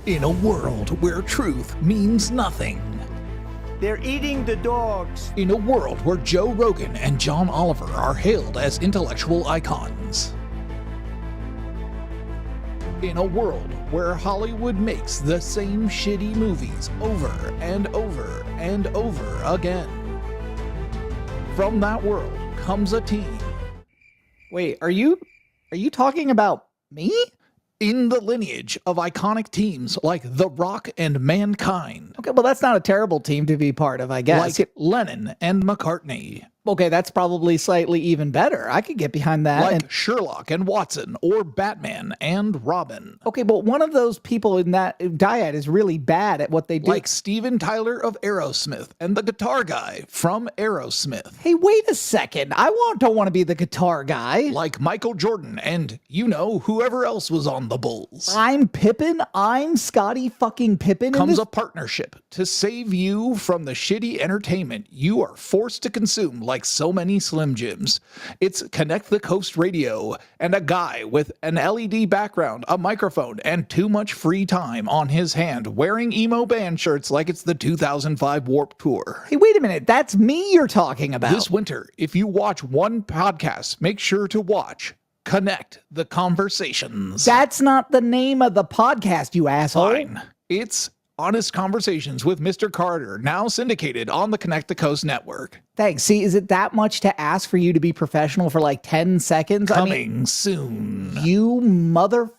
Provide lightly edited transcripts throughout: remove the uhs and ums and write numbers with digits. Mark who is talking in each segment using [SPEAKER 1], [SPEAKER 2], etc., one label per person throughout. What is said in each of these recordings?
[SPEAKER 1] In a world where truth means nothing.
[SPEAKER 2] They're eating the dogs.
[SPEAKER 1] In a world where Joe Rogan and John Oliver are hailed as intellectual icons. In a world where Hollywood makes the same shitty movies over and over and over again. From that world comes a team.
[SPEAKER 3] Wait, are you talking about me?
[SPEAKER 1] In the lineage of iconic teams like The Rock and Mankind.
[SPEAKER 3] Okay, well, that's not a terrible team to be part of, I guess.
[SPEAKER 1] Like Lennon and McCartney.
[SPEAKER 3] Okay, that's probably slightly even better. I could get behind that.
[SPEAKER 1] Like Sherlock and Watson, or Batman and Robin.
[SPEAKER 3] Okay, but one of those people in that dyad is really bad at what they do.
[SPEAKER 1] Like Steven Tyler of Aerosmith and the guitar guy from Aerosmith.
[SPEAKER 3] Hey, wait a second. Don't want to be the guitar guy.
[SPEAKER 1] Like Michael Jordan and, whoever else was on the Bulls.
[SPEAKER 3] I'm Pippen. I'm Scottie fucking Pippen.
[SPEAKER 1] Comes a partnership to save you from the shitty entertainment you are forced to consume like so many Slim Jims. It's Connect the Coast Radio and a guy with an LED background, a microphone, and too much free time on his hand wearing emo band shirts like it's the 2005 Warped Tour.
[SPEAKER 3] Hey, wait a minute. That's me you're talking about.
[SPEAKER 1] This winter, if you watch one podcast, make sure to watch Connect the Conversations.
[SPEAKER 3] That's not the name of the podcast, you asshole.
[SPEAKER 1] Fine. It's Honest Conversations with Mr. Carter, now syndicated on the Connect the Coast network.
[SPEAKER 3] Thanks. See, is it that much to ask for you to be professional for like 10 seconds?
[SPEAKER 1] Coming soon.
[SPEAKER 3] You motherfucker.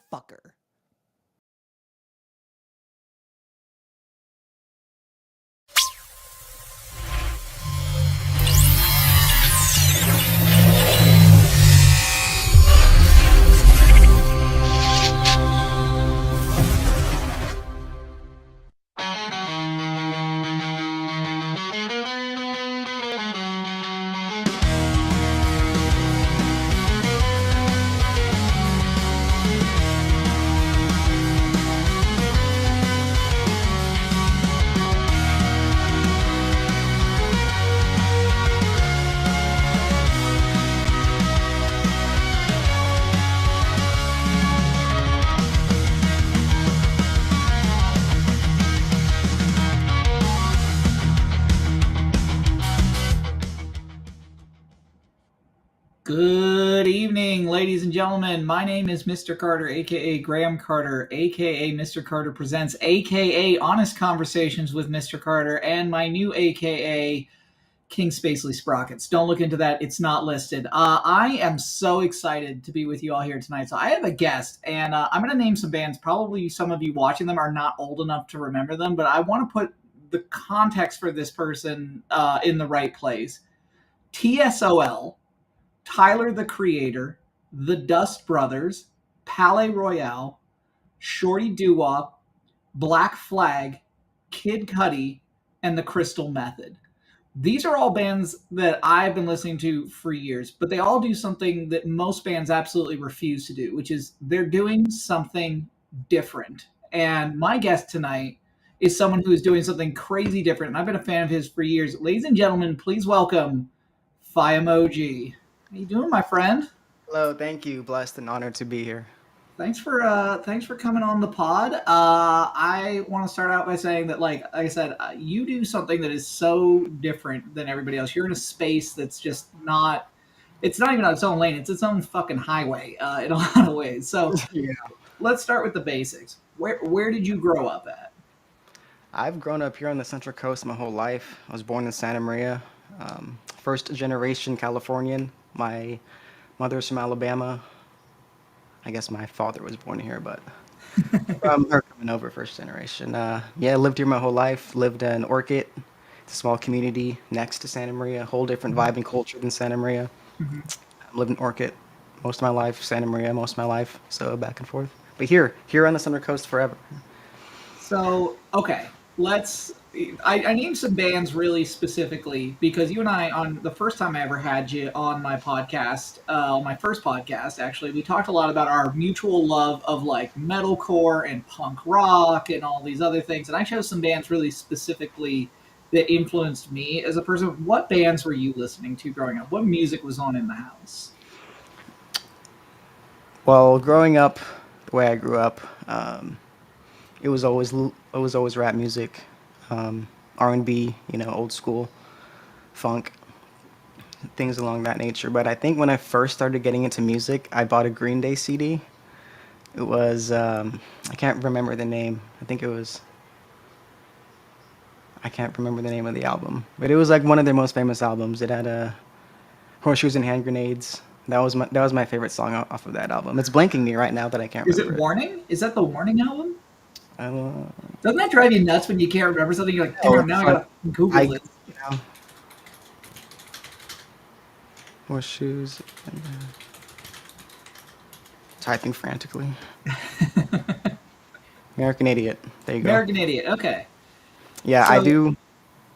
[SPEAKER 3] Good evening, ladies and gentlemen. My name is Mr. Carter, aka Graham Carter, aka Mr. Carter Presents, aka Honest Conversations with Mr. Carter, and my new aka King Spacely Sprockets. Don't look into that. It's not listed. I am so excited to be with you all here tonight. So I have a guest, and I'm going to name some bands. Probably some of you watching them are not old enough to remember them, but I want to put the context for this person in the right place. TSOL, Tyler the Creator, the Dust Brothers, Palais Royale, Shorty Doo-Wop, Black Flag, Kid Cudi, and the Crystal Method. These are all bands that I've been listening to for years, but they all do something that most bands absolutely refuse to do, which is they're doing something different. And my guest tonight is someone who is doing something crazy different, and I've been a fan of his for years. Ladies and gentlemen, please welcome Fyamoji. How you doing, my friend?
[SPEAKER 4] Hello, thank you. Blessed and honored to be here.
[SPEAKER 3] Thanks for coming on the pod. I want to start out by saying that, like I said, you do something that is so different than everybody else. You're in a space that's just not. It's not even on its own lane. It's its own fucking highway in a lot of ways. So yeah. Let's start with the basics. Where did you grow up at?
[SPEAKER 4] I've grown up here on the Central Coast my whole life. I was born in Santa Maria, first generation Californian. My mother's from Alabama. I guess my father was born here, but from her coming over first generation. Yeah, lived here my whole life. Lived in Orchid. It's a small community next to Santa Maria. A whole different vibe and culture than Santa Maria. Mm-hmm. Lived in Orchid most of my life. Santa Maria most of my life. So back and forth. But here on the Central Coast forever.
[SPEAKER 3] So, okay. I named some bands really specifically because you and I, on the first time I ever had you on my podcast, my first podcast, actually, we talked a lot about our mutual love of like metalcore and punk rock and all these other things. And I chose some bands really specifically that influenced me as a person. What bands were you listening to growing up? What music was on in the house?
[SPEAKER 4] Well, growing up the way I grew up, it was always rap music, R&B, old school funk, things along that nature. But I think when I first started getting into music, I bought a Green Day CD. It was I can't remember the name. I can't remember the name of the album, but it was like one of their most famous albums. It had horseshoes and hand grenades. That was my favorite song off of that album. It's blanking me right now that I can't
[SPEAKER 3] Is it
[SPEAKER 4] remember it.
[SPEAKER 3] Warning? Is that the Warning album?
[SPEAKER 4] Uh,
[SPEAKER 3] Doesn't that drive you nuts when you can't remember something? You're like,
[SPEAKER 4] oh,
[SPEAKER 3] damn, now I gotta
[SPEAKER 4] I
[SPEAKER 3] Google it.
[SPEAKER 4] you know, horseshoes. Typing frantically. American Idiot. There you go.
[SPEAKER 3] American Idiot. Okay.
[SPEAKER 4] Yeah, I
[SPEAKER 3] So
[SPEAKER 4] do.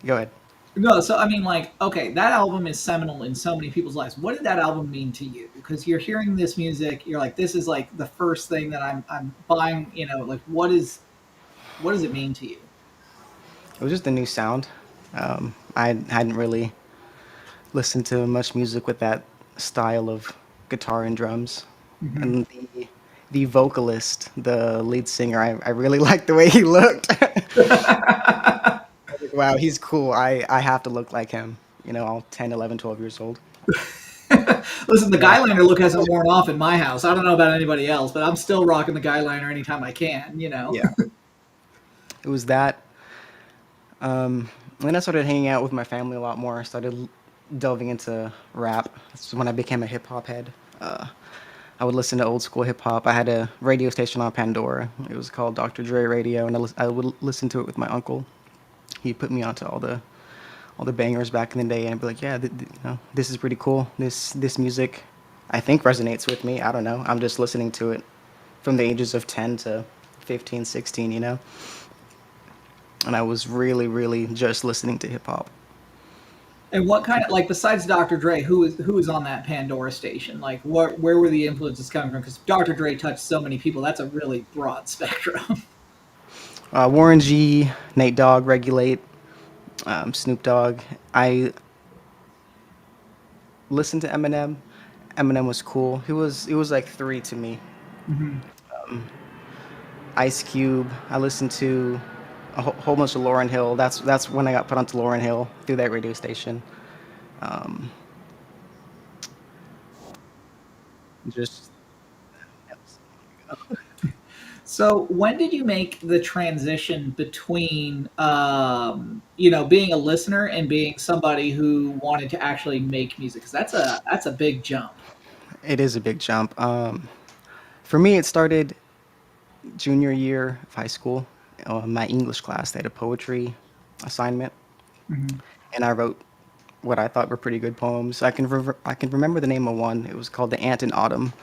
[SPEAKER 4] Go ahead.
[SPEAKER 3] no, so I mean, like, okay, that album is seminal in so many people's lives. What did that album mean to you? Because you're hearing this music, you're like, this is like the first thing that I'm buying. Like, what does it mean to you?
[SPEAKER 4] It was just a new sound. I hadn't really listened to much music with that style of guitar and drums.
[SPEAKER 3] Hmm.
[SPEAKER 4] And the vocalist, the lead singer, I really liked the way he looked. I was like, wow, he's cool. I have to look like him, all 10, 11, 12 years old.
[SPEAKER 3] Listen, the
[SPEAKER 4] Yeah.
[SPEAKER 3] guy liner look hasn't worn off in my house. I don't know about anybody else, but I'm still rocking the guy liner anytime I can.
[SPEAKER 4] Yeah. It was that. Then I started hanging out with my family a lot more. I started delving into rap. That's when I became a hip hop head. I would listen to old school hip hop. I had a radio station on Pandora. It was called Dr. Dre Radio, and I would listen to it with my uncle. He put me onto all the bangers back in the day, and I'd be like, yeah, this is pretty cool. This music, I think resonates with me. I don't know. I'm just listening to it from the ages of 10 to 15, 16. And I was really, really just listening to hip hop.
[SPEAKER 3] And what kind of, like, besides Dr. Dre, who is on that Pandora station? Like, where were the influences coming from? Because Dr. Dre touched so many people. That's a really broad spectrum.
[SPEAKER 4] Warren G, Nate Dogg, Regulate, Snoop Dogg. I listened to Eminem. Eminem was cool. He was like three to me.
[SPEAKER 3] Hmm.
[SPEAKER 4] Ice Cube. I listened to a whole bunch of Lauryn Hill. That's when I got put onto Lauryn Hill through that radio station. Um, just
[SPEAKER 3] So when did you make the transition between, being a listener and being somebody who wanted to actually make music? Because that's a big jump.
[SPEAKER 4] it is a big jump. For me, it started junior year of high school. My English class, they had a poetry assignment,
[SPEAKER 3] Hmm.
[SPEAKER 4] and I wrote what I thought were pretty good poems. I can remember the name of one. It was called "The Ant in Autumn."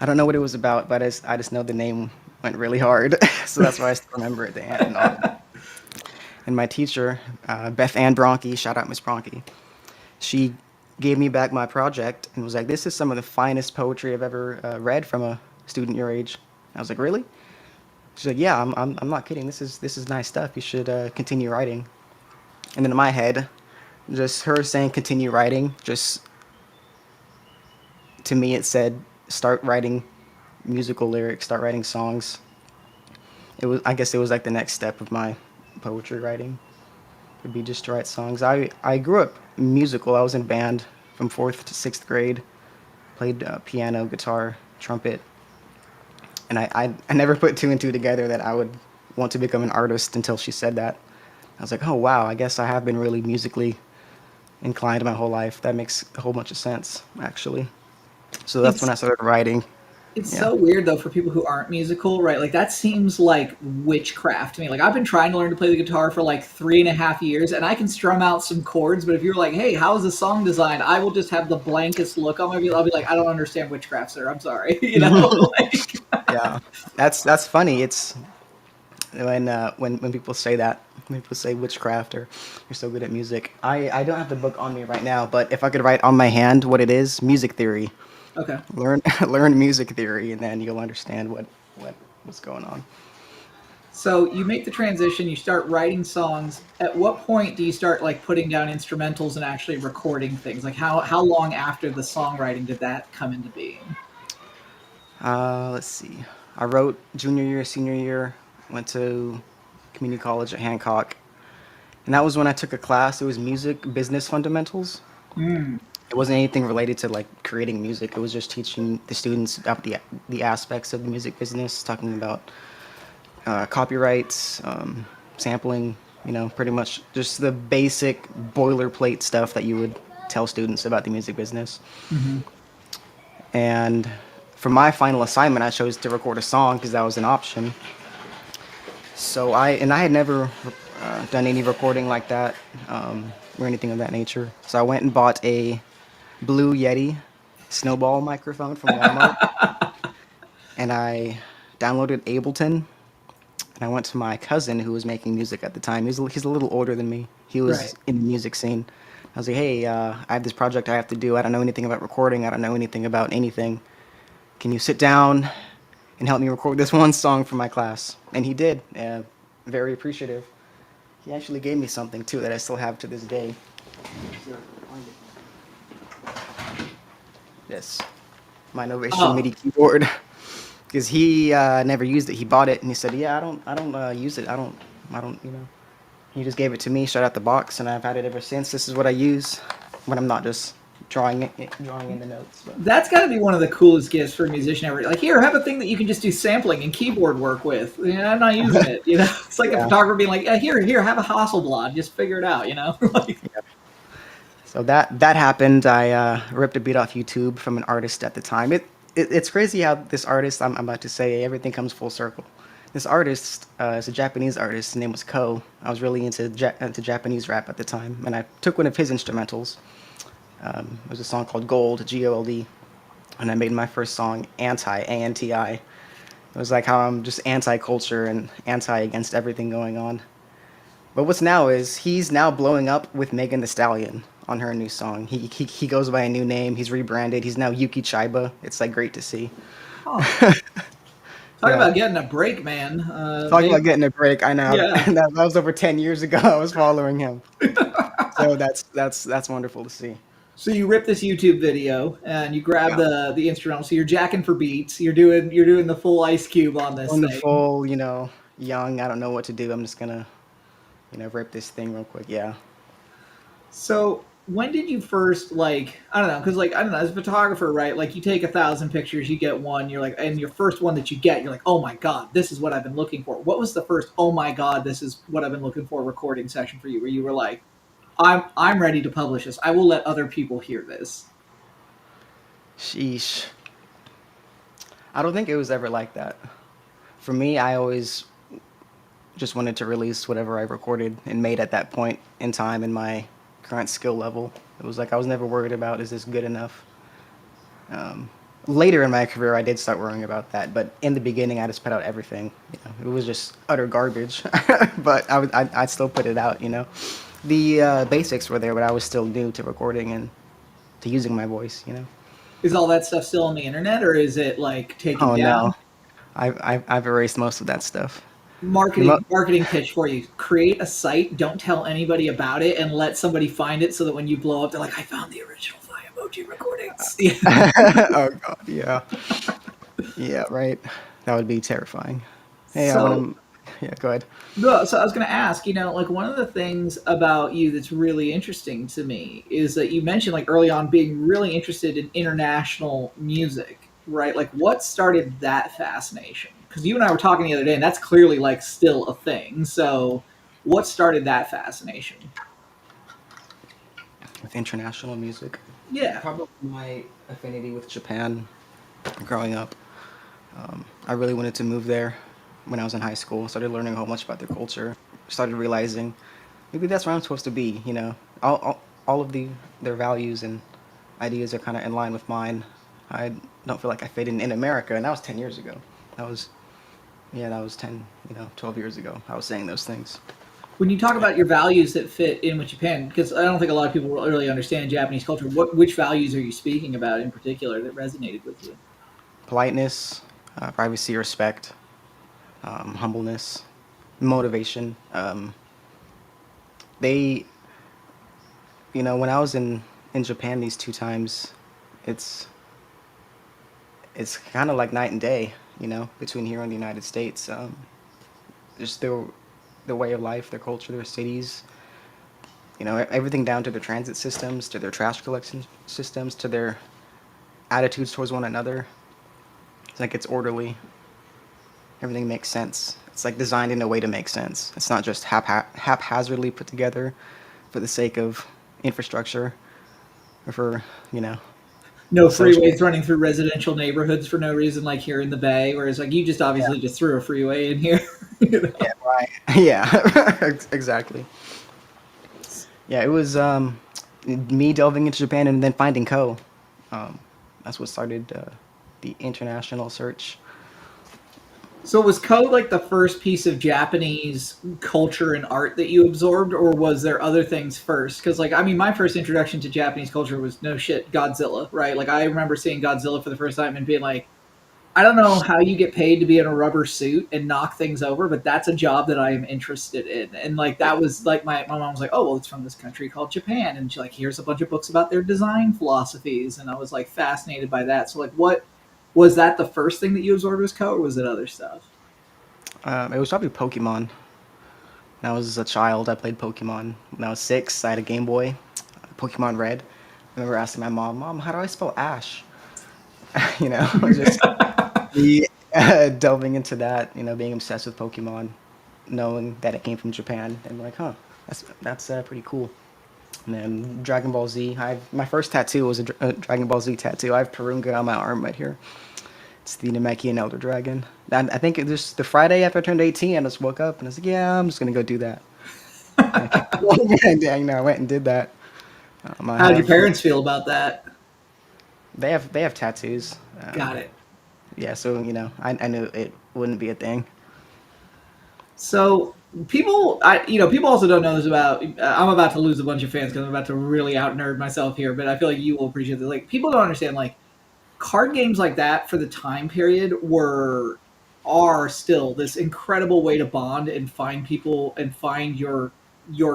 [SPEAKER 4] I don't know what it was about, but I just know the name went really hard, so that's why I still remember it. "The Ant in Autumn." And my teacher, Beth Ann Bronke, shout out Miss Bronke, she gave me back my project and was like, "This is some of the finest poetry I've ever read from a student your age." I was like, "Really?" She's like, "Yeah, I'm not kidding. This is nice stuff. You should continue writing." And then in my head, just her saying continue writing, just to me it said start writing musical lyrics, start writing songs. I guess it was like the next step of my poetry writing would be just to write songs. I grew up musical. I was in band from 4th to 6th grade. Played piano, guitar, trumpet, and I never put two and two together that I would want to become an artist until she said that. I was like, oh wow, I guess I have been really musically inclined my whole life. That makes a whole bunch of sense, actually. So that's when
[SPEAKER 3] It's
[SPEAKER 4] I started writing.
[SPEAKER 3] It's
[SPEAKER 4] Yeah.
[SPEAKER 3] so weird though for people who aren't musical, right? Like that seems like witchcraft to me. Like I've been trying to learn to play the guitar for like 3.5 years, and I can strum out some chords. But if you're like, "Hey, how is the song designed?" I will just have the blankest look on my face. I'll be like, "I don't understand witchcraft, sir. I'm sorry." Like,
[SPEAKER 4] Yeah, that's funny. It's when people say that, when people say witchcraft or you're so good at music. I don't have the book on me right now, but if I could write on my hand what it is, music theory.
[SPEAKER 3] okay.
[SPEAKER 4] Learn learn music theory, and then you'll understand what's going on.
[SPEAKER 3] So you make the transition. You start writing songs. At what point do you start like putting down instrumentals and actually recording things? Like how long after the songwriting did that come into being?
[SPEAKER 4] Let's see. I wrote junior year, senior year, went to community college at Hancock, and that was when I took a class. It was music business fundamentals.
[SPEAKER 3] Mm.
[SPEAKER 4] It wasn't anything related to like creating music. It was just teaching the students about the aspects of the music business, talking about copyrights, sampling. Pretty much just the basic boilerplate stuff that you would tell students about the music business.
[SPEAKER 3] Hmm.
[SPEAKER 4] And for my final assignment, I chose to record a song because that was an option. So I had never done any recording like that, or anything of that nature. So I went and bought a Blue Yeti snowball microphone from Walmart, and I downloaded Ableton. And I went to my cousin who was making music at the time. He's a little older than me. He
[SPEAKER 3] Right.
[SPEAKER 4] was in the music scene. I was like, hey, I have this project I have to do. I don't know anything about recording. I don't know anything about anything. Can you sit down and help me record this one song for my class? And he did. Very appreciative. He actually gave me something too that I still have to this day. This, my Novation
[SPEAKER 3] Oh,
[SPEAKER 4] MIDI keyboard, because he never used it. He bought it and he said, "Yeah, I don't use it. I don't, you know." He just gave it to me straight out the box, and I've had it ever since. This is what I use when I'm not just drawing in the notes. But
[SPEAKER 3] that's got to be one of the coolest gifts for a musician ever. Like, here, have a thing that you can just do sampling and keyboard work with. I'm not using it. It's like a
[SPEAKER 4] yeah,
[SPEAKER 3] photographer being like, here, have a Hasselblad. Just figure it out. Like,
[SPEAKER 4] yeah. So that happened. I ripped a beat off YouTube from an artist at the time. It's crazy how this artist, I'm about to say, everything comes full circle. This artist is a Japanese artist. His name was Ko. I was really into Japanese rap at the time, and I took one of his instrumentals. It was a song called Gold, Gold, and I made my first song, Anti, A-N-T-I. It was like how I'm just anti-culture and anti against everything going on. But what's now is he's now blowing up with Megan Thee Stallion on her new song. He goes by a new name. He's rebranded. He's now Yuki Chiba. It's like great to see.
[SPEAKER 3] oh, talk
[SPEAKER 4] Yeah.
[SPEAKER 3] about getting a break, man.
[SPEAKER 4] Talking about getting a break. I know
[SPEAKER 3] Yeah.
[SPEAKER 4] that was over 10 years ago. I was following him. So that's wonderful to see.
[SPEAKER 3] So you rip this YouTube video and you grab
[SPEAKER 4] Yeah.
[SPEAKER 3] the instrumental. So you're jacking for beats. You're doing the full Ice Cube on this thing.
[SPEAKER 4] Wonderful, young. I don't know what to do. I'm just gonna, rip this thing real quick. Yeah.
[SPEAKER 3] So when did you first like I don't know because like I don't know as a photographer right like you take 1,000 pictures you get one you're like and your first one that you get you're like oh my god this is what I've been looking for. What was the first oh my god this is what I've been looking for recording session for you where you were like I'm ready to publish this. I will let other people hear this.
[SPEAKER 4] Sheesh. I don't think it was ever like that. For me, I always just wanted to release whatever I recorded and made at that point in time in my current skill level. It was like I was never worried about is this good enough. Later in my career, I did start worrying about that, but in the beginning, I just put out everything. It was just utter garbage, but I'd still put it out. The basics were there, but I was still new to recording and to using my voice.
[SPEAKER 3] Is all that stuff still on the internet or is it like taken
[SPEAKER 4] Oh no,
[SPEAKER 3] down?
[SPEAKER 4] I've erased most of that stuff. The mo-
[SPEAKER 3] Marketing pitch for you. Create a site, don't tell anybody about it, and let somebody find it so that when you blow up, they're like, I found the original Fyamoji recordings. Yeah.
[SPEAKER 4] oh god, yeah, yeah, right. That would be terrifying. Hey, I
[SPEAKER 3] So
[SPEAKER 4] want to. Yeah, go ahead.
[SPEAKER 3] no, so I was going to ask, like one of the things about you that's really interesting to me is that you mentioned like early on being really interested in international music, right? Like what started that fascination? Because you and I were talking the other day, and that's clearly like still a thing. So what started that fascination?
[SPEAKER 4] With international music,
[SPEAKER 3] Yeah.
[SPEAKER 4] probably my affinity with Japan. Growing up, I really wanted to move there when I was in high school. Started learning a whole bunch about their culture. Started realizing maybe that's where I'm supposed to be. All of their values and ideas are kind of in line with mine. I don't feel like I fit in America, and that was 10 years ago. That was Yeah, that was 10, 12 years ago. I was saying those things.
[SPEAKER 3] When you talk about your values that fit in with Japan, because I don't think a lot of people really understand Japanese culture, which values are you speaking about in particular that resonated with you?
[SPEAKER 4] Politeness, privacy, respect, humbleness, motivation. They, when I was in Japan these two times, it's it's kind of like night and day, between here and the United States. just the way of life, their culture, their cities. You know, everything down to their transit systems, to their trash collection systems, to their attitudes towards one another. It's like it's orderly. Everything makes sense. It's like designed in a way to make sense. It's not just haphazardly put together for the sake of infrastructure or for, you know,
[SPEAKER 3] No
[SPEAKER 4] social.
[SPEAKER 3] freeways running through residential neighborhoods for no reason, like here in the Bay, whereas like you just
[SPEAKER 4] Yeah,
[SPEAKER 3] obviously just threw a freeway in here. you know?
[SPEAKER 4] yeah, right. Yeah, exactly. Yeah, it was me delving into Japan and then finding Ko. Um, that's what started the international search.
[SPEAKER 3] So was code like the first piece of Japanese culture and art that you absorbed, or was there other things first? Because like I mean, my first introduction to Japanese culture was no shit Godzilla, right? Like I remember seeing Godzilla for the first time and being like, I don't know how you get paid to be in a rubber suit and knock things over, but that's a job that I am interested in. And like that was like my mom was like, oh well, it's from this country called Japan, and she like here's a bunch of books about their design philosophies, and I was like fascinated by that. So like, what was that the first thing that you absorbed as code, or was it other stuff?
[SPEAKER 4] It was probably Pokemon. When I was a child, I played Pokemon. When I was 6, I had a Game Boy, Pokemon Red. I remember asking my mom, "Mom, how do I spell Ash?" You know, just be delving into that. You know, being obsessed with Pokemon, knowing that it came from Japan, and like, huh, that's pretty cool. And then Dragon Ball Z. My first tattoo was a Dragon Ball Z tattoo. I have Purunga on my arm right here. It's the Namekian Elder Dragon. And I think it was the Friday after I turned 18, I just woke up and I was like, yeah, I'm just gonna go do that. And you know, I went and did that. I
[SPEAKER 3] How did your
[SPEAKER 4] have
[SPEAKER 3] parents feel about that?
[SPEAKER 4] they have tattoos.
[SPEAKER 3] Got it.
[SPEAKER 4] Yeah, so you know, I knew it wouldn't be a thing.
[SPEAKER 3] So people also don't know this about. I'm about to lose a bunch of fans because I'm about to really out nerd myself here, but I feel like you will appreciate this. Like people don't understand like card games like that for the time period were are still this incredible way to bond and find people and find your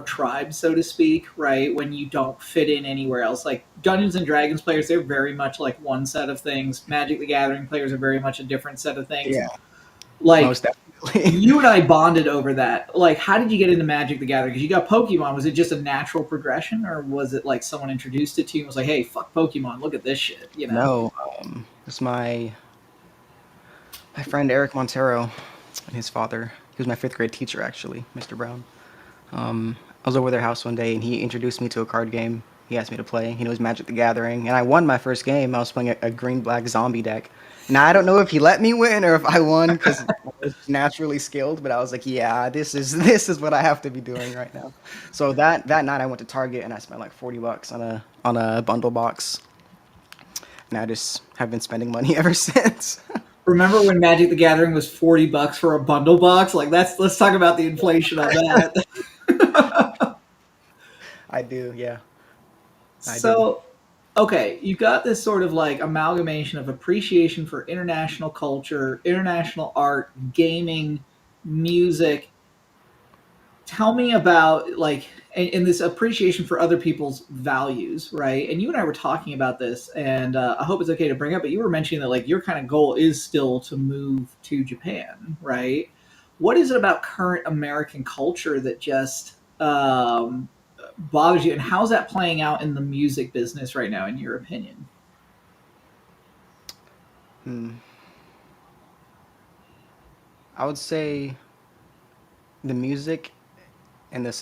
[SPEAKER 3] tribe, so to speak, right? When you don't fit in anywhere else. Like Dungeons and Dragons players, they're very much like one set of things. Magic the Gathering players are very much a different set of things.
[SPEAKER 4] Yeah,
[SPEAKER 3] Like
[SPEAKER 4] most definitely.
[SPEAKER 3] you and I bonded over that. Like, how did you get into Magic the Gathering? Because you got Pokemon. Was it just a natural progression, or was it like someone introduced it to you and was like, "Hey, fuck Pokemon, look at this shit," you know?
[SPEAKER 4] No, it's my friend Eric Montero and his father. He was my fifth grade teacher, actually, Mr. Brown. I was over their house one day and he introduced me to a card game. He asked me to play. He knows Magic the Gathering, and I won my first game. I was playing a green black zombie deck. Now I don't know if he let me win or if I won because I was naturally skilled, but I was like, yeah, this is what I have to be doing right now. So that night I went to Target and I spent like $40 on a bundle box, and I just have been spending money ever since.
[SPEAKER 3] Remember when Magic the Gathering was $40 for a bundle box? Like, let's talk about the inflation on that.
[SPEAKER 4] I do, yeah, I do.
[SPEAKER 3] So, okay, you've got this sort of like amalgamation of appreciation for international culture, international art, gaming, music. Tell me about like and this appreciation for other people's values, right? And you and I were talking about this, and I hope it's okay to bring up, but you were mentioning that like your kind of goal is still to move to Japan, right? What is it about current American culture that just bothers you, and how's that playing out in the music business right now, in your opinion?
[SPEAKER 4] Hmm. I would say the music and the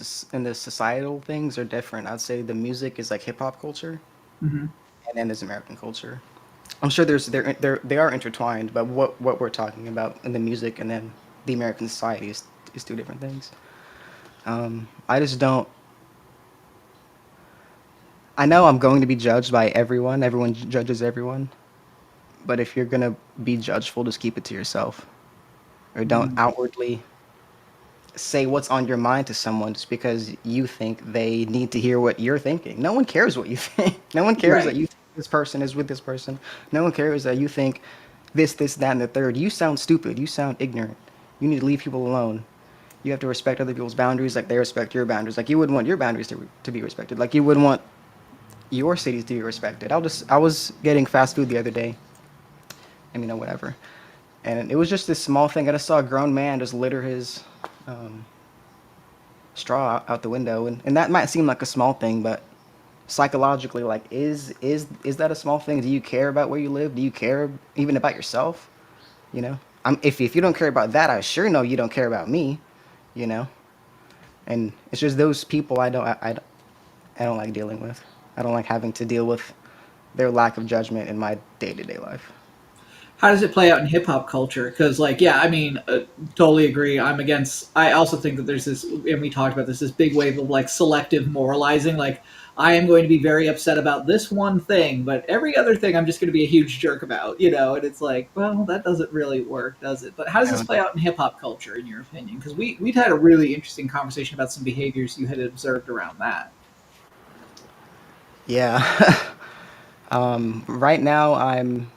[SPEAKER 4] societal things are different. I'd say the music is like hip hop culture,
[SPEAKER 3] Hmm.
[SPEAKER 4] and then there's American culture. I'm sure they are intertwined, but what we're talking about in the music and then the American society is two different things. I just don't. I know I'm going to be judged by everyone. Everyone judges everyone. But if you're gonna be judgeful, just keep it to yourself, or don't outwardly say what's on your mind to someone just because you think they need to hear what you're thinking. No one cares what you think. No one cares that
[SPEAKER 3] Right.
[SPEAKER 4] you think this person is with this person. No one cares that you think this, that, and the third. You sound stupid. You sound ignorant. You need to leave people alone. You have to respect other people's boundaries like they respect your boundaries. Like you wouldn't want your boundaries to be respected. Like you wouldn't want your cities to be respected. I was getting fast food the other day, and you know whatever. And it was just this small thing. I just saw a grown man just litter his straw out the window, and that might seem like a small thing, but psychologically, like, is that a small thing? Do you care about where you live? Do you care even about yourself? You know, if you don't care about that, I sure know you don't care about me. You know, and it's just those people I don't like dealing with. I don't like having to deal with their lack of judgment in my day-to-day life.
[SPEAKER 3] How does it play out in hip hop culture? Because, like, yeah, I mean, totally agree. I'm against. I also think that there's this, and we talked about this big wave of like selective moralizing. Like, I am going to be very upset about this one thing, but every other thing I'm just going to be a huge jerk about, you know? And it's like, well, that doesn't really work, does it? But how does this
[SPEAKER 4] Yeah.
[SPEAKER 3] play out in hip hop culture, in your opinion? Because we'd had a really interesting conversation about some behaviors you had observed around that.
[SPEAKER 4] Yeah. Right now, I'm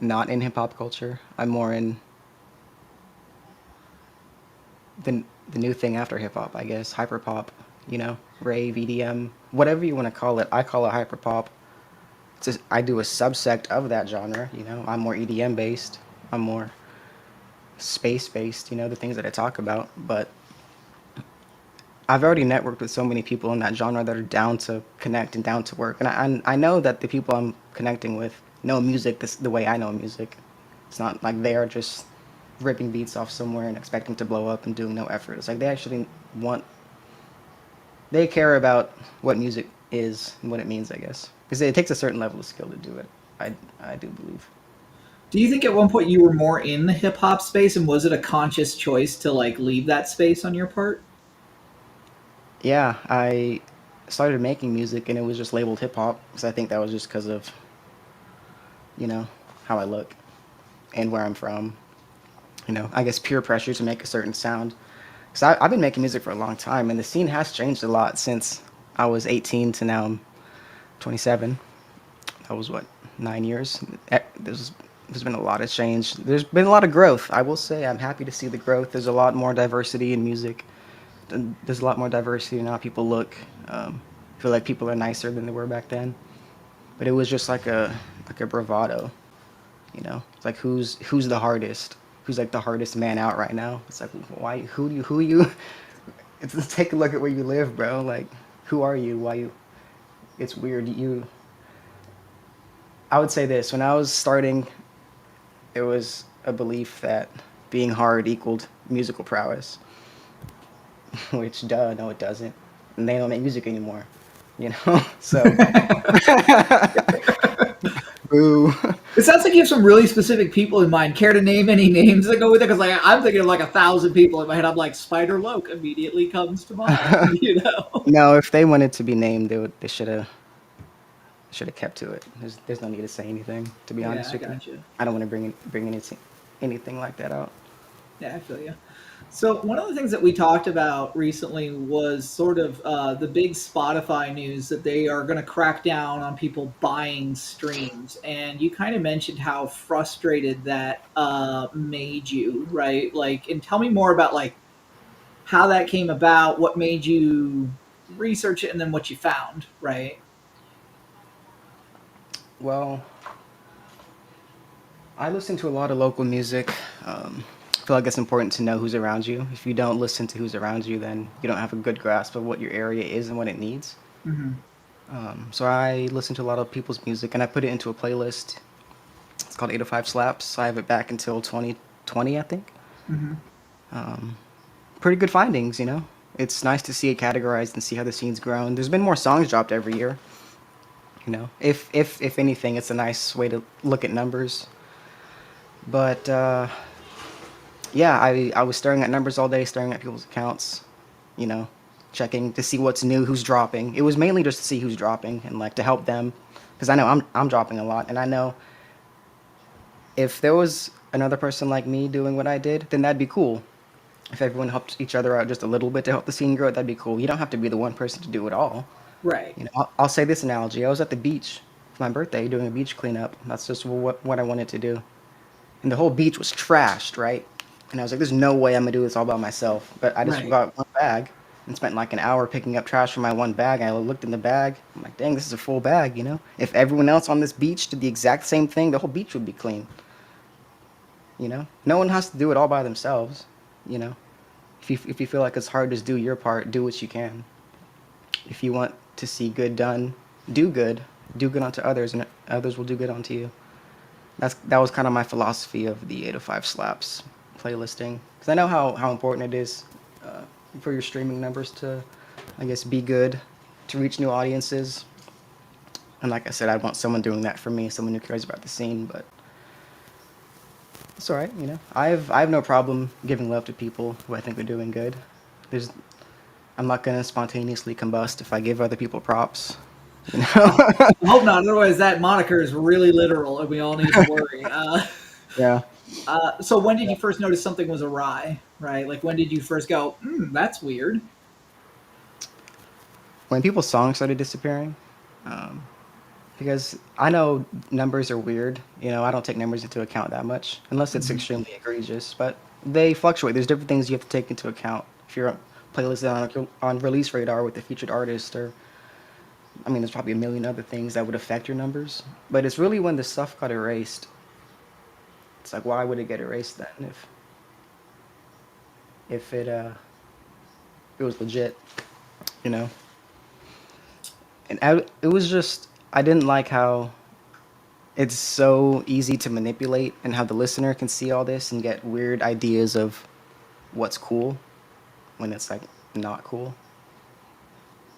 [SPEAKER 4] not in hip hop culture. I'm more in the new thing after hip hop, I guess, hyper pop. You know, rave, EDM, whatever you want to call it. I call it hyper pop. I do a subsect of that genre. You know, I'm more EDM based. I'm more space based. You know, the things that I talk about. But I've already networked with so many people in that genre that are down to connect and down to work, and I know that the people I'm connecting with know music the way I know music. It's not like they are just ripping beats off somewhere and expecting to blow up and doing no effort. It's like they actually want, they care about what music is and what it means, I guess, because it takes a certain level of skill to do it. I do believe.
[SPEAKER 3] Do you think at one point you were more in the hip hop space, and was it a conscious choice to like leave that space on your part?
[SPEAKER 4] Yeah, I started making music and it was just labeled hip hop because I think that was just because of, you know, how I look and where I'm from. You know, I guess peer pressure to make a certain sound. Because I've been making music for a long time, and the scene has changed a lot since I was 18 to now I'm 27. That was what, 9 years. There's been a lot of change. There's been a lot of growth. I will say I'm happy to see the growth. There's a lot more diversity in music. There's a lot more diversity in how people look. I feel like people are nicer than they were back then. But it was just like a bravado. You know, it's like who's the hardest? Who's like the hardest man out right now? It's like why? Who you? It's take a look at where you live, bro. Like who are you? Why you? It's weird. I would say this: when I was starting, it was a belief that being hard equaled musical prowess, which duh, no, it doesn't. And they don't make music anymore, you know. So, boo.
[SPEAKER 3] It sounds like you have some really specific people in mind. Care to name any names that go with it? Because like I'm thinking of like 1,000 people in my head. I'm like Spider Loke immediately comes to mind. You know.
[SPEAKER 4] No, if they wanted to be named, they should have kept to it. There's no need to say anything. To be
[SPEAKER 3] Yeah,
[SPEAKER 4] honest
[SPEAKER 3] I
[SPEAKER 4] with you,
[SPEAKER 3] got you.
[SPEAKER 4] I don't want to anything like that out.
[SPEAKER 3] Yeah, I feel you. So one of the things that we talked about recently was sort of the big Spotify news that they are going to crack down on people buying streams, and you kind of mentioned how frustrated that made you, right? Like, and tell me more about like how that came about, what made you research it, and then what you found, right?
[SPEAKER 4] Well, I listen to a lot of local music. I feel like it's important to know who's around you. If you don't listen to who's around you, then you don't have a good grasp of what your area is and what it needs.
[SPEAKER 3] Hmm.
[SPEAKER 4] So I listen to a lot of people's music and I put it into a playlist. It's called 805 Slaps. I have it back until 2020, I think.
[SPEAKER 3] Hmm.
[SPEAKER 4] Pretty good findings, you know. It's nice to see it categorized and see how the scene's grown. There's been more songs dropped every year, you know. If anything, it's a nice way to look at numbers. But yeah, I was staring at numbers all day, staring at people's accounts, you know, checking to see what's new, who's dropping. It was mainly just to see who's dropping and like to help them, because I know I'm dropping a lot, and I know if there was another person like me doing what I did, then that'd be cool. If everyone helped each other out just a little bit to help the scene grow, that'd be cool. You don't have to be the one person to do it all.
[SPEAKER 3] Right.
[SPEAKER 4] You know, I'll say this analogy. I was at the beach for my birthday doing a beach cleanup. That's just what I wanted to do. And the whole beach was trashed, right? And I was like, there's no way I'm gonna do this all by myself. But I just
[SPEAKER 3] Right.
[SPEAKER 4] got one bag and spent like an hour picking up trash from my one bag. I looked in the bag. I'm like, dang, this is a full bag, you know? If everyone else on this beach did the exact same thing, the whole beach would be clean. You know? No one has to do it all by themselves, you know? If you feel like it's hard, just do your part. Do what you can. If you want to see good done, do good. Do good unto others, and others will do good unto you. That was kind of my philosophy of the 805 Slaps playlisting, because I know how important it is uh, for your streaming numbers to, I guess, be good, to reach new audiences. And like I said, I want someone doing that for me, someone who cares about the scene. But it's all right, you know. I have no problem giving love to people who I think are doing good. There's I'm not gonna spontaneously combust if I give other people props. You know.
[SPEAKER 3] I hope not. Otherwise, that moniker is really literal, and we all need to worry.
[SPEAKER 4] Yeah.
[SPEAKER 3] So when did you first notice something was awry? Right? Like when did you first go, "That's weird"?
[SPEAKER 4] When people's songs started disappearing, um, because I know numbers are weird. You know, I don't take numbers into account that much unless it's
[SPEAKER 3] Mhm.
[SPEAKER 4] extremely egregious. But they fluctuate. There's different things you have to take into account if you're playlisted on release radar with the featured artist, or I mean, there's probably a million other things that would affect your numbers. But it's really when the stuff got erased. It's like, why would it get erased then if it was legit, you know? And it was just I didn't like how it's so easy to manipulate and how the listener can see all this and get weird ideas of what's cool when it's like not cool.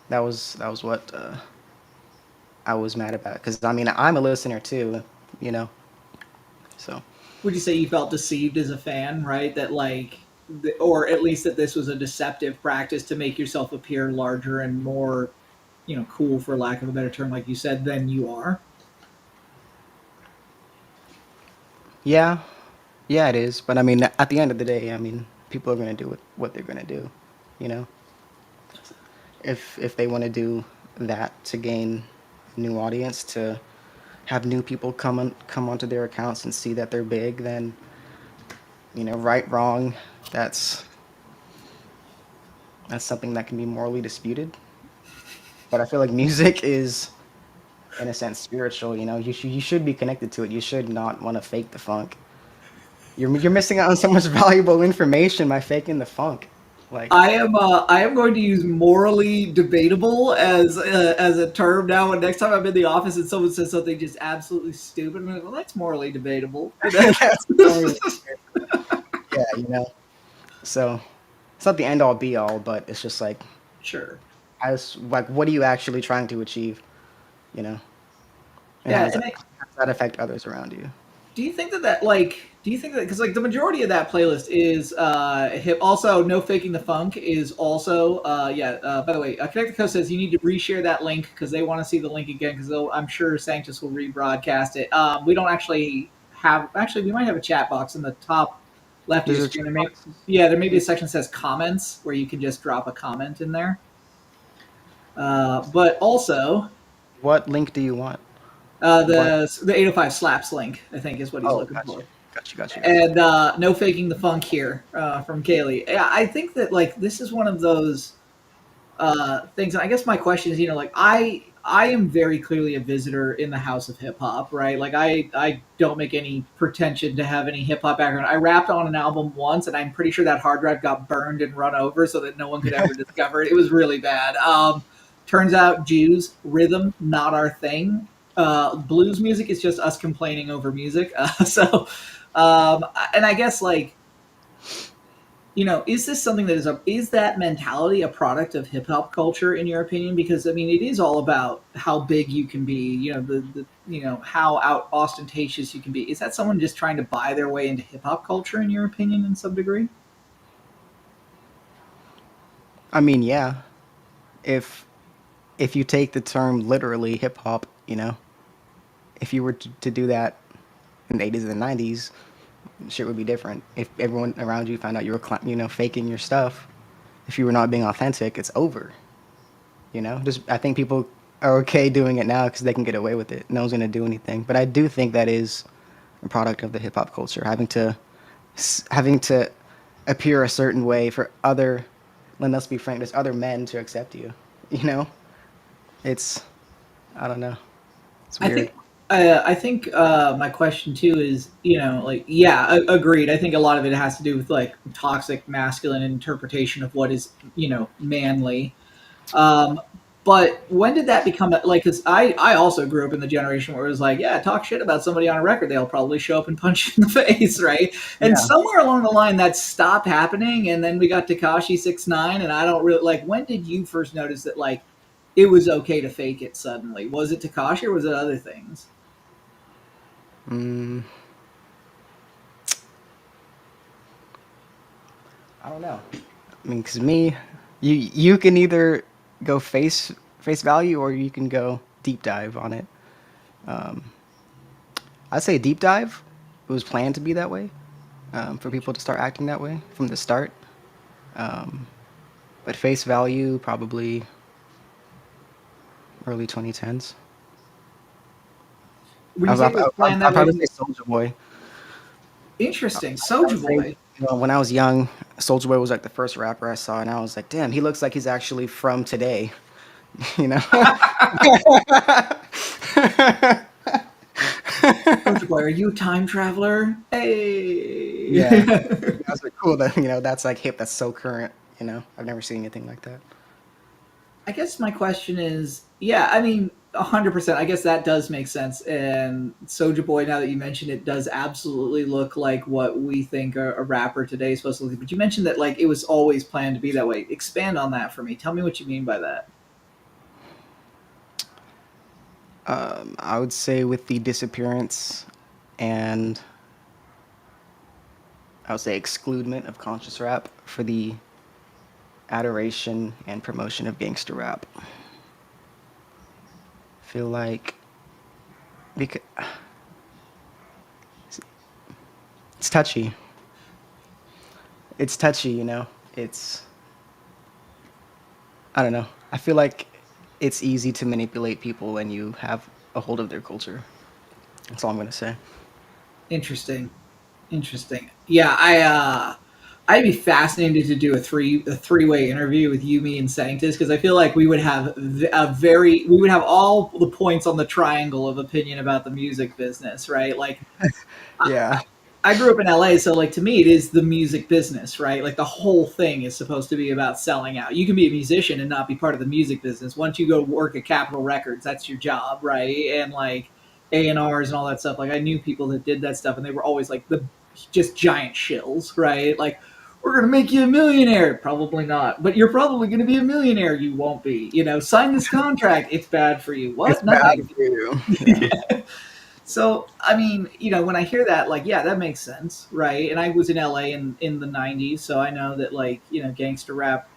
[SPEAKER 4] That was what I was mad about, because I mean I'm a listener too, you know. So
[SPEAKER 3] Would you say you felt deceived as a fan, right? That or at least that this was a deceptive practice to make yourself appear larger and more, cool, for lack of a better term, like you said, than you are.
[SPEAKER 4] yeah, yeah, it is. But I mean, at the end of the day, I mean, people are gonna do what they're gonna do, you know. If they want to do that to gain new audience, to have new people come onto their accounts and see that they're big, then right, wrong, that's that's something that can be morally disputed. But I feel like music is, in a sense, spiritual. You know, you should be connected to it. You should not want to fake the funk. You're missing out on so much valuable information by faking the funk. Like,
[SPEAKER 3] I am going to use morally debatable as a term now. And next time I'm in the office and someone says something just absolutely stupid, I'm like, well, that's morally debatable.
[SPEAKER 4] that's totally yeah, you know. So it's not the end all be all, but it's just like,
[SPEAKER 3] Sure.
[SPEAKER 4] as like, what are you actually trying to achieve? You know, and
[SPEAKER 3] Yeah, and I,
[SPEAKER 4] how does that affect others around you?
[SPEAKER 3] do you think that because like the majority of that playlist is hip. Also, no faking the funk is also yeah. By the way, Connect the Coast says you need to reshare that link because they want to see the link again because I'm sure Sanctus will rebroadcast it. We don't actually have we might have a chat box in the top left of
[SPEAKER 4] There's
[SPEAKER 3] your
[SPEAKER 4] a
[SPEAKER 3] screen. There may be a section that says comments where you can just drop a comment in there. But also
[SPEAKER 4] what link do you want? What?
[SPEAKER 3] the 805 slaps link, I think, is what he's
[SPEAKER 4] Oh,
[SPEAKER 3] looking for.
[SPEAKER 4] got you.
[SPEAKER 3] And no faking the funk here from Kaylee. Yeah, I think that like this is one of those things. And I guess my question is, like I am very clearly a visitor in the house of hip hop, right? Like I don't make any pretension to have any hip hop background. I rapped on an album once, and I'm pretty sure that hard drive got burned and run over so that no one could ever discover it. It was really bad. Turns out Jews rhythm not our thing. Blues music is just us complaining over music. And I guess like is this something that is that mentality a product of hip hop culture in your opinion? Because I mean, it is all about how big you can be. The how out ostentatious you can be. Is that someone just trying to buy their way into hip hop culture in your opinion, in some degree?
[SPEAKER 4] I mean, yeah. If if you take the term literally, hip hop, if you were to do that in the 80s and the 90s, shit would be different. If everyone around you found out you were, faking your stuff, if you were not being authentic, it's over. Just I think people are okay doing it now because they can get away with it. No one's gonna do anything. But I do think that is a product of the hip hop culture, having to appear a certain way for other. And let's be frank, there's other men to accept you. You know, it's I don't know, it's
[SPEAKER 3] I
[SPEAKER 4] weird.
[SPEAKER 3] think I think my question too is, like, yeah, agreed. I think a lot of it has to do with like toxic masculine interpretation of what is, manly. Um, but when did that become like? Because I also grew up in the generation where it was like, yeah, talk shit about somebody on a record, they'll probably show up and punch you in the face, right? And
[SPEAKER 4] Yeah.
[SPEAKER 3] somewhere along the line that stopped happening, and then we got Takashi 6ix9ine, and I don't really like. When did you first notice that like it was okay to fake it suddenly? Was it Takashi or was it other things?
[SPEAKER 4] Mm, I don't know. I mean, because me, you can either go face value or you can go deep dive on it. Um, I'd say deep dive. It was planned to be that way, for people to start acting that way from the start. Um, but face value, probably early 2010s.
[SPEAKER 3] When you say it was planned
[SPEAKER 4] I'll
[SPEAKER 3] that way,
[SPEAKER 4] probably say Soldier Boy.
[SPEAKER 3] interesting.
[SPEAKER 4] I would
[SPEAKER 3] Soldier
[SPEAKER 4] say,
[SPEAKER 3] Boy.
[SPEAKER 4] when I was young, Soldier Boy was like the first rapper I saw, and I was like, damn, he looks like he's actually from today, you know?
[SPEAKER 3] Soldier Boy, are you a time traveler? Hey.
[SPEAKER 4] Yeah. I was like, cool that, that's like hip, that's so current, I've never seen anything like that.
[SPEAKER 3] I guess my question is, yeah, I mean, 100%. I guess that does make sense. And Soulja Boy, now that you mention it, does absolutely look like what we think a rapper today is supposed to look like. But you mentioned that like it was always planned to be that way. Expand on that for me. Tell me what you mean by that.
[SPEAKER 4] I would say with the disappearance and I would say excludement of conscious rap for the adoration and promotion of gangster rap. Feel like because it's touchy. It's touchy, It's I don't know. I feel like it's easy to manipulate people when you have a hold of their culture. That's all I'm gonna say.
[SPEAKER 3] Interesting. Interesting. Yeah, I'd be fascinated to do a three-way interview with you, me, and Sanctus because I feel like we would have we would have all the points on the triangle of opinion about the music business, right? Like
[SPEAKER 4] Yeah.
[SPEAKER 3] I grew up in LA, so like to me, it is the music business, right? Like the whole thing is supposed to be about selling out. You can be a musician and not be part of the music business. Once you go work at Capitol Records, that's your job, right? And like A&Rs and all that stuff. Like I knew people that did that stuff, and they were always like the just giant shills, right? Like we're gonna make you a millionaire. Probably not, but you're probably gonna be a millionaire. You won't be. Sign this contract. It's bad for you.
[SPEAKER 4] It's
[SPEAKER 3] What?
[SPEAKER 4] bad
[SPEAKER 3] Nothing.
[SPEAKER 4] for you. Yeah.
[SPEAKER 3] So, I mean, when I hear that, like, yeah, that makes sense, right? And I was in LA in the 90s, so I know that, like, gangster rap,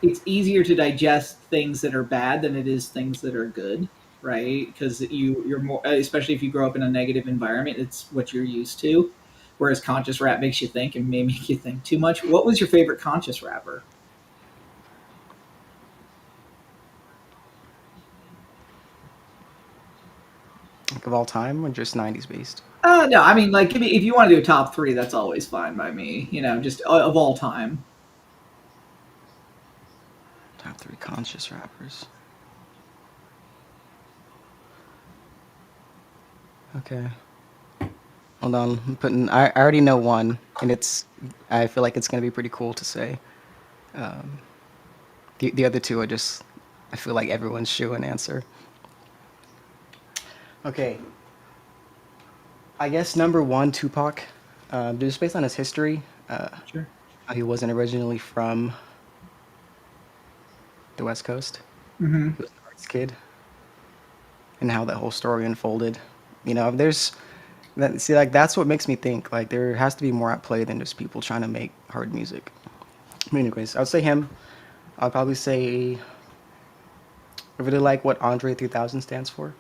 [SPEAKER 3] it's easier to digest things that are bad than it is things that are good, right? Because you're more, especially if you grow up in a negative environment, it's what you're used to. Whereas conscious rap makes you think and may make you think too much. What was your favorite conscious rapper?
[SPEAKER 4] Like of all time or just 90s based?
[SPEAKER 3] No, I mean, like, if you want to do a top three, that's always fine by me. Just of all time.
[SPEAKER 4] Top three conscious rappers. Okay. Hold on. I already know one, and I feel like it's gonna be pretty cool to say. Um, the other two are just, I feel like everyone's shoe and answer. Okay. I guess number one, Tupac. Just based on his history,
[SPEAKER 3] Sure.
[SPEAKER 4] how he wasn't originally from the West Coast.
[SPEAKER 3] Mm-hmm.
[SPEAKER 4] He was an arts kid, and how that whole story unfolded. There's see, like that's what makes me think like there has to be more at play than just people trying to make hard music. But anyways, I would say him. I'd probably say I really like what Andre 3000 stands for,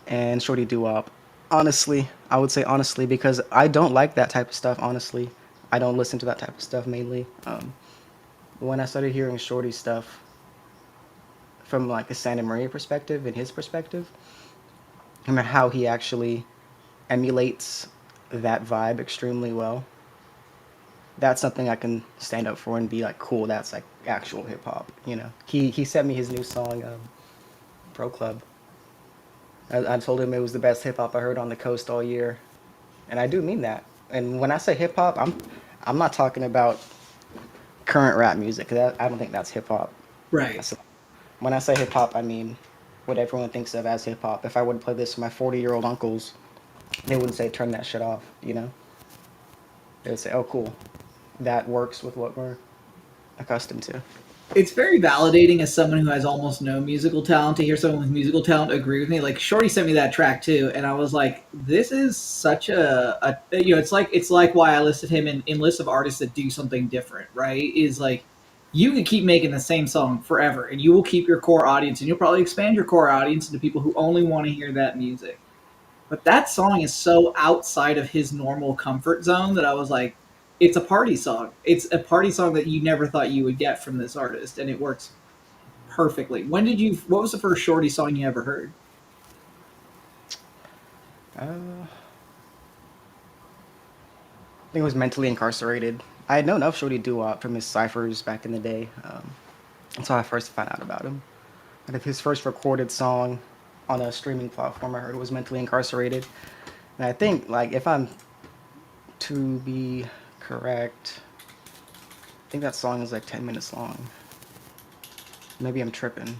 [SPEAKER 4] and Shorty Doo-Wop. Honestly, I would say honestly because I don't like that type of stuff. Honestly, I don't listen to that type of stuff mainly. But when I started hearing Shorty stuff from like a Santa Maria perspective and his perspective, and how he actually emulates that vibe extremely well. That's something I can stand up for and be like, cool. That's like actual hip hop. He sent me his new song, Pro Club. I told him it was the best hip hop I heard on the coast all year, and I do mean that. And when I say hip hop, I'm not talking about current rap music. 'Cause I don't think that's hip hop.
[SPEAKER 3] Right.
[SPEAKER 4] When I say hip hop, I mean what everyone thinks of as hip hop. If I would play this to my 40-year-old uncles, they wouldn't say turn that shit off. You know, they would say, "Oh, cool, that works with what we're accustomed to."
[SPEAKER 3] It's very validating as someone who has almost no musical talent to hear someone with musical talent agree with me. Like Shorty sent me that track too, and I was like, "This is such it's like why I listed him in lists of artists that do something different, right? Is like you could keep making the same song forever, and you will keep your core audience, and you'll probably expand your core audience into people who only want to hear that music. But that song is so outside of his normal comfort zone that I was like, it's a party song. It's a party song that you never thought you would get from this artist, and it works perfectly. What was the first Shorty song you ever heard?
[SPEAKER 4] I think it was mentally incarcerated. I had known of Shorty Doo-Wop from his ciphers back in the day. That's how I first found out about him. And if his first recorded song on a streaming platform I heard was mentally incarcerated. And I think, like, if I'm to be correct, I think that song is like 10 minutes long. Maybe I'm tripping.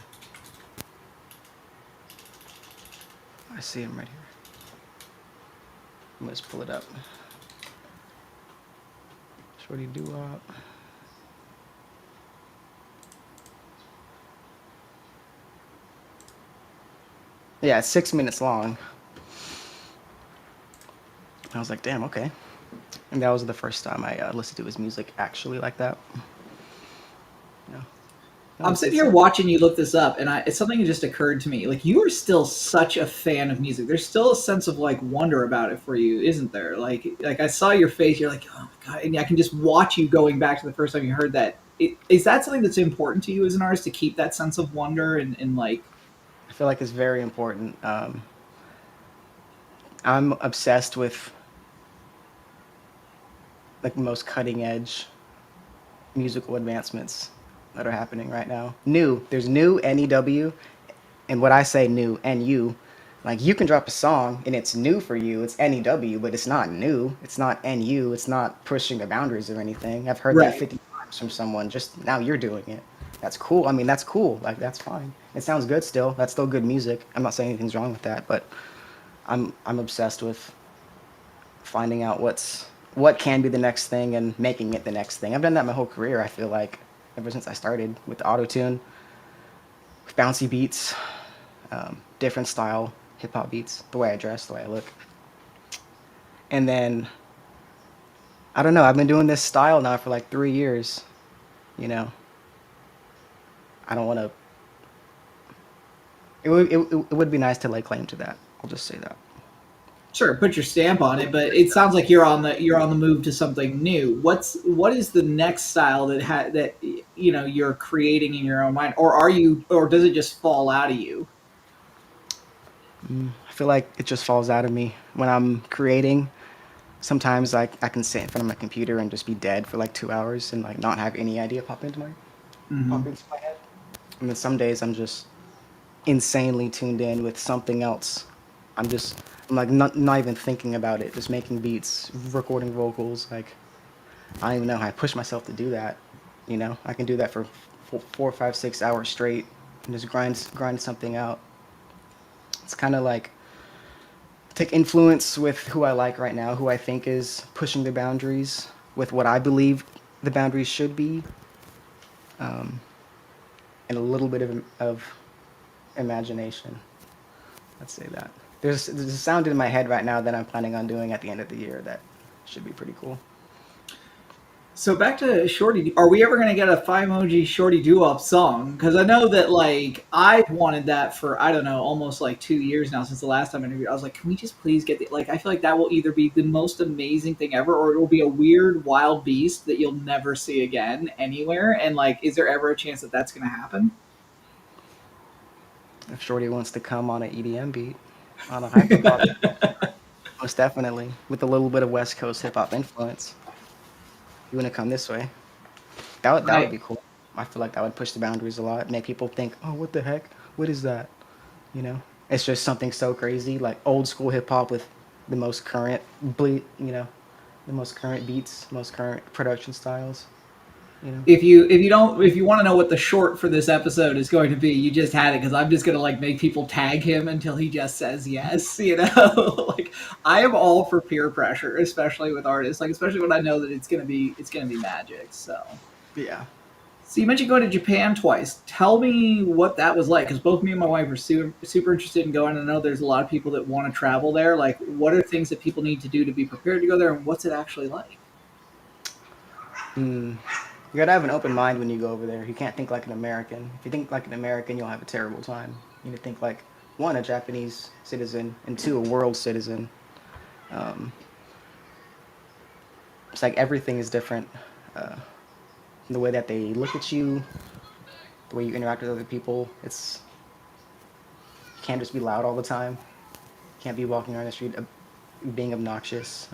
[SPEAKER 4] I see him right here. I'm gonna just pull it up. Shorty Doo-Wop. Yeah, it's 6 minutes long. I was like, damn, okay. And that was the first time I listened to his music actually like that. Yeah.
[SPEAKER 3] I'm sitting here watching you look this up, and it's something that just occurred to me. Like you are still such a fan of music. There's still a sense of like wonder about it for you, isn't there? Like I saw your face. You're like, oh my god, and I can just watch you going back to the first time you heard that. Is that something that's important to you as an artist to keep that sense of wonder and like?
[SPEAKER 4] I feel like it's very important. I'm obsessed with like the most cutting edge musical advancements that are happening right now. There's new NEW, and what I say new NU, like you can drop a song and it's new for you. It's NEW, but it's not new. It's not NU. It's not pushing the boundaries or anything. I've heard that
[SPEAKER 3] Right.
[SPEAKER 4] 50 times from someone. Just now you're doing it. That's cool. I mean, that's cool. Like that's fine. It sounds good still. That's still good music. I'm not saying anything's wrong with that, but I'm obsessed with finding out what can be the next thing and making it the next thing. I've done that my whole career. I feel like ever since I started with auto tune, with bouncy beats, different style hip hop beats, the way I dress, the way I look, and then I don't know. I've been doing this style now for like 3 years. You know, I don't want to. It would be nice to lay claim to that. I'll just say that.
[SPEAKER 3] Sure, put your stamp on it, but it sounds like you're on the move to something new. What is the next style that you're creating in your own mind, or does it just fall out of you?
[SPEAKER 4] I feel like it just falls out of me when I'm creating. Sometimes like I can sit in front of my computer and just be dead for like 2 hours and like not have any idea pop into my head. And then some days I'm just insanely tuned in with something else. I'm like not even thinking about it, just making beats, recording vocals. Like I don't even know how I push myself to do that. You know, I can do that for 4, 5, 6 hours straight and just grind something out. It's kind of like take influence with who I like right now, who I think is pushing the boundaries with what I believe the boundaries should be, um, and a little bit of imagination. Let's say that. There's a sound in my head right now that I'm planning on doing at the end of the year that should be pretty cool.
[SPEAKER 3] So back to Shorty, are we ever going to get a Fyamoji Shorty Doo-Wop song? Because I know that like I've wanted that for I don't know almost like 2 years now since the last time I interviewed. I was like, can we just please get the like? I feel like that will either be the most amazing thing ever, or it will be a weird wild beast that you'll never see again anywhere. And like, is there ever a chance that that's going to happen?
[SPEAKER 4] If Shorty wants to come on an EDM beat, on a hyperpop, most definitely, with a little bit of West Coast hip hop influence. You want to come this way? That would
[SPEAKER 3] Right.
[SPEAKER 4] be cool. I feel like that would push the boundaries a lot, make people think, "Oh, what the heck? What is that?" You know? It's just something so crazy, like old school hip hop with the most current the most current beats, most current production styles. You know.
[SPEAKER 3] If you want to know what the short for this episode is going to be, you just had it because I'm just gonna like make people tag him until he just says yes. Like I am all for peer pressure, especially with artists. Like especially when I know that it's gonna be magic.
[SPEAKER 4] Yeah.
[SPEAKER 3] So you mentioned going to Japan twice. Tell me what that was like, because both me and my wife are super interested in going. I know there's a lot of people that want to travel there. Like, what are things that people need to do to be prepared to go there, and what's it actually like?
[SPEAKER 4] Mm. You gotta have an open mind when you go over there. You can't think like an American. If you think like an American, you'll have a terrible time. You need to think like one, a Japanese citizen, and two, a world citizen. Um, it's like everything is different. Uh, the way that they look at you, the way you interact with other people. You can't just be loud all the time. You can't be walking around the street being obnoxious.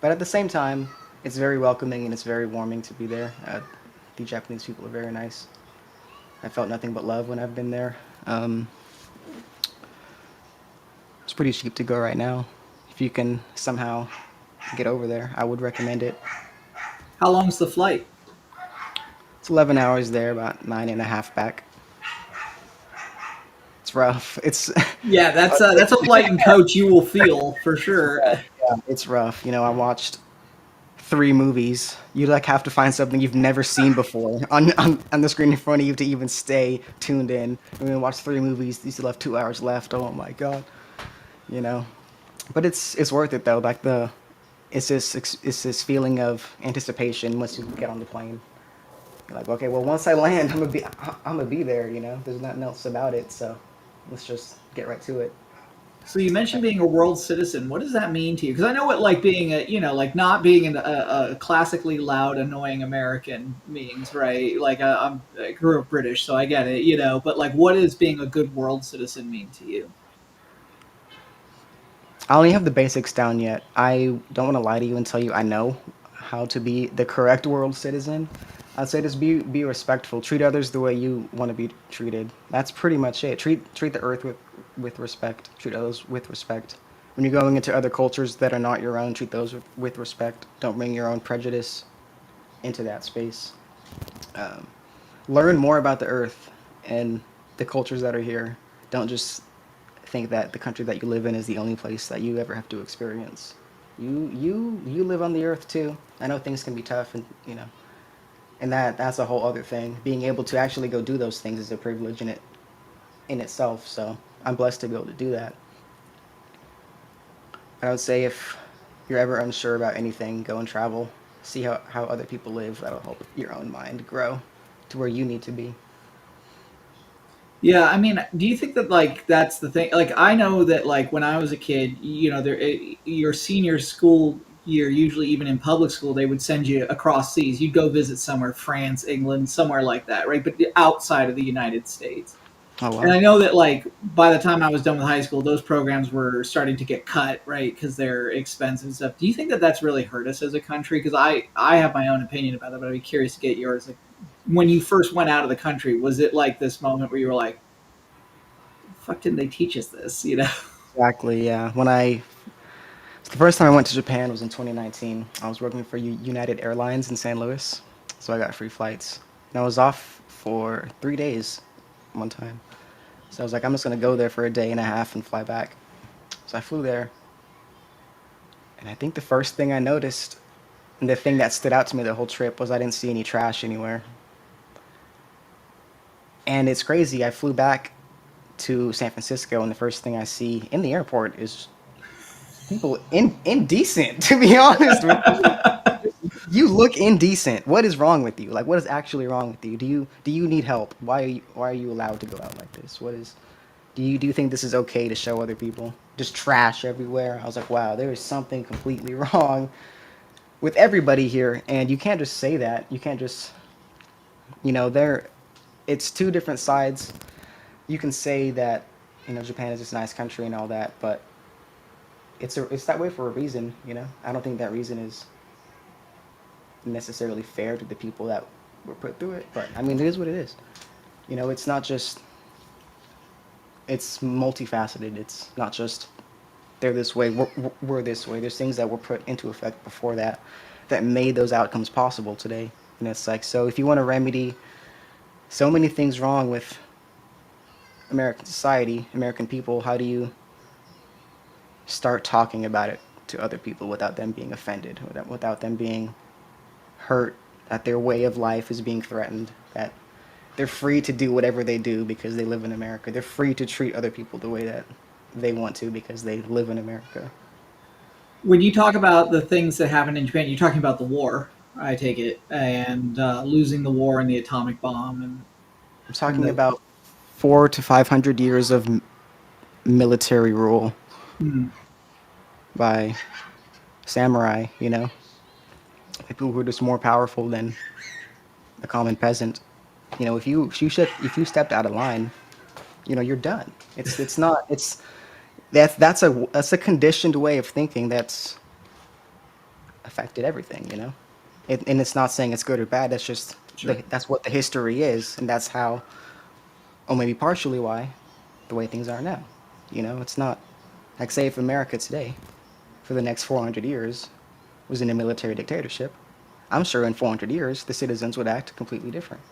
[SPEAKER 4] But at the same time, it's very welcoming and it's very warming to be there. The Japanese people are very nice. I felt nothing but love when I've been there. Um, it's pretty cheap to go right now. If you can somehow get over there, I would recommend it.
[SPEAKER 3] How long's the flight?
[SPEAKER 4] It's 11 hours there, about 9.5 back. It's rough. It's
[SPEAKER 3] Yeah, that's a flight and coach you will feel for sure.
[SPEAKER 4] it's rough. I watched 3 movies. You like have to find something you've never seen before on the screen in front of you to even stay tuned in. And we watched 3 movies. You still have 2 hours left. Oh my god. You know, but it's worth it though. Like it's this feeling of anticipation once you get on the plane. You're like, okay, well, once I land, I'm gonna be there. There's nothing else about it. So let's just get right to it.
[SPEAKER 3] So you mentioned being a world citizen. What does that mean to you? Because I know what like being like not being a classically loud, annoying American means, right? Like I grew up British, so I get it, But like, what does being a good world citizen mean to you?
[SPEAKER 4] I only have the basics down yet. I don't want to lie to you and tell you I know how to be the correct world citizen. I'd say just be respectful. Treat others the way you want to be treated. That's pretty much it. Treat the earth with respect. Treat others with respect. When you're going into other cultures that are not your own, treat those with respect. Don't bring your own prejudice into that space. Um, Learn more about the earth and the cultures that are here. Don't just think that the country that you live in is the only place that you ever have to experience. You live on the earth too. I know things can be tough, and that's a whole other thing. Being able to actually go do those things is a privilege in itself. So I'm blessed to be able to do that. I would say if you're ever unsure about anything, go and travel. See how other people live. That'll help your own mind grow to where you need to be.
[SPEAKER 3] Yeah, I mean, do you think that like that's the thing? Like, I know that like when I was a kid, your senior school year, usually even in public school, they would send you across seas. You'd go visit somewhere, France, England, somewhere like that, right? But outside of the United States.
[SPEAKER 4] Oh
[SPEAKER 3] And
[SPEAKER 4] wow.
[SPEAKER 3] I know that like by the time I was done with high school, those programs were starting to get cut, right? Because they're expensive and stuff. Do you think that that's really hurt us as a country? Because I have my own opinion about it, but I'd be curious to get yours. Like, when you first went out of the country, was it like this moment where you were like, fuck didn't they teach us this?
[SPEAKER 4] Exactly. Yeah. The first time I went to Japan was in 2019. I was working for United Airlines in San Luis, so I got free flights. And I was off for 3 days one time. So I was like, I'm just gonna go there for a day and a half and fly back. So I flew there, and I think the first thing I noticed, and the thing that stood out to me the whole trip, was I didn't see any trash anywhere. And it's crazy. I flew back to San Francisco, and the first thing I see in the airport is people indecent. To be honest with you, you look indecent. What is wrong with you? Like, what is actually wrong with you? Do you need help? Why are you allowed to go out like this? Do you think this is okay to show other people? Just trash everywhere. I was like, wow, there is something completely wrong with everybody here, and you can't just say that. You can't just, there. It's two different sides. You can say that, Japan is this nice country and all that, but it's that way for a reason. I don't think that reason is necessarily fair to the people that were put through it. But I mean, it is what it is. It's not just it's multifaceted. It's not just they're this way, we're this way. There's things that were put into effect before that that made those outcomes possible today. And it's like, so if you want to remedy so many things wrong with American society, American people, how do you start talking about it to other people without them being offended, without them being hurt, that their way of life is being threatened, that they're free to do whatever they do because they live in America. They're free to treat other people the way that they want to because they live in America.
[SPEAKER 3] When you talk about the things that happened in Japan, you're talking about the war, I take it, and losing the war and the atomic bomb
[SPEAKER 4] I'm
[SPEAKER 3] and
[SPEAKER 4] talking
[SPEAKER 3] the.
[SPEAKER 4] about 400 to 500 years of military rule
[SPEAKER 3] Hmm.
[SPEAKER 4] by samurai, people who are just more powerful than the common peasant. If you stepped out of line, you're done. It's not it's that's a conditioned way of thinking that's affected everything. And it's not saying it's good or bad. That's just
[SPEAKER 3] Sure.
[SPEAKER 4] that's what the history is, and that's how, or maybe partially why, the way things are now. It's not like, say, if America today, for the next 400 years, was in a military dictatorship. I'm sure in 400 years the citizens would act completely different.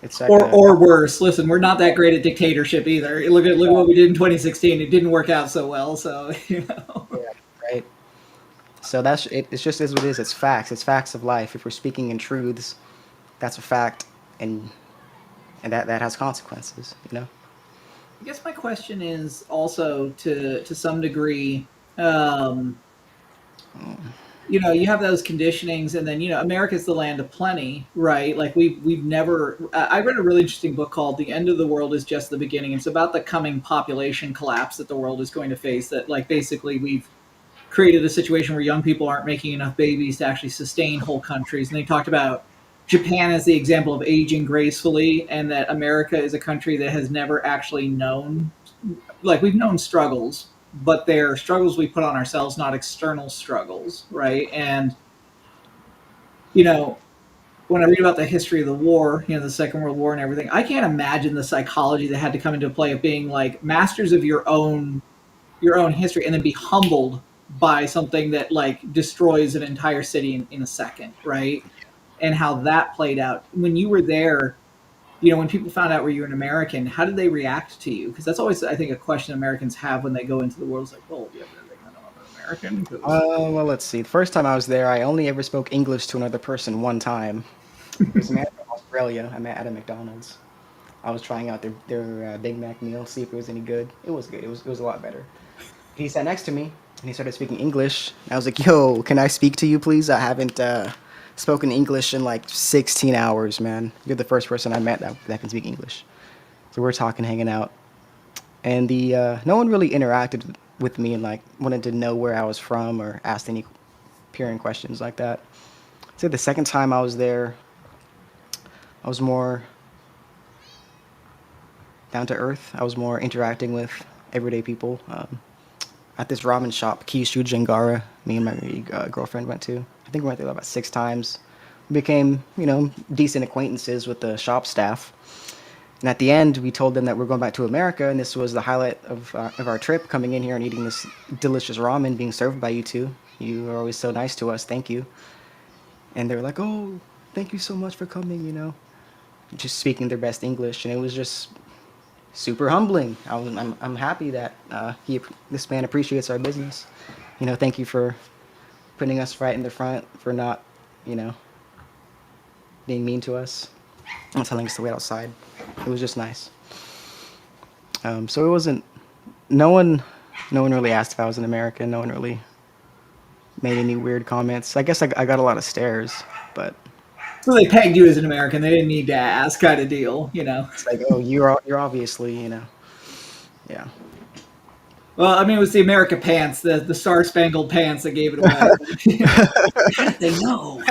[SPEAKER 4] It's like a
[SPEAKER 3] Or worse. Listen, we're not that great at dictatorship either. Look at what we did in 2016. It didn't work out so well. So
[SPEAKER 4] yeah, right. So that's it. It's just as it is. It's facts. It's facts of life. If we're speaking in truths, that's a fact, and that has consequences.
[SPEAKER 3] I guess my question is also to some degree. Um, you have those conditionings, and then America's the land of plenty, right? Like we've never. I read a really interesting book called "The End of the World is Just the Beginning." It's about the coming population collapse that the world is going to face. That like basically we've created a situation where young people aren't making enough babies to actually sustain whole countries. And they talked about Japan as the example of aging gracefully, and that America is a country that has never actually known, like, we've known struggles, but they're struggles we put on ourselves, not external struggles, right? And, you know, when I read about the history of the war, the Second World War and everything, I can't imagine the psychology that had to come into play of being like masters of your own history and then be humbled by something that like destroys an entire city in a second, right? And how that played out when you were there. When people found out were you an American, how did they react to you? Because that's always, I think, a question Americans have when they go into the world. It's like, well, yeah, but they kind of know I'm an American. Because
[SPEAKER 4] Well, let's see. The first time I was there, I only ever spoke English to another person one time. It was a man from Australia. I met at a McDonald's. I was trying out their Big Mac meal, see if it was any good. It was good. It was a lot better. He sat next to me and he started speaking English. I was like, "Yo, can I speak to you, please? I haven't spoken English in like 16 hours, man. You're the first person I met that can speak English." So we're talking, hanging out, and the no one really interacted with me and like wanted to know where I was from or asked any peering questions like that. So the second time I was there, I was more down to earth. I was more interacting with everyday people. At this ramen shop, Kishu Jangara, me and my girlfriend went to. I think we went there about 6 times. We became, decent acquaintances with the shop staff. And at the end, we told them that we're going back to America, and this was the highlight of our trip, coming in here and eating this delicious ramen being served by you two. You are always so nice to us. Thank you. And they were like, "Oh, thank you so much for coming," just speaking their best English. And it was just super humbling. I'm happy that this man appreciates our business. Thank you for putting us right in the front, for not, being mean to us and telling us to wait outside. It was just nice. So it wasn't. No one really asked if I was an American. No one really made any weird comments. I guess I got a lot of stares, but
[SPEAKER 3] so they pegged you as an American. They didn't need to ask, kind of deal.
[SPEAKER 4] it's like, oh, you're obviously. Yeah.
[SPEAKER 3] Well, I mean, it was the America pants, the Star Spangled Pants that gave it away. How did they know?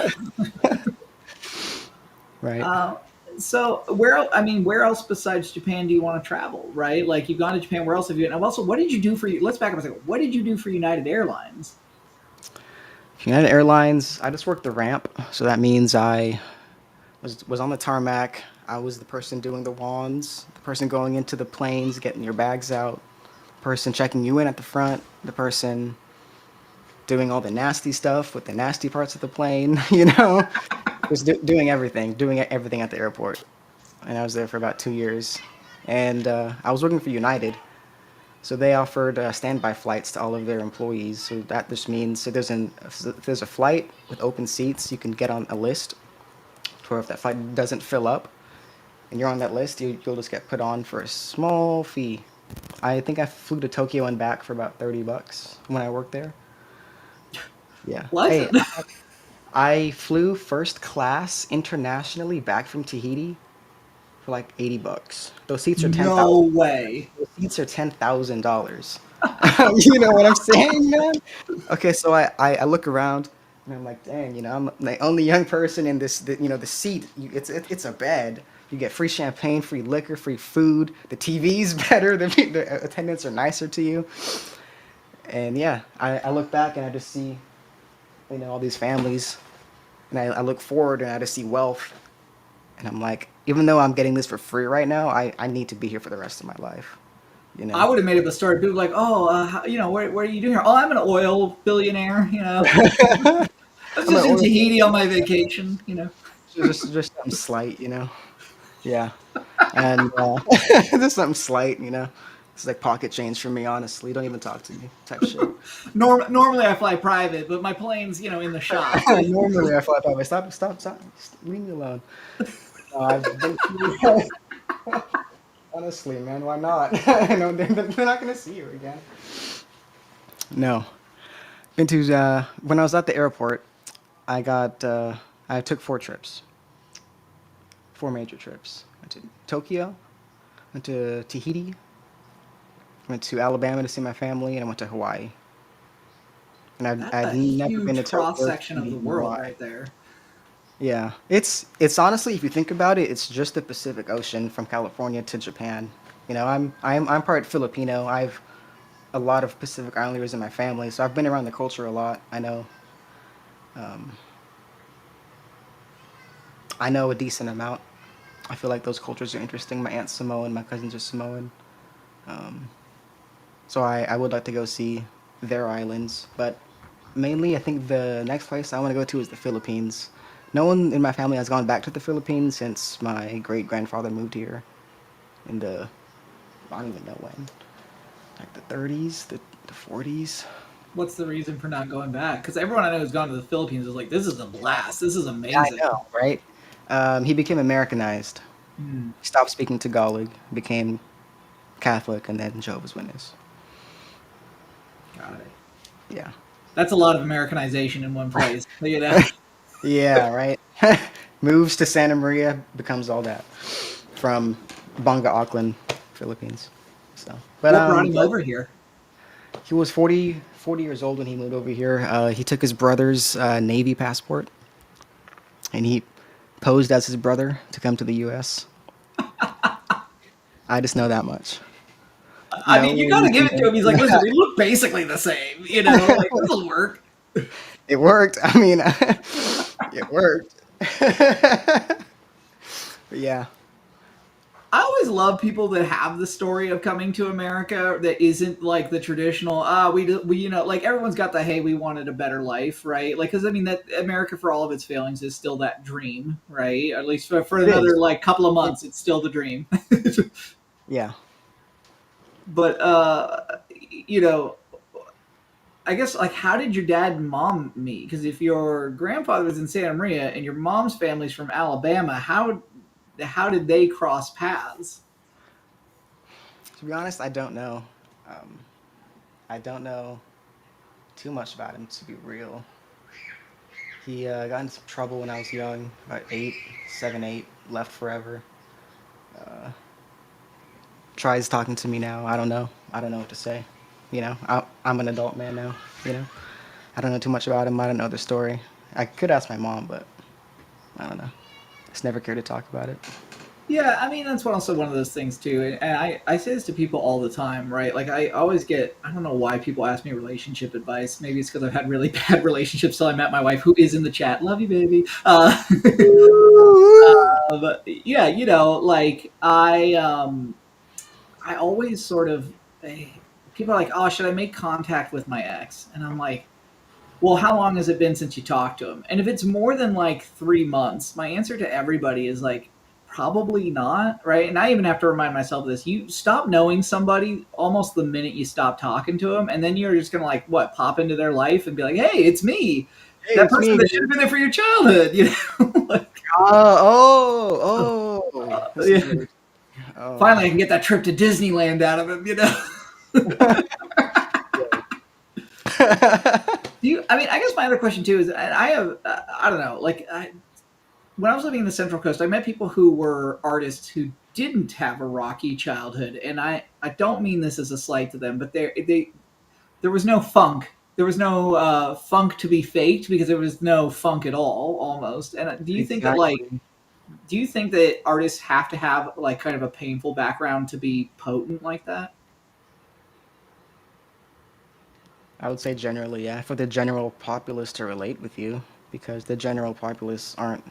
[SPEAKER 4] Right.
[SPEAKER 3] So where else besides Japan do you want to travel? Right, like you've gone to Japan. Where else have you? And also, what did you do for? Let's back up a second. What did you do for United Airlines?
[SPEAKER 4] United Airlines, I just worked the ramp, so that means I was on the tarmac. I was the person doing the wands, the person going into the planes, getting your bags out, person checking you in at the front, the person doing all the nasty stuff with the nasty parts of the plane, just doing everything at the airport. And I was there for about 2 years. And I was working for United, so they offered standby flights to all of their employees. So that just means if there's a flight with open seats, you can get on a list. Where if that flight doesn't fill up, and you're on that list, you'll just get put on for a small fee. I think I flew to Tokyo and back for about $30 when I worked there. Yeah.
[SPEAKER 3] What?
[SPEAKER 4] Hey, I flew first class internationally back from Tahiti for like $80. Those seats are
[SPEAKER 3] No way.
[SPEAKER 4] $10,000. You know what I'm saying, man? Okay, so I look around and I'm like, dang, I'm the only young person in the seat. It's a bed. You get free champagne, free liquor, free food. The TV's better. The attendants are nicer to you. And yeah, I look back and I just see, all these families, and I look forward and I just see wealth, and I'm like, even though I'm getting this for free right now, I need to be here for the rest of my life.
[SPEAKER 3] I would have made up a story. People like, oh, what are you doing here? Oh, I'm an oil billionaire. I was
[SPEAKER 4] I'm an
[SPEAKER 3] just in
[SPEAKER 4] oil
[SPEAKER 3] Tahiti on my vacation.
[SPEAKER 4] just something slight. Yeah, and just something slight. It's like pocket change for me, honestly. Don't even talk to me, type shit.
[SPEAKER 3] Normally I fly private, but my plane's in the shop.
[SPEAKER 4] Normally I fly by. Stop, leave me alone. No, I've been honestly, man. Why not? No, they're not gonna see you again. No, been to when I was at the airport. I took 4 trips, 4 major trips. Went to Tokyo, went to Tahiti, went to Alabama to see my family, and I went to Hawaii. And
[SPEAKER 3] That's
[SPEAKER 4] I'd
[SPEAKER 3] a
[SPEAKER 4] never been to
[SPEAKER 3] huge cross
[SPEAKER 4] Tokyo,
[SPEAKER 3] section of
[SPEAKER 4] Tahiti,
[SPEAKER 3] the
[SPEAKER 4] and
[SPEAKER 3] world
[SPEAKER 4] Hawaii.
[SPEAKER 3] right there.
[SPEAKER 4] Yeah, it's honestly, if you think about it, it's just the Pacific Ocean from California to Japan. I'm part Filipino. I've a lot of Pacific Islanders in my family, so I've been around the culture a lot. Um, I know a decent amount. I feel like those cultures are interesting. My aunt's Samoan, my cousins are Samoan. Um, so I would like to go see their islands, but mainly I think the next place I want to go to is the Philippines. No one in my family has gone back to the Philippines since my great grandfather moved here in I don't even know when, like the 30s, the 40s.
[SPEAKER 3] What's the reason for not going back? Because everyone I know who's gone to the Philippines is like, this is a blast. This is
[SPEAKER 4] Yeah, I
[SPEAKER 3] amazing.
[SPEAKER 4] know, right? He became Americanized.
[SPEAKER 3] Hmm,
[SPEAKER 4] He stopped speaking Tagalog, became Catholic, and then Jehovah's Witness.
[SPEAKER 3] got it.
[SPEAKER 4] Yeah.
[SPEAKER 3] That's a lot of Americanization in one place. You know.
[SPEAKER 4] Yeah, right. Moves to Santa Maria, becomes all that from Banga, Auckland, Philippines. So,
[SPEAKER 3] What brought him over here?
[SPEAKER 4] he was 40 years old when he moved over here. He took his brother's Navy passport and he posed as his brother to come to the U.S. I just know that much.
[SPEAKER 3] I
[SPEAKER 4] No
[SPEAKER 3] mean, you gotta give it to
[SPEAKER 4] reason.
[SPEAKER 3] him. He's like, listen, we look basically the same. Like this'll work.
[SPEAKER 4] It worked. I mean, it worked. But yeah.
[SPEAKER 3] I always love people that have the story of coming to America that isn't like the traditional. We like everyone's got the hey, we wanted a better life, right? Like, because I mean that America, for all of its failings, is still that dream, right? At least for
[SPEAKER 4] It is.
[SPEAKER 3] another like couple of months, it's still the dream.
[SPEAKER 4] Yeah.
[SPEAKER 3] But you know, I guess like how did your dad and mom meet? Because if your grandfather was in Santa Maria and your mom's family's from Alabama, how did they cross paths?
[SPEAKER 4] To be honest, I don't know. Um, I don't know too much about him, to be real. He got in some trouble when I was young, about 7, 8, left forever. Uh, Tries talking to me now. I don't know. I don't know what to say. I'm an adult man now. You know, I don't know too much about him. I don't know the story. I could ask my mom, but I don't know. Just never cared to talk about it.
[SPEAKER 3] Yeah, I mean that's also one of those things too, and I say this to people all the time, right? Like I always get, I don't know why people ask me relationship advice. Maybe it's because I've had really bad relationships till I met my wife, who is in the chat. Love you, baby. But yeah, like I always sort of people are like, oh, should I make contact with my ex? And I'm like, well, how long has it been since you talked to him? And if it's more than like 3 months, my answer to everybody is like, probably not, right? And I even have to remind myself of this. You stop knowing somebody almost the minute you stop talking to them, and then you're just gonna like what pop into their life and be like, "Hey, it's me,
[SPEAKER 4] Hey,
[SPEAKER 3] that
[SPEAKER 4] it's
[SPEAKER 3] person
[SPEAKER 4] me,
[SPEAKER 3] that should
[SPEAKER 4] dude.
[SPEAKER 3] have been there for your childhood," like,
[SPEAKER 4] This is
[SPEAKER 3] yeah.
[SPEAKER 4] really. Oh.
[SPEAKER 3] Finally, I can get that trip to Disneyland out of him. Do you? I mean, I guess my other question too is, and I have, I don't know, like when I was living in the Central Coast, I met people who were artists who didn't have a rocky childhood, and I don't mean this as a slight to them, but there was no funk. There was no funk to be faked because there was no funk at all, almost. And do you think that like
[SPEAKER 4] Exactly.
[SPEAKER 3] do you think that artists have to have like kind of a painful background to be potent like that?
[SPEAKER 4] I would say generally, yeah, for the general populace to relate with you, because the general populace aren't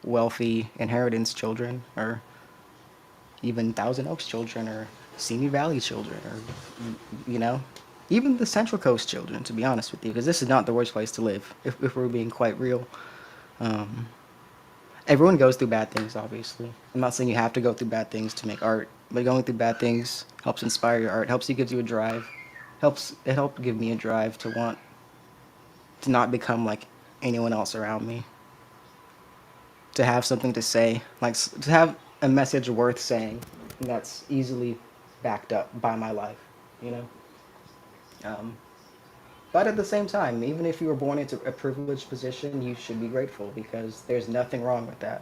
[SPEAKER 4] wealthy inheritance children, or even Thousand Oaks children, or Simi Valley children, or even the Central Coast children. To be honest with you, because this is not the worst place to live, if we're being quite real. Um, Everyone goes through bad things, obviously. I'm not saying you have to go through bad things to make art, but going through bad things helps inspire your art, helps you, gives you a drive, helped give me a drive to want to not become like anyone else around me, to have something to say, like to have a message worth saying that's easily backed up by my life, you know. Um, but at the same time, even if you were born into a privileged position, you should be grateful because there's nothing wrong with that.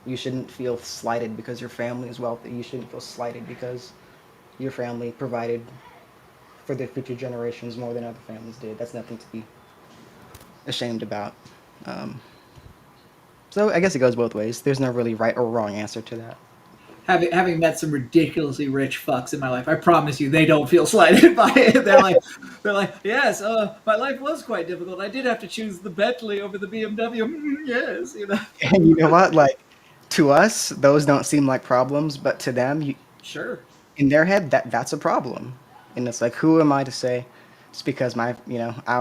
[SPEAKER 4] You shouldn't feel slighted because your family is wealthy. You shouldn't feel slighted because your family provided for the future generations more than other families did. That's nothing to be ashamed about. Um, so I guess it goes both ways. There's no really right or wrong answer to that.
[SPEAKER 3] Having met some ridiculously rich fucks in my life, I promise you, they don't feel slighted by it. They're like, yes, my life was quite difficult. I did have to choose the Bentley over the BMW. Yes,
[SPEAKER 4] And you know what? Like, to us, those don't seem like problems, but to them,
[SPEAKER 3] Sure.
[SPEAKER 4] in their head, that's a problem. And it's like, who am I to say? It's because I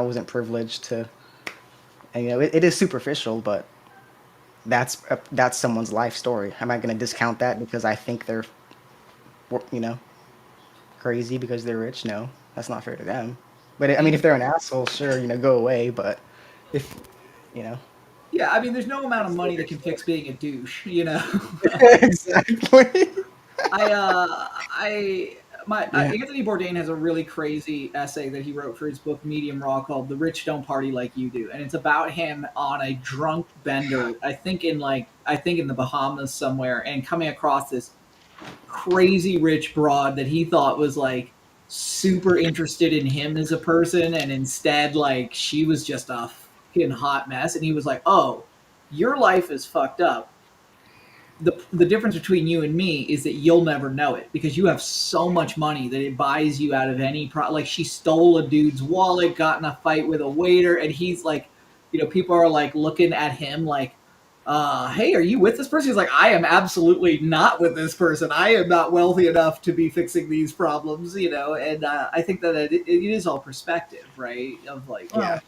[SPEAKER 4] wasn't privileged to, and it is superficial, but that's someone's life story. Am I going to discount that because I think they're, you know, crazy because they're rich? No, that's not fair to them. But I mean, if they're an asshole, sure, go away. But if, you know,
[SPEAKER 3] Yeah, I mean, there's no amount of
[SPEAKER 4] that's still
[SPEAKER 3] money
[SPEAKER 4] their
[SPEAKER 3] that can
[SPEAKER 4] story.
[SPEAKER 3] fix being a douche.
[SPEAKER 4] Exactly.
[SPEAKER 3] I my
[SPEAKER 4] Yeah.
[SPEAKER 3] Anthony Bourdain has a really crazy essay that he wrote for his book Medium Raw called "The Rich Don't Party Like You Do," and it's about him on a drunk bender. I think in the Bahamas somewhere, and coming across this crazy rich broad that he thought was like super interested in him as a person, and instead like she was just a fucking hot mess, and he was like, "Oh, your life is fucked up. The difference between you and me is that you'll never know it because you have so much money that it buys you out of any like she stole a dude's wallet, got in a fight with a waiter, and he's like, people are like looking at him like, hey, are you with this person? He's like, I am absolutely not with this person. I am not wealthy enough to be fixing these problems. And I think that it is all perspective, right? Of like,
[SPEAKER 4] Yeah.
[SPEAKER 3] well,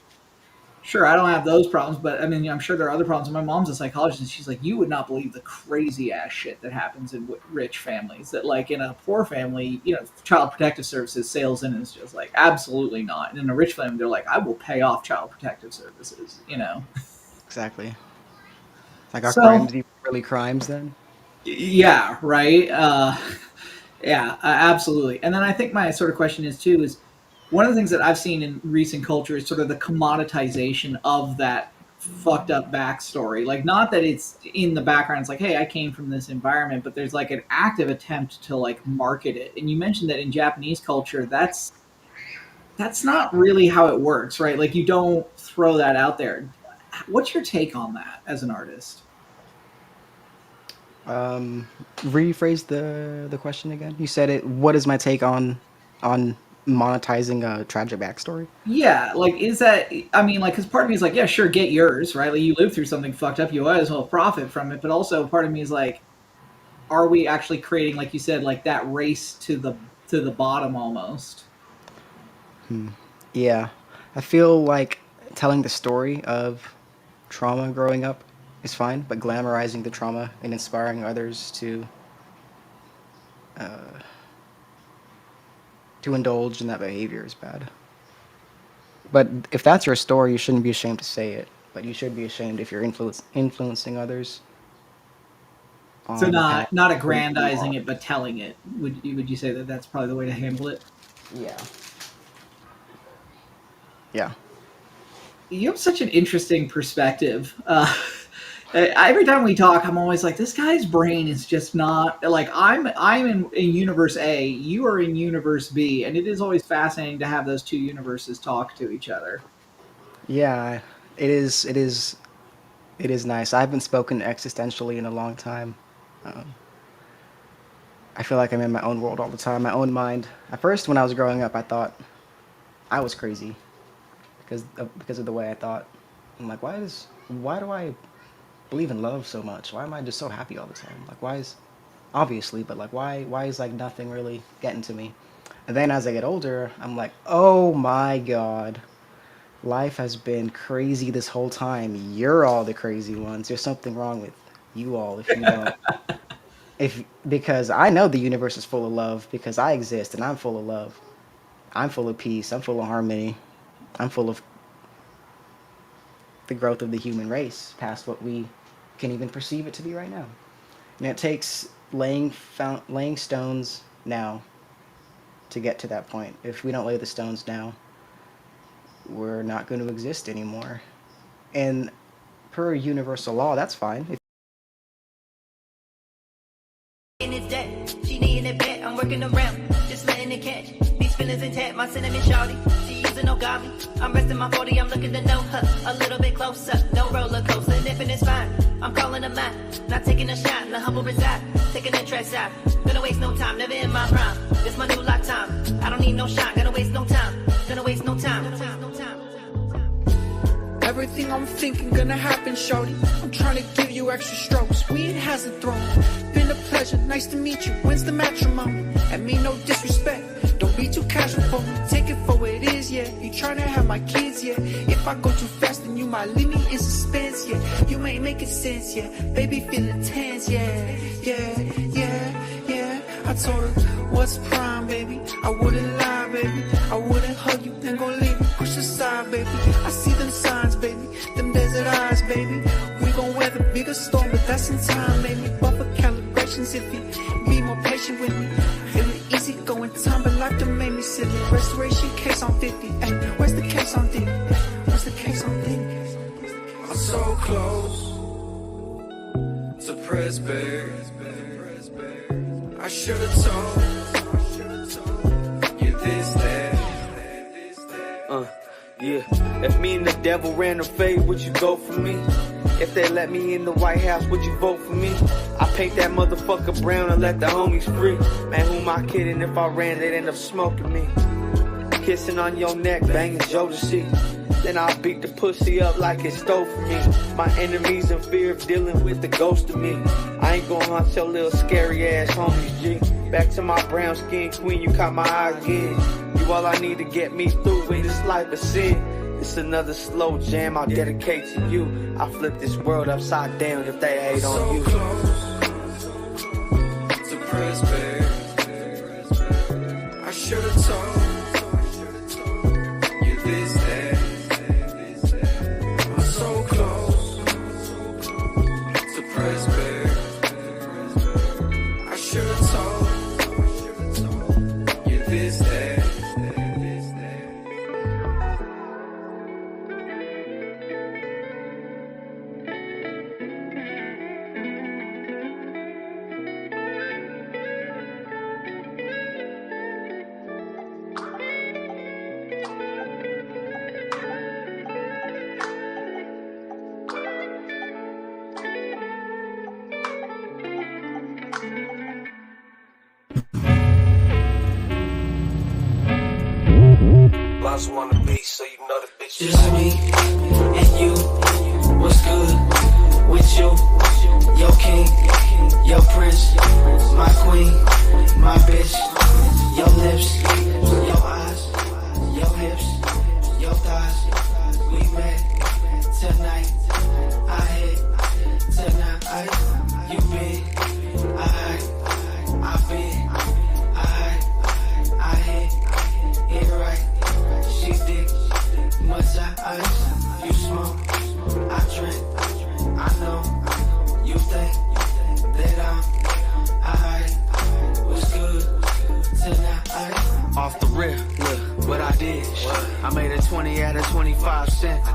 [SPEAKER 3] sure, I don't have those problems, but I mean, I'm sure there are other problems. My mom's a psychologist, and she's like, you would not believe the crazy ass shit that happens in rich families. That, like, in a poor family, Child Protective Services sails in and is just like, absolutely not. And in a rich family, they're like, I will pay off Child Protective Services.
[SPEAKER 4] Exactly. Like, our
[SPEAKER 3] So,
[SPEAKER 4] crimes even really crimes then?
[SPEAKER 3] yeah, right. Yeah, absolutely. And then I think my sort of question is too is one of the things that I've seen in recent culture is sort of the commoditization of that fucked up backstory. Like, not that it's in the background. It's like, hey, I came from this environment, but there's like an active attempt to like market it. And you mentioned that in Japanese culture, that's not really how it works, right? Like, you don't throw that out there. What's your take on that as an artist?
[SPEAKER 4] Rephrase the question again. You said it. What is my take on monetizing a tragic backstory?
[SPEAKER 3] Yeah, like is that? I mean, like, because part of me is like, yeah, sure, get yours, right? Like, you lived through something fucked up, you might as well profit from it. But also, part of me is like, are we actually creating, like you said, like that race to the bottom almost?
[SPEAKER 4] Yeah, I feel like telling the story of trauma growing up is fine, but glamorizing the trauma and inspiring others to indulge in that behavior is bad. But if that's your story, you shouldn't be ashamed to say it. But you should be ashamed if you're influencing others
[SPEAKER 3] So
[SPEAKER 4] on the path
[SPEAKER 3] not
[SPEAKER 4] where you are.
[SPEAKER 3] aggrandizing it, but telling it. Would you say that that's probably the way to handle it?
[SPEAKER 4] Yeah. Yeah.
[SPEAKER 3] You have such an interesting perspective. Every time we talk, I'm always like, this guy's brain is just not like I'm in universe A, you are in universe B, and it is always fascinating to have those two universes talk to each other.
[SPEAKER 4] Yeah. It is. It is. It is nice. I haven't spoken existentially in a long time. Um, I feel like I'm in my own world all the time, my own mind. At first, when I was growing up, I thought I was crazy because of the way I thought. I'm like, why do I believe in love so much? Why am I just so happy all the time? Like, why is obviously, but like, why is like nothing really getting to me? And then as I get older, I'm like, oh my god, life has been crazy this whole time. You're all the crazy ones. There's something wrong with you all if you don't. If because I know the universe is full of love because I exist and I'm full of love. I'm full of peace. I'm full of harmony. I'm full of the growth of the human race past what we can even perceive it to be right now. And it takes laying stones now to get to that point. If we don't lay the stones now, we're not going to exist anymore. And per universal law, that's fine.
[SPEAKER 5] In his debt, she needing it back. I'm working around, just letting it catch. These feelings intact, my cinnamon shawty. She using no golly. I'm resting my 40, I'm looking to know her a little bit closer. No roller coaster, nipping is fine. I'm calling a mine, not taking a shot. The humble reside, taking the trash out. Gonna waste no time, never in my prime. This my new lifetime. I don't need no shot, gonna waste no time. Gonna waste no time.
[SPEAKER 6] Everything I'm thinking gonna happen, shorty. I'm trying to give you extra strokes. Weed hasn't thrown. Been a pleasure, nice to meet you. When's the matrimony? And me no disrespect. Don't be too casual for me. Take it for what it is, yeah. You trying to have my kids, yeah. If I go too fast, then you might leave me in suspense, yeah. You ain't making sense, yeah. Baby feeling tense, yeah. Yeah. I told her, what's prime, baby? I wouldn't lie, baby. I wouldn't hug you, then go leave you. Push aside, baby. I see them signs, baby. Them desert eyes, baby. We gon' weather bigger storm, but that's in time, baby. Buffer calibrations if you be more patient with me. Feeling easy going time, but life done made me silly. Restoration case on 50. Ay, where's the case on D? Where's the case on D?
[SPEAKER 7] I'm so close to press back. I should've told you this, that.
[SPEAKER 8] Yeah. If me and the devil ran a fade, would you go for me? If they let me in the White House, would you vote for me? I paint that motherfucker brown and let the homies free. Man, who am I kidding? If I ran, they'd end up smoking me. Kissing on your neck, banging Jodeci. Then I'll beat the pussy up like it stole from me. My enemies in fear of dealing with the ghost of me. I ain't gonna hunt your little scary ass homies, G. Back to my brown skin queen, you caught my eye again. You all I need to get me through in this life of sin. It's another slow jam I'll dedicate to you. I'll flip this world upside down if they hate on you.
[SPEAKER 7] So close to press back. I should've told you this, that. I'm so close to press back. I should've told you this, that. Lots wanna be, so you know the bitch is
[SPEAKER 6] Just me and you. What's good with you? Your king, your prince, my queen, my bitch. Your lips, your eyes, your hips, your thighs. We met tonight. I hit tonight. You been, I been, I hit it right. She dick, much I ice. You smoke, I drink. I know you think that I was good tonight. Off the rip, look what I did. I made a 20 out of 25 cents.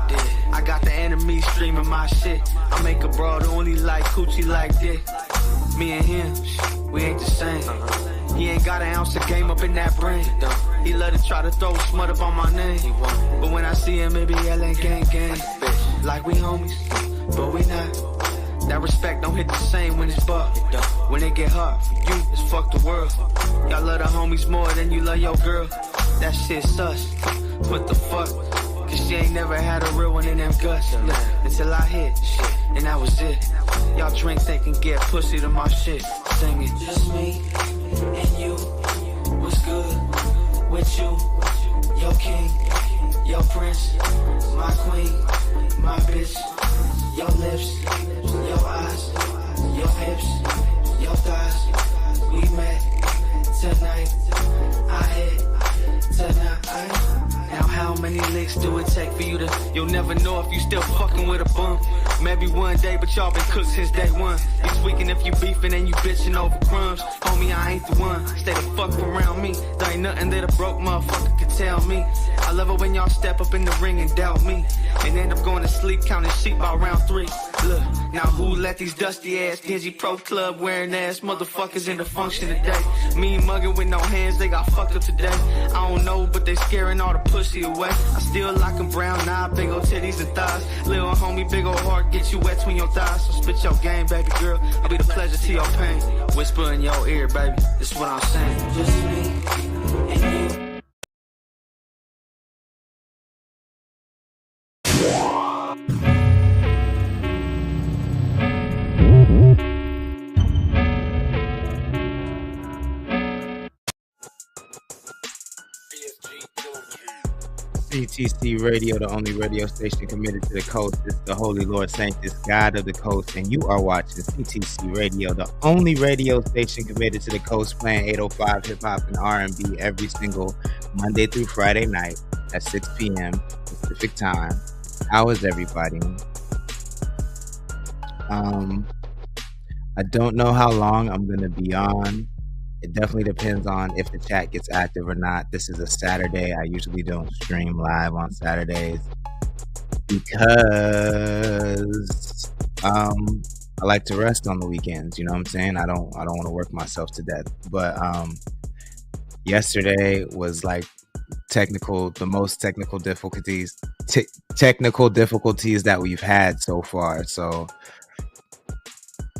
[SPEAKER 6] I got the enemy streaming my shit. I make a broad only like coochie like dick. Me and him, we ain't the same. He ain't got an ounce of game up in that brain. He love to try to throw smut up on my name. But when I see him, maybe yelling gang gang. Like we homies, but we not. That respect don't hit the same when it's buck. When it get hard for you, it's fuck the world. Y'all love the homies more than you love your girl. That shit sus. What the fuck? Cause she ain't never had a real one in them guts. Look, until I hit shit, and that was it. Y'all drink, think, and get pussy to my shit. Singing. Just me and you. What's good with you? Your king, your prince, my queen, my bitch. Your lips, your eyes, your hips, your thighs. We met tonight. I hit tonight. Now how many licks do it take for you to? You'll never know if you still fucking with a bum. Maybe one day, but y'all been cooked since day one. You tweaking if you beefing and you bitching over crumbs. Homie, I ain't the one. Stay the fuck around me. There ain't nothing that a broke motherfucker can tell me. I love it when y'all step up in the ring and doubt me. And end up going to sleep counting sheep by round 3. Look, now who let these dusty ass, dingy pro club wearing ass motherfuckers in the function today? Me mugging with no hands, they got fucked up today. I don't know, but they scaring all the pussy away. I still like them brown eye, big old titties and thighs. Little homie, big old heart, get you wet between your thighs. So spit your game, baby girl. I'll be the pleasure to your pain. Whisper in your ear, baby. This is what I'm saying. Just me and you.
[SPEAKER 9] CTC Radio, the only radio station committed to the coast. It's the Holy Lord Sanctus, God of the coast, and you are watching CTC Radio, the only radio station committed to the coast, playing 805 hip hop and R&B every single Monday through Friday night at 6 p.m. Pacific time. How is everybody? I don't know how long I'm gonna be on. It definitely depends on if the chat gets active or not. This is a Saturday. I usually don't stream live on Saturdays because I like to rest on the weekends. You know what I'm saying? I don't want to work myself to death. But yesterday was like the most technical difficulties that we've had so far. So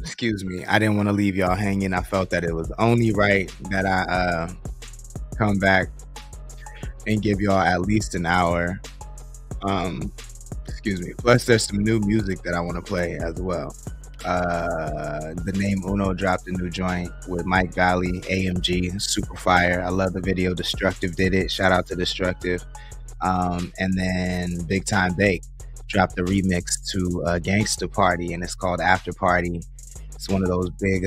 [SPEAKER 9] excuse me, I didn't want to leave y'all hanging. I felt that it was only right that I come back and give y'all at least an hour. Excuse me. Plus, there's some new music that I want to play as well. The Name Uno dropped a new joint with Mike Valley, AMG, super fire. I love the video. Destructive did it. Shout out to Destructive. And then Big Time Bake dropped a remix to Gangsta Party, and it's called After Party. It's one of those big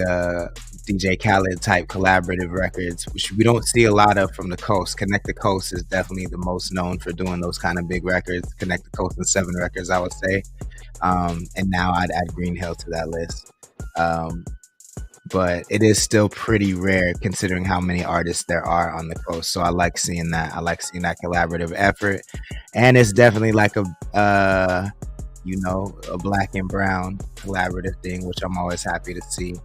[SPEAKER 9] DJ Khaled type collaborative records, which we don't see a lot of from the coast. Connect the Coast is definitely the most known for doing those kind of big records. Connect the Coast and 7 Records, I would say. And now I'd add Green Hill to that list. But it is still pretty rare considering how many artists there are on the coast. So I like seeing that. I like seeing that collaborative effort. And it's definitely like a black and brown collaborative thing, which I'm always happy to see.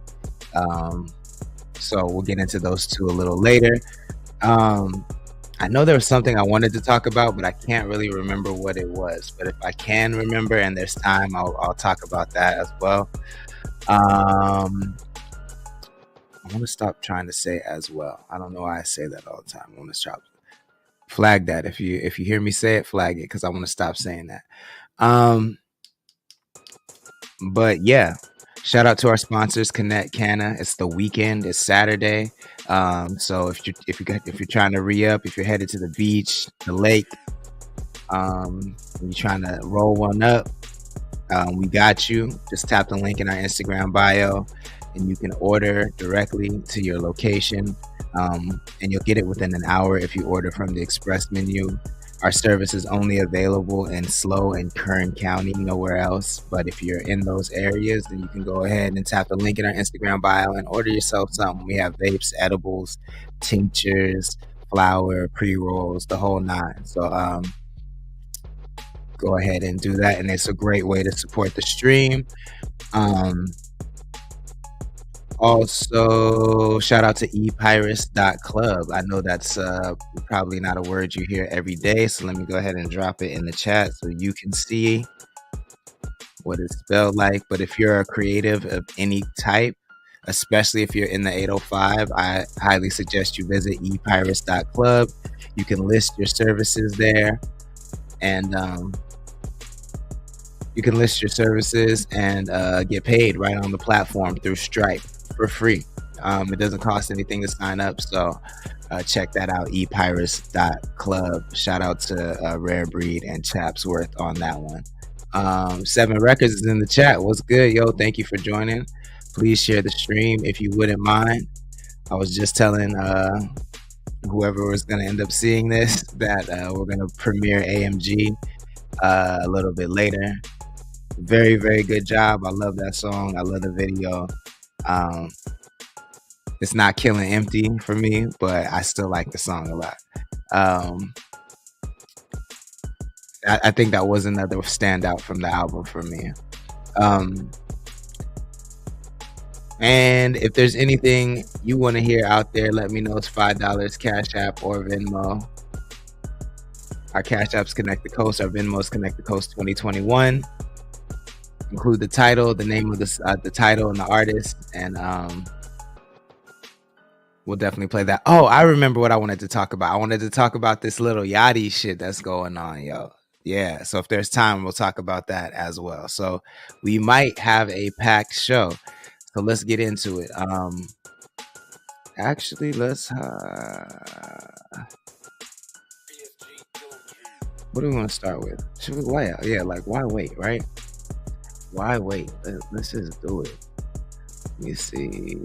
[SPEAKER 9] So we'll get into those two a little later. I know there was something I wanted to talk about, but I can't really remember what it was. But if I can remember and there's time, I'll talk about that as well. I want to stop trying to say as well. I don't know why I say that all the time. I want to stop. Flag that. If you hear me say it, flag it, because I want to stop saying that. But yeah, shout out to our sponsors, Connect Canna. It's the weekend. It's Saturday. So if you're trying to re-up, if you're headed to the beach, the lake, you're trying to roll one up, we got you. Just tap the link in our Instagram bio, and you can order directly to your location. And you'll get it within an hour if you order from the express menu. Our service is only available in Slow and Kern County, nowhere else. But if you're in those areas, then you can go ahead and tap the link in our Instagram bio and order yourself something. We have vapes, edibles, tinctures, flour, pre-rolls, the whole nine. So go ahead and do that, and it's a great way to support the stream. Also, shout out to epirates.club. I know that's probably not a word you hear every day, so let me go ahead and drop it in the chat so you can see what it's spelled like. But if you're a creative of any type, especially if you're in the 805, I highly suggest you visit epirates.club. You can list your services there, and get paid right on the platform through Stripe for free. It doesn't cost anything to sign up, so check that out, epirates.club. Shout out to Rare Breed and Chapsworth on that one. 7 Records is in the chat. What's good, yo? Thank you for joining. Please share the stream if you wouldn't mind. I was just telling whoever was going to end up seeing this that we're going to premiere AMG a little bit later. Very, very good job. I love that song. I love the video. It's not killing empty for me, but I still like the song a lot. I think that was another standout from the album for me. And if there's anything you want to hear out there, let me know. It's $5 Cash App or Venmo. Our Cash Apps Connect the Coast. Our Venmo's Connect the Coast 2021. Include the title, the name of the title and the artist, and we'll definitely play that. Oh, I remember what I wanted to talk about. I wanted to talk about this little Yachty shit that's going on, yo. Yeah, so if there's time, we'll talk about that as well. So we might have a packed show. So let's get into it. Actually, let's what do we want to start with? Should we wait? Yeah, like why wait, right? Why wait? Let's just do it. Let me see.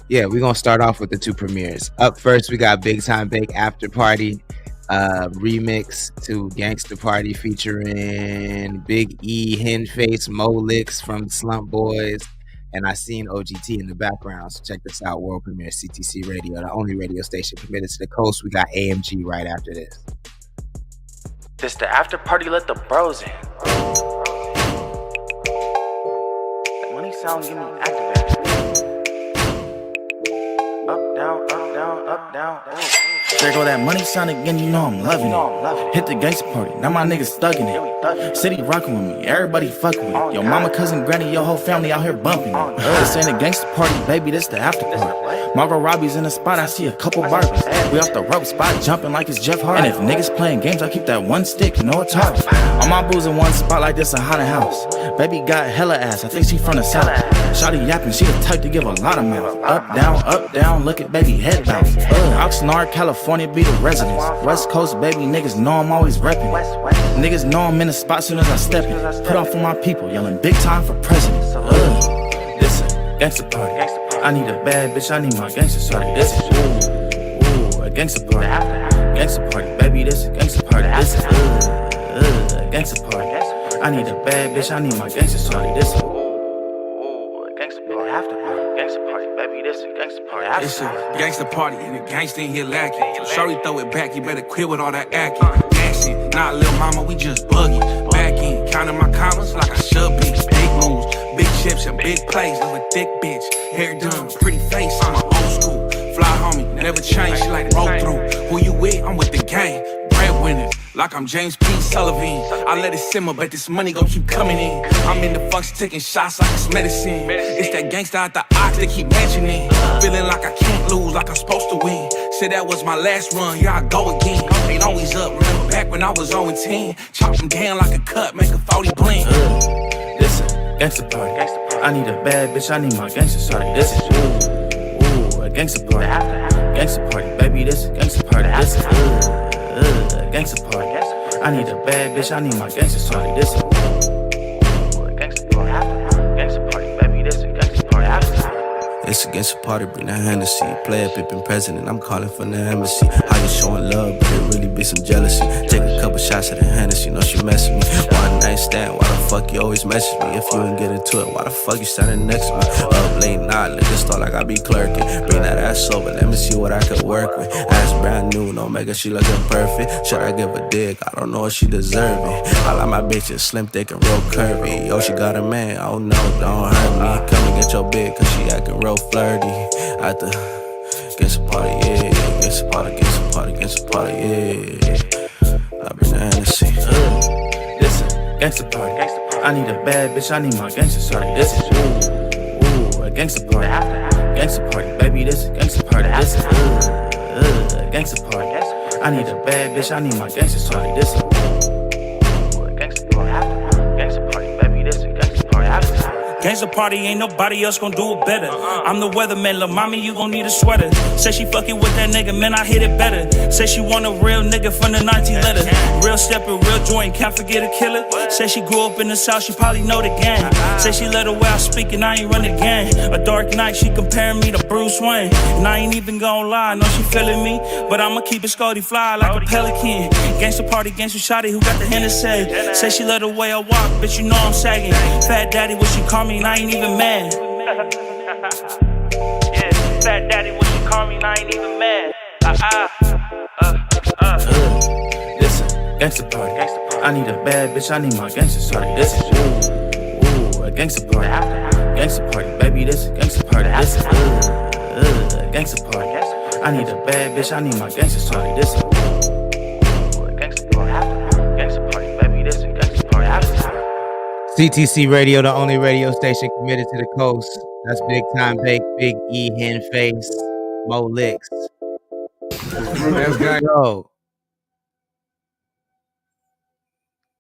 [SPEAKER 9] Yeah, we're gonna start off with the 2 premieres. Up first, we got Big Time Bake After Party remix to Gangsta Party featuring Big E, Henface, Mo Licks from Slump Boys, and I seen OGT in the background. So check this out, world premiere CTC Radio, the only radio station committed to the coast. We got AMG right after this.
[SPEAKER 10] This the after party, let the bros in. That money sound get me activated. Up, down, up, down, up, down.
[SPEAKER 11] There go that money sound again, you know I'm loving it. Hit the gangsta party, now my niggas thugging it. City rocking with me, everybody fucking with it. Yo mama, cousin, granny, your whole family out here bumping it. This ain't a gangsta party, baby, this the after party. Margot Robbie's in the spot, I see a couple Barbies. We off the rope spot, jumping like it's Jeff Hardy. And if niggas playing games, I keep that one stick, you know it's hard. All my booze in one spot like this, a haunted house. Baby got hella ass, I think she from the south. Shawty yapping, she the type to give a lot of mouth. Up, down, look at baby head bounce. Oxnard, California be the residence. West Coast, baby, niggas know I'm always repping. Niggas know I'm in the spot soon as I step in. Put on for my people, yelling big time for president. This a gangsta party. I need a bad bitch, I need my gangsta shorty. This is a gangsta party. Gangsta party, baby, this is gangsta party. This is a gangsta party. I need a bad bitch, I need my gangsta shorty. This is gangsta party. After party. Gangsta party, baby, this is gangsta party.
[SPEAKER 12] It's a gangsta party and the gangsta in here lacking. Shorty throw it back, you better quit with all that acting. Action, not little mama, we just buggy. Back in, counting my commas like I should be. Big moves, big chips and big plays. Love a thick bitch, hair done, pretty face. I'm an old school, fly homie, never change. She like roll through. Who you with? I'm with the gang. Breadwinner, like I'm James P. Sullivan. I let it simmer, but this money gon' keep coming in. I'm in the function taking shots like it's medicine. It's that gangsta out the ox they keep mentioning. Feeling like I can't lose, like I'm supposed to win. Said that was my last run, here I go again. Ain't always up, remember back when I was 0-10. Chop them down like a cut, make a 40 blend.
[SPEAKER 11] Listen, gangsta party. I need a bad bitch, I need my gangsta shorty. This is ooh, a gangsta party. Gangsta party, baby, this is gangsta party. This is a gangsta party. I need a bad bitch, I need my gangsta shorty. This is a gangsta party. Gangsta party, baby, this is gangsta party.
[SPEAKER 7] It's against a party, bring that Hennessy. Player pippin' president, I'm calling from the embassy. How you showing love, but it really be some jealousy. Take a couple shots at the Hennessy, know she messing me. One night stand, why the fuck you always message me? If you ain't get into it, why the fuck you standing next to me? Up late night, let this start like I be clerking. Bring that ass over, let me see what I could work with. Ass brand new, no make her, she looking perfect. Should I give a dick? I don't know if she deserve it. I like my bitches slim, thick, and real curvy. Oh, she got a man, oh no, don't hurt me. Come and get your bitch, cause she acting real flirty. At the gangsta party, yeah. Gangsta party, gangsta party, gangsta party, yeah. I bring the Hennessy.
[SPEAKER 11] Listen, gangsta party. I need a bad bitch, I need my gangsta shorty. This is ooh, a gangsta party. Gangsta party, baby, this is gangsta party. This is a gangsta party. I need a bad bitch, I need my gangsta shorty. This is a gangsta party. Gangsta party, baby, this is gangsta party.
[SPEAKER 13] Gangsta party, ain't nobody else gon' do it better. I'm the weatherman, lil' mommy, you gon' need a sweater. Say she fucking with that nigga, man, I hit it better. Say she want a real nigga from the 19 letter. Real stepper, real joint, can't forget a killer. Say she grew up in the south, she probably know the gang. Say she let her way I speak and I ain't run the gang. A dark night, she comparing me to Bruce Wayne. And I ain't even gon' lie, I know she feeling me, but I'ma keep it Scotty fly like a pelican. Gangsta party, gangsta shawty, who got the Hennessy? Say she let her way I walk, bitch, you know I'm sagging. Fat daddy, what she call me, and I ain't even mad. Yeah, fat daddy, what she call me, and I ain't even mad.
[SPEAKER 11] Listen, gangsta party. I need a bad bitch, I need my gangsta shorty. This is ooh, a gangsta party. Gangsta party, baby, this is gangsta party. This is a gangsta party. I need a bad bitch, I need my gangsta shorty. This is a gangsta party. Gangsta party, baby, this is gangsta party.
[SPEAKER 9] CTC Radio, the only radio station committed to the coast. That's Big Time Bake, Big E, Hen Face, Mo Licks. Yo,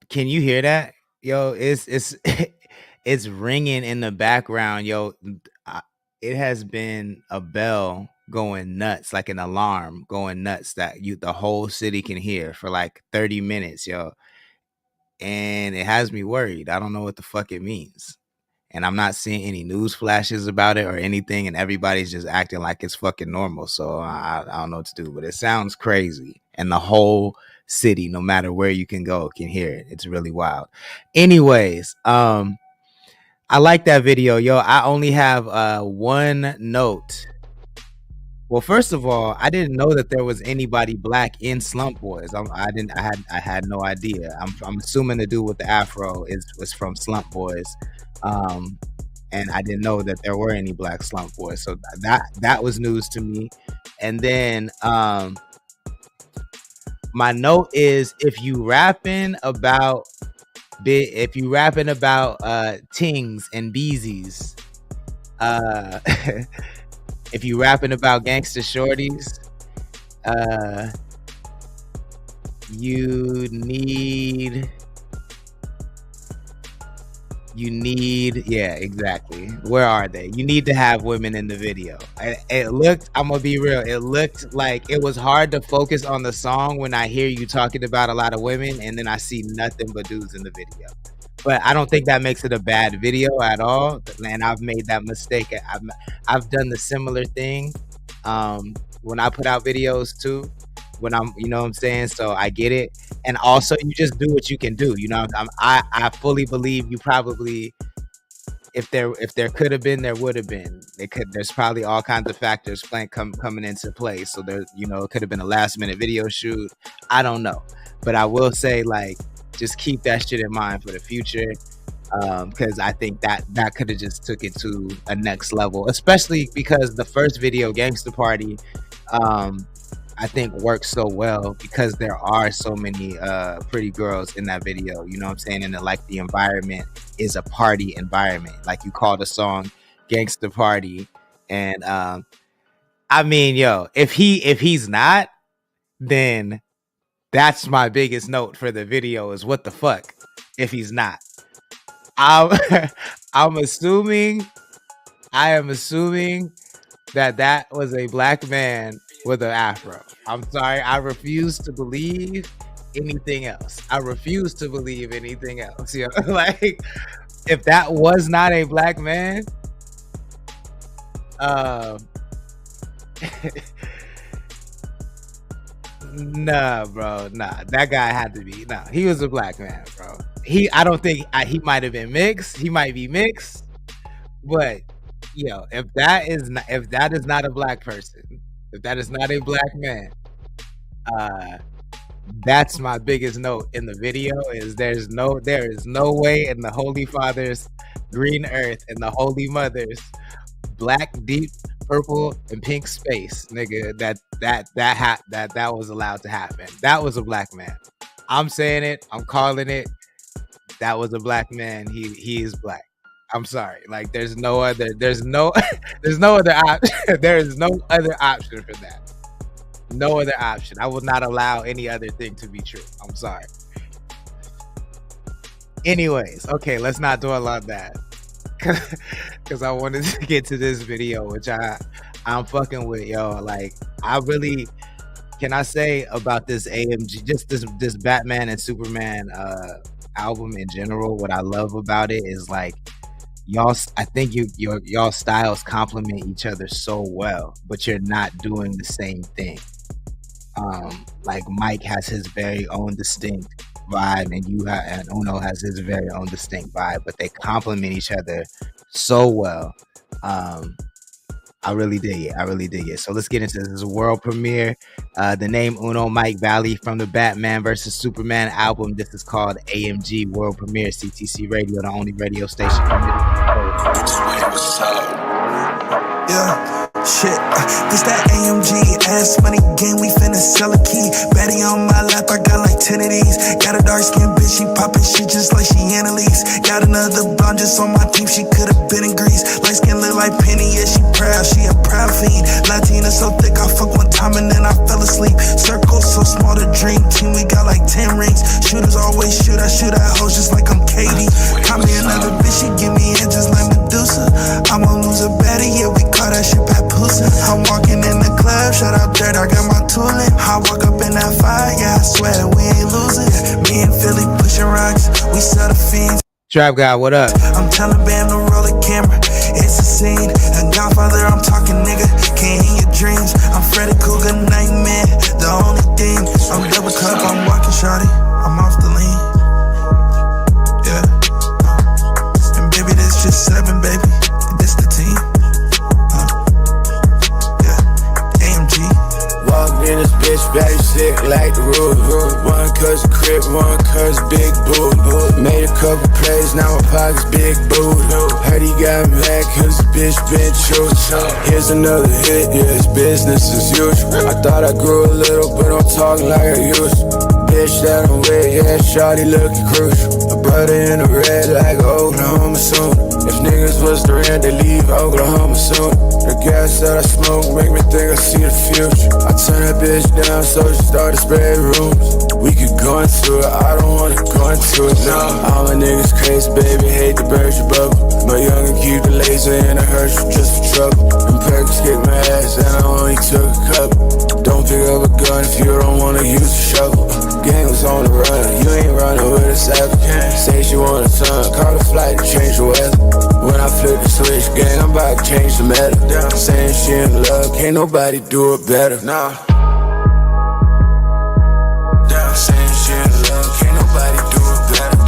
[SPEAKER 9] can you hear that? Yo, it's it's ringing in the background. Yo, it has been a bell going nuts, like an alarm going nuts that the whole city can hear for like 30 minutes, yo. And it has me worried. I don't know what the fuck it means. And I'm not seeing any news flashes about it or anything. And everybody's just acting like it's fucking normal. So I don't know what to do, but it sounds crazy. And the whole city, no matter where you can go, can hear it. It's really wild. Anyways, I like that video. Yo, I only have one note. Well, first of all, I didn't know that there was anybody black in Slump Boys. I had no idea. I'm assuming the dude with the afro was from Slump Boys, and I didn't know that there were any black Slump Boys. So that was news to me. And then my note is if you rapping about tings and beezies, if you rapping about gangster shorties, you need, yeah, exactly. Where are they? You need to have women in the video. It looked, I'm gonna be real, it looked like it was hard to focus on the song when I hear you talking about a lot of women and then I see nothing but dudes in the video. But I don't think that makes it a bad video at all. And I've made that mistake. I've done the similar thing when I put out videos too. When I'm, you know what I'm saying? So I get it. And also you just do what you can do. You know, I fully believe you probably, if there could have been, there would have been. There's probably all kinds of factors coming into play. So there, you know, it could have been a last minute video shoot. I don't know. But I will say, like, just keep that shit in mind for the future, because I think that could have just took it to a next level, especially because the first video, Gangsta Party, I think works so well because there are so many pretty girls in that video. You know what I'm saying? And the environment is a party environment. Like you call the song "Gangsta Party," and I mean, yo, if he's not, then that's my biggest note for the video is what the fuck if he's not. I am assuming that was a black man with an afro. I'm sorry, I refuse to believe anything else. You know? Like if that was not a black man, nah, bro, nah. That guy had to be. Nah, he was a black man, bro. I don't think he might have been mixed. He might be mixed, but if that is not a black person, if that is not a black man, that's my biggest note in the video. Is there is no way in the Holy Father's green earth and the Holy Mother's black deep purple and pink space, nigga, that was allowed to happen. That was a black man. I'm saying it. I'm calling it. That was a black man. He is black. I'm sorry. Like there's no other option. There is no other option for that. No other option. I will not allow any other thing to be true. I'm sorry. Anyways, okay, let's not dwell on that. Because I wanted to get to this video, which I'm fucking with, yo. Like, can I say about this AMG, just this Batman and Superman album in general, what I love about it is like, I think y'all styles complement each other so well, but you're not doing the same thing. Like Mike has his very own distinct vibe, and Uno has his very own distinct vibe, but they complement each other so well. I really dig it. So let's get into this world premiere. The name Uno, Mike Valley from the Batman versus Superman album. This is called AMG World Premiere, CTC Radio, the only radio station.
[SPEAKER 14] Yeah. Shit, this that AMG ass money game, we finna sell a key. Betty on my lap, I got like 10 of these. Got a dark skinned bitch, she poppin' shit just like she Annalise. Got another blonde just on my team, she could've been in Greece. Light skin look like Penny, yeah, she proud, she a proud fiend. Latina so thick, I fuck one time and then I fell asleep. Circle so small, the dream team, we got like 10 rings. Shooters always shoot, I shoot at hoes just like I'm Katie. Call me another bitch, she give me in just like Medusa. I'ma lose a Betty, yeah, we call that shit Papoose. I'm walking in the club, shout out Dirt, I got my tool in. I walk up in that fire, yeah, I swear we ain't losing. Me and Philly pushing rocks, we sell the fiends.
[SPEAKER 9] Trap guy, what up?
[SPEAKER 14] I'm telling Bam to roll the camera, it's a scene. A Godfather, I'm talking nigga, can't in your dreams. I'm Freddy Krueger, nightmare, the only thing. I'm double cup, I'm walking shawty, I'm off the lean. Yeah. And baby, this just 7, baby, and this the team.
[SPEAKER 15] Walked in this bitch, very sick like the roof. One cuz a crib, one cuz big boot. Made a couple plays, now my pocket's big boot. Heard he got mad cause the bitch been true. Here's another hit, yeah, it's business as usual. I thought I grew a little, but I'm talking like I used to. Bitch that I'm with, yeah, shawty looking crucial. A brother in the red like Oklahoma soon. If niggas was the rent, they leave Oklahoma soon. The gas that I smoke make me think I see the future. I turn that bitch down so she started spreading rumors. We could go into it, I don't wanna go into it, no. All my niggas crazy, baby, hate to burst your bubble. My youngin' keep the laser in a Herschel just for trouble. Them Perkins kicked my ass and I only took a couple. Don't pick up a gun if you don't wanna use a shovel. Gang was on the run, you ain't running with a savage. Say she want a ton, call the flight to change the weather. When I flip the switch, gang, I'm about to change the meta. Saying she in love, can't nobody do it better. Nah. Saying she in love, can't nobody do it better.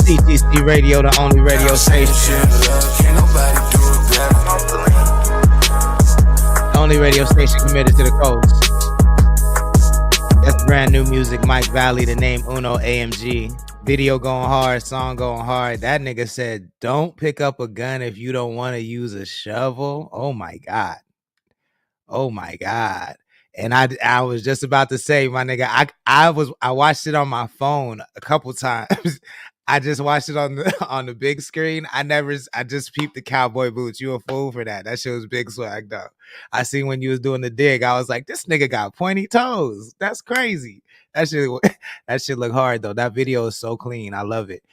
[SPEAKER 9] CTC Radio, the only radio station.
[SPEAKER 15] She in love, can't nobody do it better.
[SPEAKER 9] The only radio station committed to the coast. That's brand new music, Mike Valley, the name Uno, AMG. Video going hard, song going hard. That nigga said, don't pick up a gun if you don't want to use a shovel. Oh my God. Oh my God. And I was just about to say, my nigga, I watched it on my phone a couple times. I just watched it on the big screen. I just peeped the cowboy boots. You a fool for that. That shit was big swag though. I seen when you was doing the dig, I was like, this nigga got pointy toes. That's crazy. That shit that shit look hard though. That video is so clean. I love it.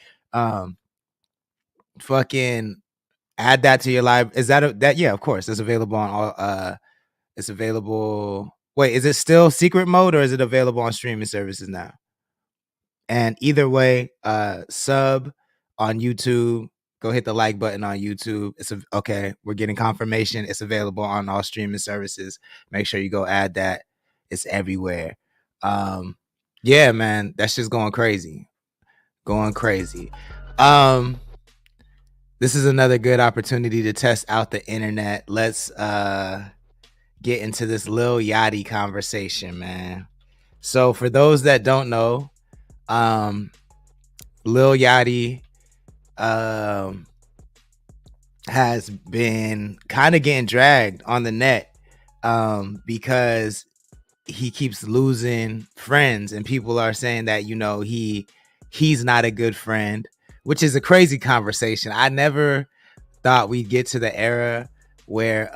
[SPEAKER 9] Fucking add that to your live. Is that yeah, of course. It's available on all it's available. Wait, is it still secret mode or is it available on streaming services now? And either way, sub on YouTube. Go hit the like button on YouTube. Okay. We're getting confirmation. It's available on all streaming services. Make sure you go add that. It's everywhere. Yeah, man, that's just going crazy. Going crazy. This is another good opportunity to test out the internet. Let's get into this Lil Yachty conversation, man. So for those that don't know, Lil Yachty has been kind of getting dragged on the net because he keeps losing friends, and people are saying that, you know, he's not a good friend, which is a crazy conversation. I never thought we'd get to the era where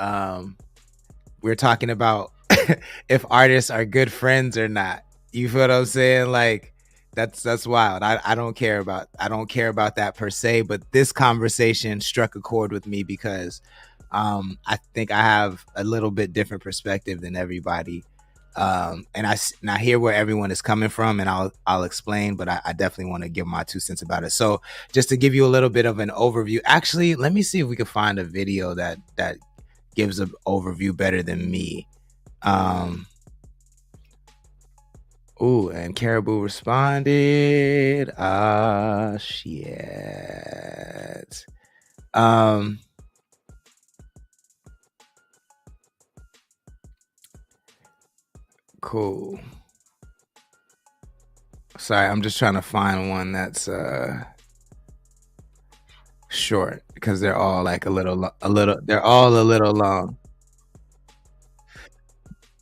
[SPEAKER 9] we're talking about if artists are good friends or not. You feel what I'm saying? Like that's wild. I don't care about that per se, but this conversation struck a chord with me because I think I have a little bit different perspective than everybody. And I hear where everyone is coming from, and I'll explain, but I definitely want to give my 2 cents about it. So just to give you a little bit of an overview, actually, let me see if we can find a video that gives an overview better than me. Ooh, and Caribou responded. Shit. Cool. Sorry, I'm just trying to find one that's short because they're all like they're all a little long.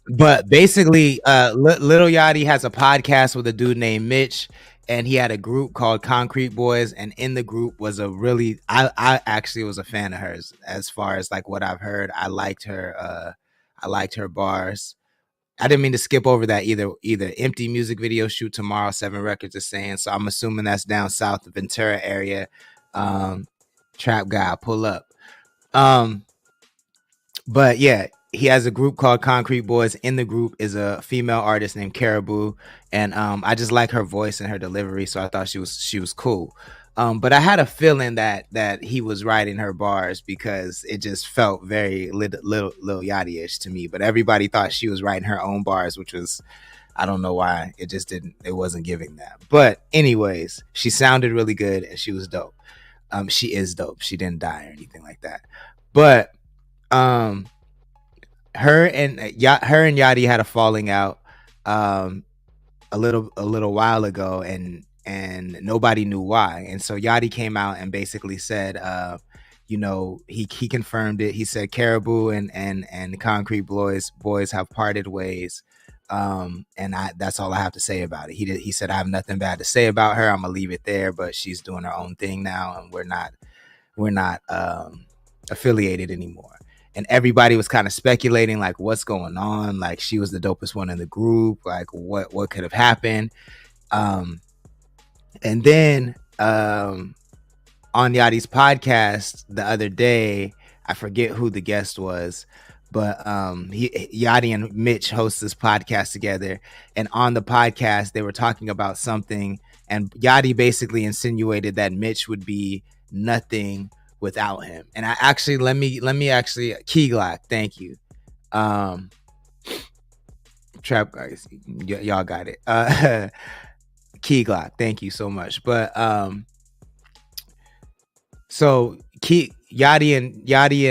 [SPEAKER 9] But basically, Little Yachty has a podcast with a dude named Mitch, and he had a group called Concrete Boys, and in the group was I actually was a fan of hers. As far as like what I've heard, I liked her bars. I didn't mean to skip over that either. Empty music video shoot tomorrow, 7 Records is saying. So I'm assuming that's down south, the Ventura area. Trap guy, pull up. But yeah, he has a group called Concrete Boys. In the group is a female artist named Caribou, and I just like her voice and her delivery, so I thought she was cool. But I had a feeling that he was writing her bars because it just felt very Lil Yachty-ish to me. But everybody thought she was writing her own bars, which was, I don't know why. It wasn't giving that. But anyways, she sounded really good and she was dope. She is dope. She didn't die or anything like that. But her and Yachty had a falling out a little while ago, and nobody knew why. And so Yachty came out and basically said, you know, he confirmed it. He said Caribou and Concrete Boys have parted ways. And that's all I have to say about it. He said, I have nothing bad to say about her. I'm gonna leave it there, but she's doing her own thing now, and we're not affiliated anymore. And everybody was kind of speculating, like, what's going on? Like, she was the dopest one in the group. Like, what could have happened? And then on Yachty's podcast the other day, I forget who the guest was, but Yachty and Mitch host this podcast together. And on the podcast, they were talking about something, and Yachty basically insinuated that Mitch would be nothing without him. And I actually let me actually Key Glock, thank you. Trap guys, y'all got it. Key Glock, thank you so much. But so Yachty and Yachty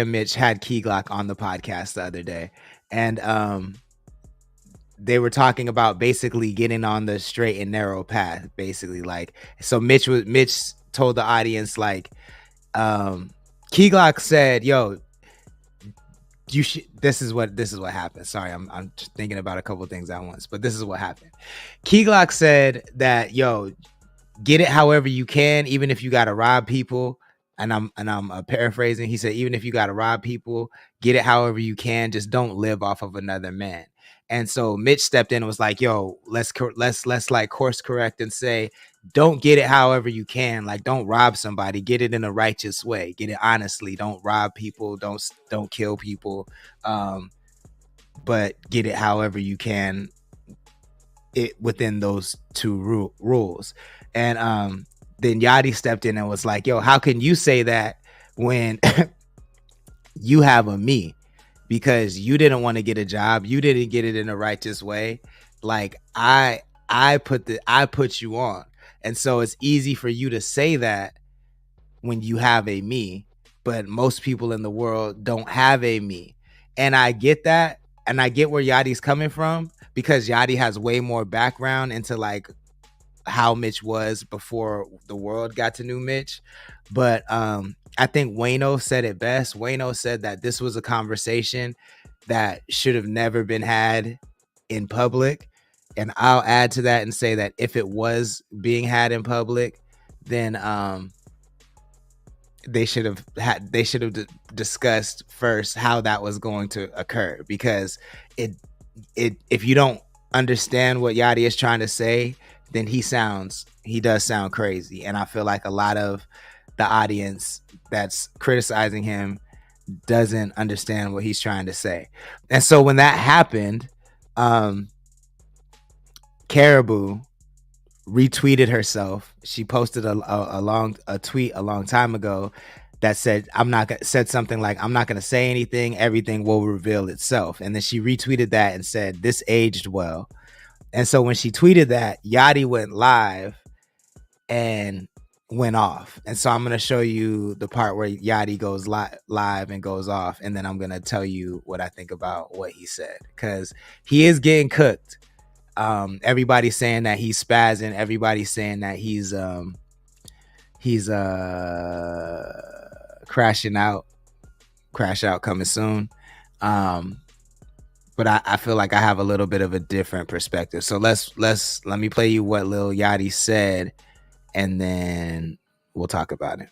[SPEAKER 9] and Mitch had Key Glock on the podcast the other day, and they were talking about basically getting on the straight and narrow path, basically. Like, so Mitch told the audience, like, Key Glock said, yo, This is what happened. Sorry, I'm thinking about a couple of things at once, but this is what happened. Key Glock said that, yo, get it however you can, even if you gotta rob people. And I'm paraphrasing. He said, even if you gotta rob people, get it however you can. Just don't live off of another man. And so Mitch stepped in and was like, yo, let's like course correct and say, don't get it however you can. Like, don't rob somebody. Get it in a righteous way. Get it honestly. Don't rob people. Don't kill people. But get it however you can. It within those two rules. And then Yachty stepped in and was like, yo, how can you say that when you have a me? Because you didn't want to get a job, you didn't get it in a righteous way. Like I put you on. And so it's easy for you to say that when you have a me, but most people in the world don't have a me. And I get that, and I get where Yachty's coming from, because Yachty has way more background into like how Mitch was before the world got to know Mitch. But I think Wayno said it best. Wayno said that this was a conversation that should have never been had in public. And I'll add to that and say that if it was being had in public, then they should have discussed first how that was going to occur, because if you don't understand what Yachty is trying to say, then he does sound crazy. And I feel like a lot of the audience that's criticizing him doesn't understand what he's trying to say. And so when that happened, Caribou retweeted herself. She posted a tweet a long time ago that said, said something like, I'm not going to say anything. Everything will reveal itself. And then she retweeted that and said, this aged well. And so when she tweeted that, Yachty went live and went off. And so I'm going to show you the part where Yachty goes live and goes off. And then I'm going to tell you what I think about what he said, because he is getting cooked. Everybody's saying that he's spazzing. Everybody's saying that he's crashing out. Crash out coming soon. But I feel like I have a little bit of a different perspective. So let me play you what Lil Yachty said, and then we'll talk about it.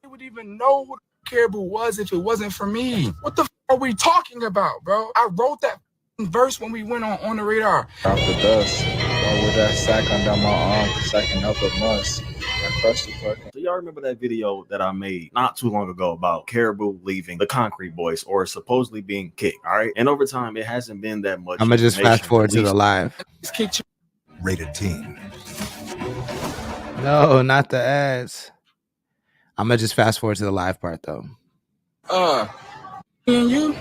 [SPEAKER 16] I would even know what Caribou was if it wasn't for me. What the f are we talking about, bro? I wrote that verse when we went on the radar.
[SPEAKER 17] Off the dust, with that sack under my arm, sacking up a must. I crushed the fucking.
[SPEAKER 18] So y'all remember that video that I made not too long ago about Caribou leaving the Concrete Boys, or supposedly being kicked? All right, and over time it hasn't been that much.
[SPEAKER 9] I'm gonna just fast forward to the live.
[SPEAKER 19] Rated teen.
[SPEAKER 9] No, not the ads. I'm gonna just fast forward to the live part though.
[SPEAKER 16] And you,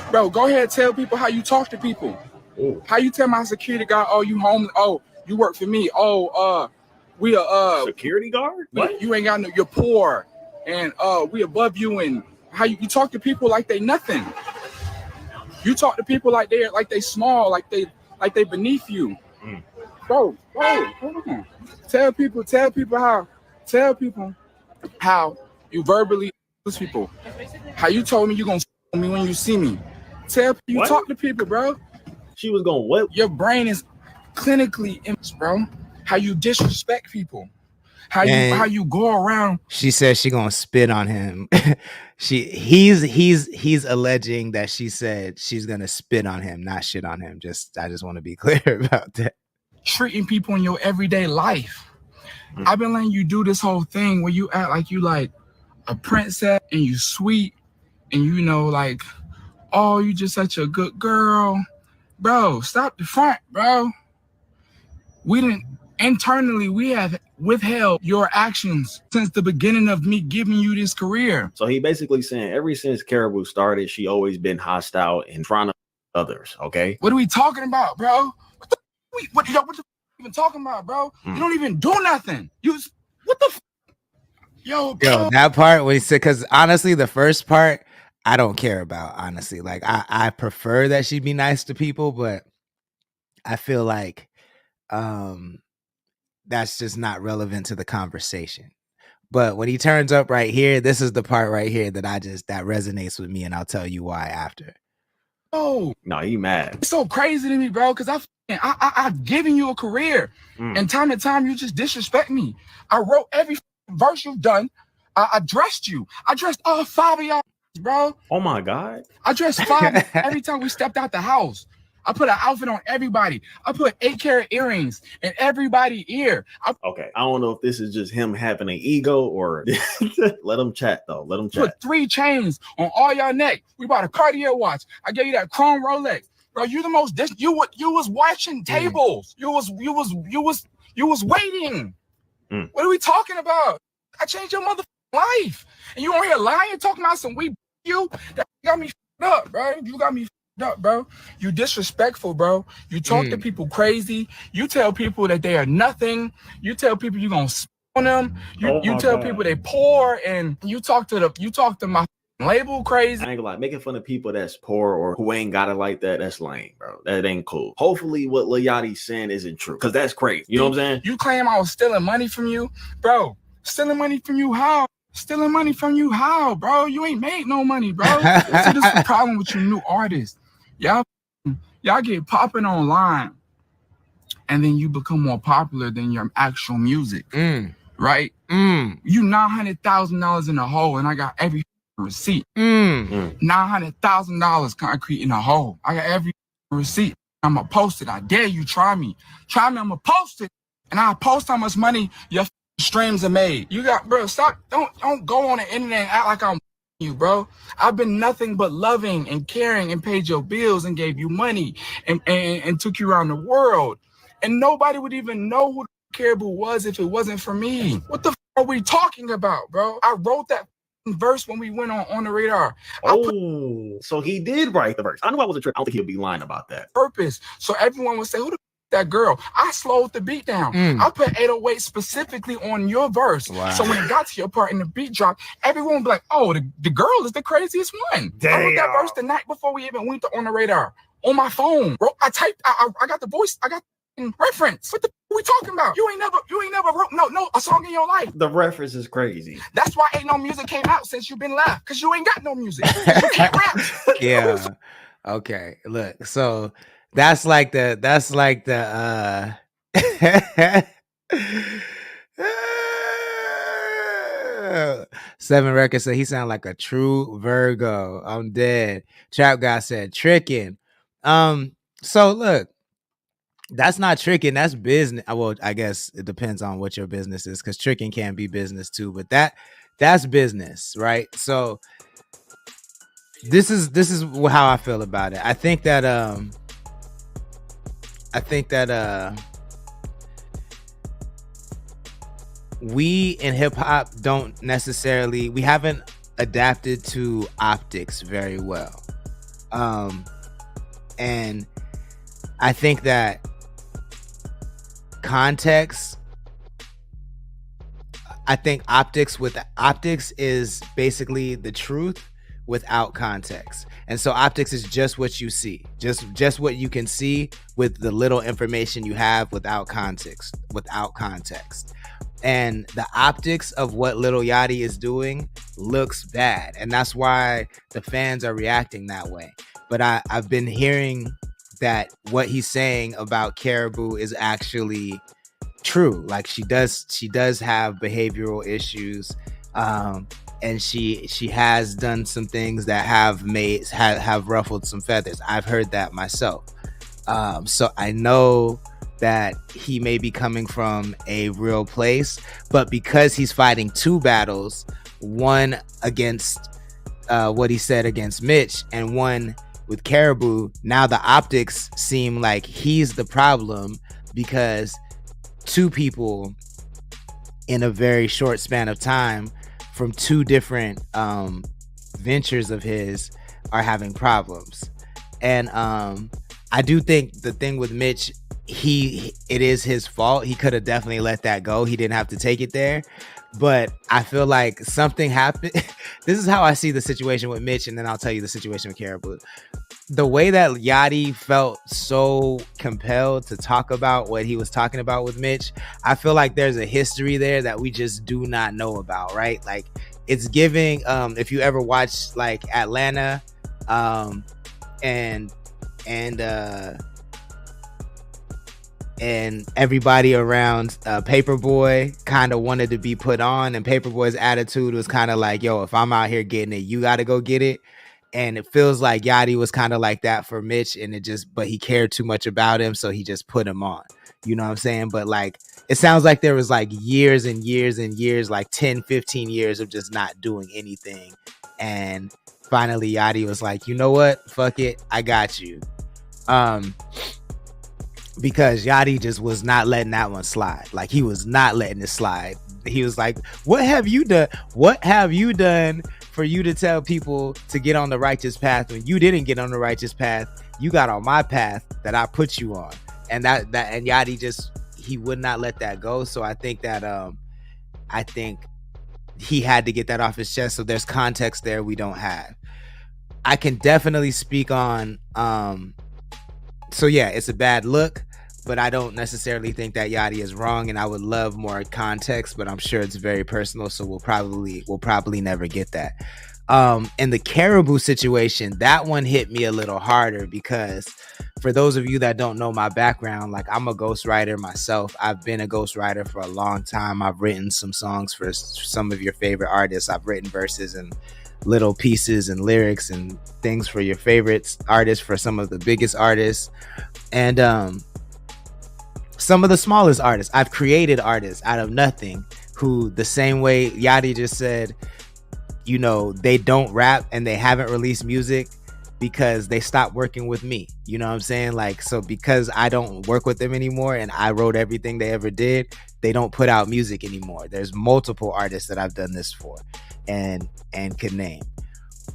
[SPEAKER 16] bro, go ahead, tell people how you talk to people.
[SPEAKER 18] Ooh.
[SPEAKER 16] How you tell my security guard, oh, you home? Oh, you work for me. Oh, we are
[SPEAKER 18] security guard. What?
[SPEAKER 16] You ain't got no. You're poor, and we above you. And how you talk to people like they nothing. You talk to people like they small, like they beneath you. Bro, hold on. Tell people how you verbally abuse people. How you told me you gonna f me when you see me. Tell you
[SPEAKER 18] What?
[SPEAKER 16] Talk to people, bro.
[SPEAKER 18] She was going what?
[SPEAKER 16] Your brain is clinically imaged, bro. How you disrespect people. How you go around.
[SPEAKER 9] She says she gonna spit on him. He's alleging that she said she's gonna spit on him, not shit on him. I just want to be clear about that.
[SPEAKER 16] Treating people in your everyday life. I've been letting you do this whole thing where you act like you like a princess and you sweet and you know like, oh, you just such a good girl. Bro, stop the front, bro. Internally, we have withheld your actions since the beginning of me giving you this career.
[SPEAKER 18] So he basically saying ever since Caribou started, she always been hostile in front of others. Okay.
[SPEAKER 16] What are we talking about, bro? What the even talking about, bro? You don't even do nothing. What the yo,
[SPEAKER 9] that part when he said, because honestly, the first part I don't care about, honestly. Like I prefer that she be nice to people, but I feel like that's just not relevant to the conversation. But when he turns up right here, this is the part right here that that resonates with me, and I'll tell you why after.
[SPEAKER 18] No, he mad.
[SPEAKER 16] It's so crazy to me, bro, because I've given you a career, and time to time you just disrespect me. I wrote every verse you've done. I dressed you. I dressed all 5 of y'all, bro.
[SPEAKER 18] Oh my God.
[SPEAKER 16] I dressed 5 every time we stepped out the house. I put an outfit on everybody. I put 8-carat earrings in everybody's ear.
[SPEAKER 18] Okay, I don't know if this is just him having an ego or let him chat though. Let him chat.
[SPEAKER 16] Put 3 chains on all y'all neck. We bought a Cartier watch. I gave you that chrome Rolex, bro. You the most. You was watching tables. You was waiting. What are we talking about? I changed your motherfucking life, and you on here lying, talking about some we you. That got me up, bro. You got me up, bro. You disrespectful, bro. You talk to people crazy. You tell people that they are nothing. You tell people you gonna on them. You tell people they poor, and you talk to my label crazy.
[SPEAKER 18] I ain't gonna lie, making fun of people that's poor or who ain't got it like that, that's lame, bro. That ain't cool. Hopefully what Lil Yachty's saying isn't true, because that's crazy. You know what I'm saying?
[SPEAKER 16] You claim I was stealing money from you, bro. Stealing money from you how? Stealing money from you how, bro? You ain't made no money, bro. See, this is the problem with you new artists. Y'all get popping online, and then you become more popular than your actual music, right? You $900,000 in a hole, and I got every receipt. $900,000 concrete in a hole. I got every receipt. I'ma post it. I dare you. Try me. I'ma post it, and I'll post how much money your streams are made. You got, bro. Stop. Don't go on the internet and act like I'm you, bro. I've been nothing but loving and caring and paid your bills and gave you money and took you around the world. And nobody would even know who Caribou was if it wasn't for me. What the are we talking about, bro? I wrote that verse when we went on the radar.
[SPEAKER 18] So he did write the verse. I knew I wasn't tripping. I don't think he'll be lying about that.
[SPEAKER 16] Purpose. So everyone would say, who the that girl? I slowed the beat down. I put 808 specifically on your verse.
[SPEAKER 9] Wow.
[SPEAKER 16] So when it got to your part and the beat dropped, everyone would be like, oh, the girl is the craziest one.
[SPEAKER 18] Damn.
[SPEAKER 16] I wrote that verse the night before we even went on the radar on my phone, bro. I got the voice. I got reference. What the we talking about? You ain't never wrote no a song in your life.
[SPEAKER 18] The reference is crazy.
[SPEAKER 16] That's why ain't no music came out since you've been left, because you ain't got no music. You can't rap.
[SPEAKER 9] Yeah. Okay. Look. So that's like the 7 Records said he sound like a true Virgo. I'm dead. Trap Guy said tricking. So look, that's not tricking, that's business. Well, I guess it depends on what your business is, because tricking can be business too, but that's business, right? So this is how I feel about it. I think that we in hip-hop don't necessarily, we haven't adapted to optics very well, and I think that context, I think optics is basically the truth without context. And so optics is just what you see, just what you can see with the little information you have without context. And the optics of what Lil Yachty is doing looks bad, and that's why the fans are reacting that way. But I've been hearing that what he's saying about Caribou is actually true. Like she does have behavioral issues, and she has done some things that have ruffled some feathers. I've heard that myself. So I know that he may be coming from a real place, but because he's fighting 2 battles, one against what he said against Mitch and one with Caribou, now the optics seem like he's the problem, because 2 people in a very short span of time from 2 different ventures of his are having problems. And I do think the thing with Mitch, it is his fault. He could have definitely let that go. He didn't have to take it there. But I feel like something happened. This is how I see the situation with Mitch, and then I'll tell you the situation with Caribou. the way that Yachty felt so compelled to talk about what he was talking about with Mitch, I feel like there's a history there that we just do not know about, right? Like it's giving, if you ever watched like Atlanta, and everybody around Paperboy kind of wanted to be put on, and Paperboy's attitude was kind of like, yo, if I'm out here getting it, you got to go get it. And it feels like Yachty was kind of like that for Mitch, and but he cared too much about him, so he just put him on. You know what I'm saying? But like, it sounds like there was like years and years and years, like 10, 15 years of just not doing anything. And finally Yachty was like, you know what? Fuck it. I got you. Because Yachty just was not letting that one slide. Like he was not letting it slide. He was like, what have you done? What have you done for you to tell people to get on the righteous path when you didn't get on the righteous path? You got on my path that I put you on. And and Yachty he would not let that go. So I think that I think he had to get that off his chest. So there's context there we don't have. I can definitely speak on so yeah, it's a bad look, but I don't necessarily think that Yachty is wrong, and I would love more context, but I'm sure it's very personal, so we'll probably never get that. In the Caribou situation, that one hit me a little harder because for those of you that don't know my background, like I'm a ghostwriter myself. I've been a ghostwriter for a long time. I've written some songs for some of your favorite artists. I've written verses and little pieces and lyrics and things for your favorite artists, for some of the biggest artists, and some of the smallest artists. I've created artists out of nothing who, the same way Yachty just said, you know, they don't rap and they haven't released music because they stopped working with me. You know what I'm saying? Like, so because I don't work with them anymore and I wrote everything they ever did, they don't put out music anymore. There's multiple artists that I've done this for and could name.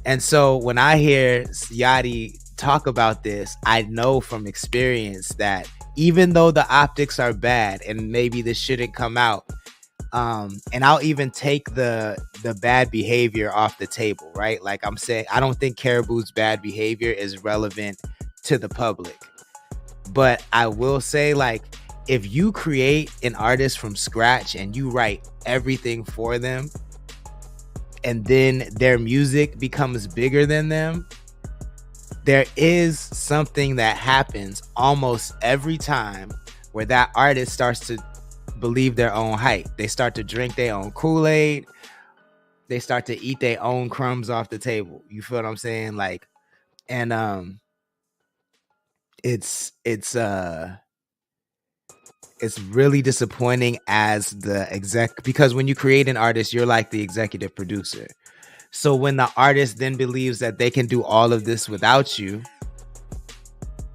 [SPEAKER 9] And so when I hear Yachty talk about this, I know from experience that even though the optics are bad and maybe this shouldn't come out, and I'll even take the bad behavior off the table, right? Like I'm saying, I don't think Caribou's bad behavior is relevant to the public, but I will say, like, if you create an artist from scratch and you write everything for them, and then their music becomes bigger than them, there is something that happens almost every time where that artist starts to believe their own hype. They start to drink their own Kool-Aid. They start to eat their own crumbs off the table. You feel what I'm saying? Like, and it's really disappointing as the exec, because when you create an artist, you're like the executive producer. So when the artist then believes that they can do all of this without you,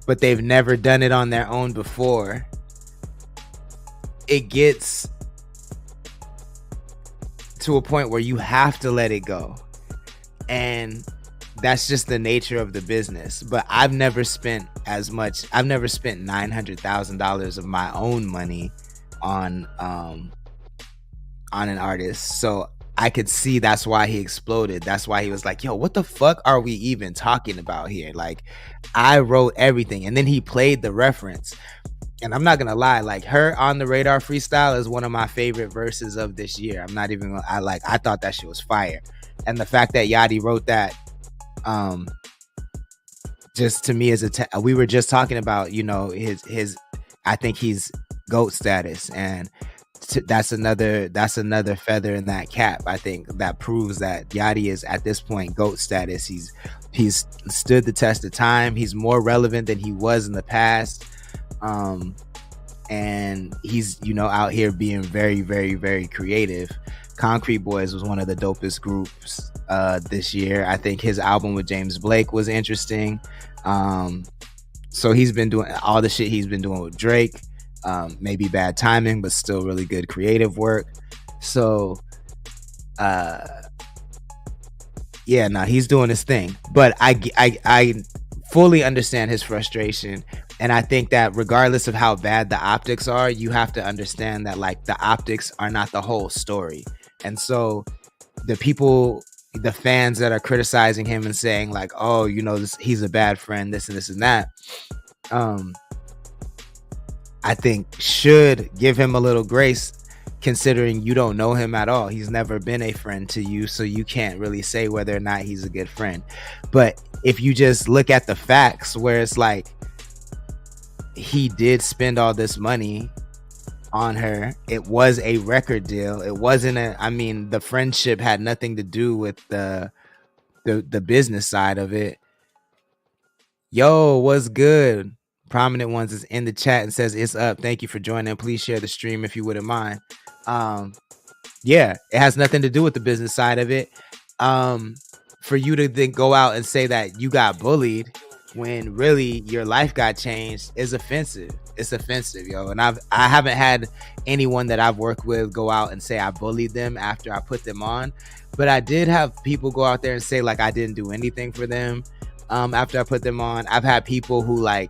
[SPEAKER 9] but they've never done it on their own before, it gets to a point where you have to let it go. And that's just the nature of the business. But I've never spent $900,000 of my own money on an artist. So I could see that's why he exploded. That's why he was like, yo, what the fuck are we even talking about here? Like, I wrote everything. And then he played the reference. And I'm not gonna lie, like, her On the Radar freestyle is one of my favorite verses of this year. I'm not even gonna, I thought that shit was fire. And the fact that Yachty wrote that, just to me we were just talking about, you know, his I think he's GOAT status, and that's another feather in that cap. I think that proves that Yachty is at this point GOAT status. He's stood the test of time. He's more relevant than he was in the past. And he's, you know, out here being very, very, very creative. Concrete Boys was one of the dopest groups this year. I think his album with James Blake was interesting. So he's been doing all the shit he's been doing with Drake. Maybe bad timing, but still really good creative work. So yeah, no, he's doing his thing. But I fully understand his frustration. And I think that regardless of how bad the optics are, you have to understand that, like, the optics are not the whole story. And so the people the fans that are criticizing him and saying like, oh, you know, he's a bad friend, this and this and that, I think should give him a little grace, considering you don't know him at all. He's never been a friend to you, so you can't really say whether or not he's a good friend. But if you just look at the facts, where it's like he did spend all this money on her, it was a record deal. It wasn't the friendship had nothing to do with the business side of it. Yo, what's good? Prominent Ones is in the chat and says it's up. Thank you for joining. Please share the stream if you wouldn't mind. Yeah, it has nothing to do with the business side of it. For you to then go out and say that you got bullied when really your life got changed is offensive. It's offensive, yo. And I haven't had anyone that I've worked with go out and say I bullied them after I put them on, but I did have people go out there and say like I didn't do anything for them after I put them on. I've had people who I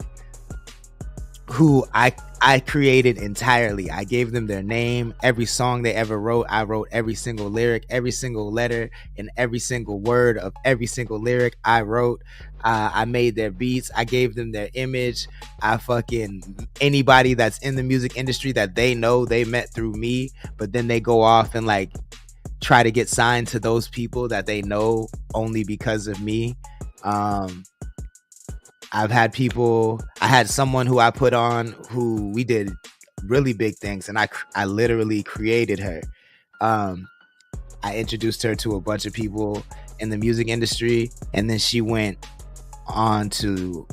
[SPEAKER 9] created entirely. I gave them their name, every song they ever wrote. I wrote every single lyric, every single letter, and every single word of every single lyric I wrote. I made their beats. I gave them their image. Anybody that's in the music industry that they know they met through me, but then they go off and like try to get signed to those people that they know only because of me. I had someone who I put on who we did really big things, and I literally created her. I introduced her to a bunch of people in the music industry, and then she went on to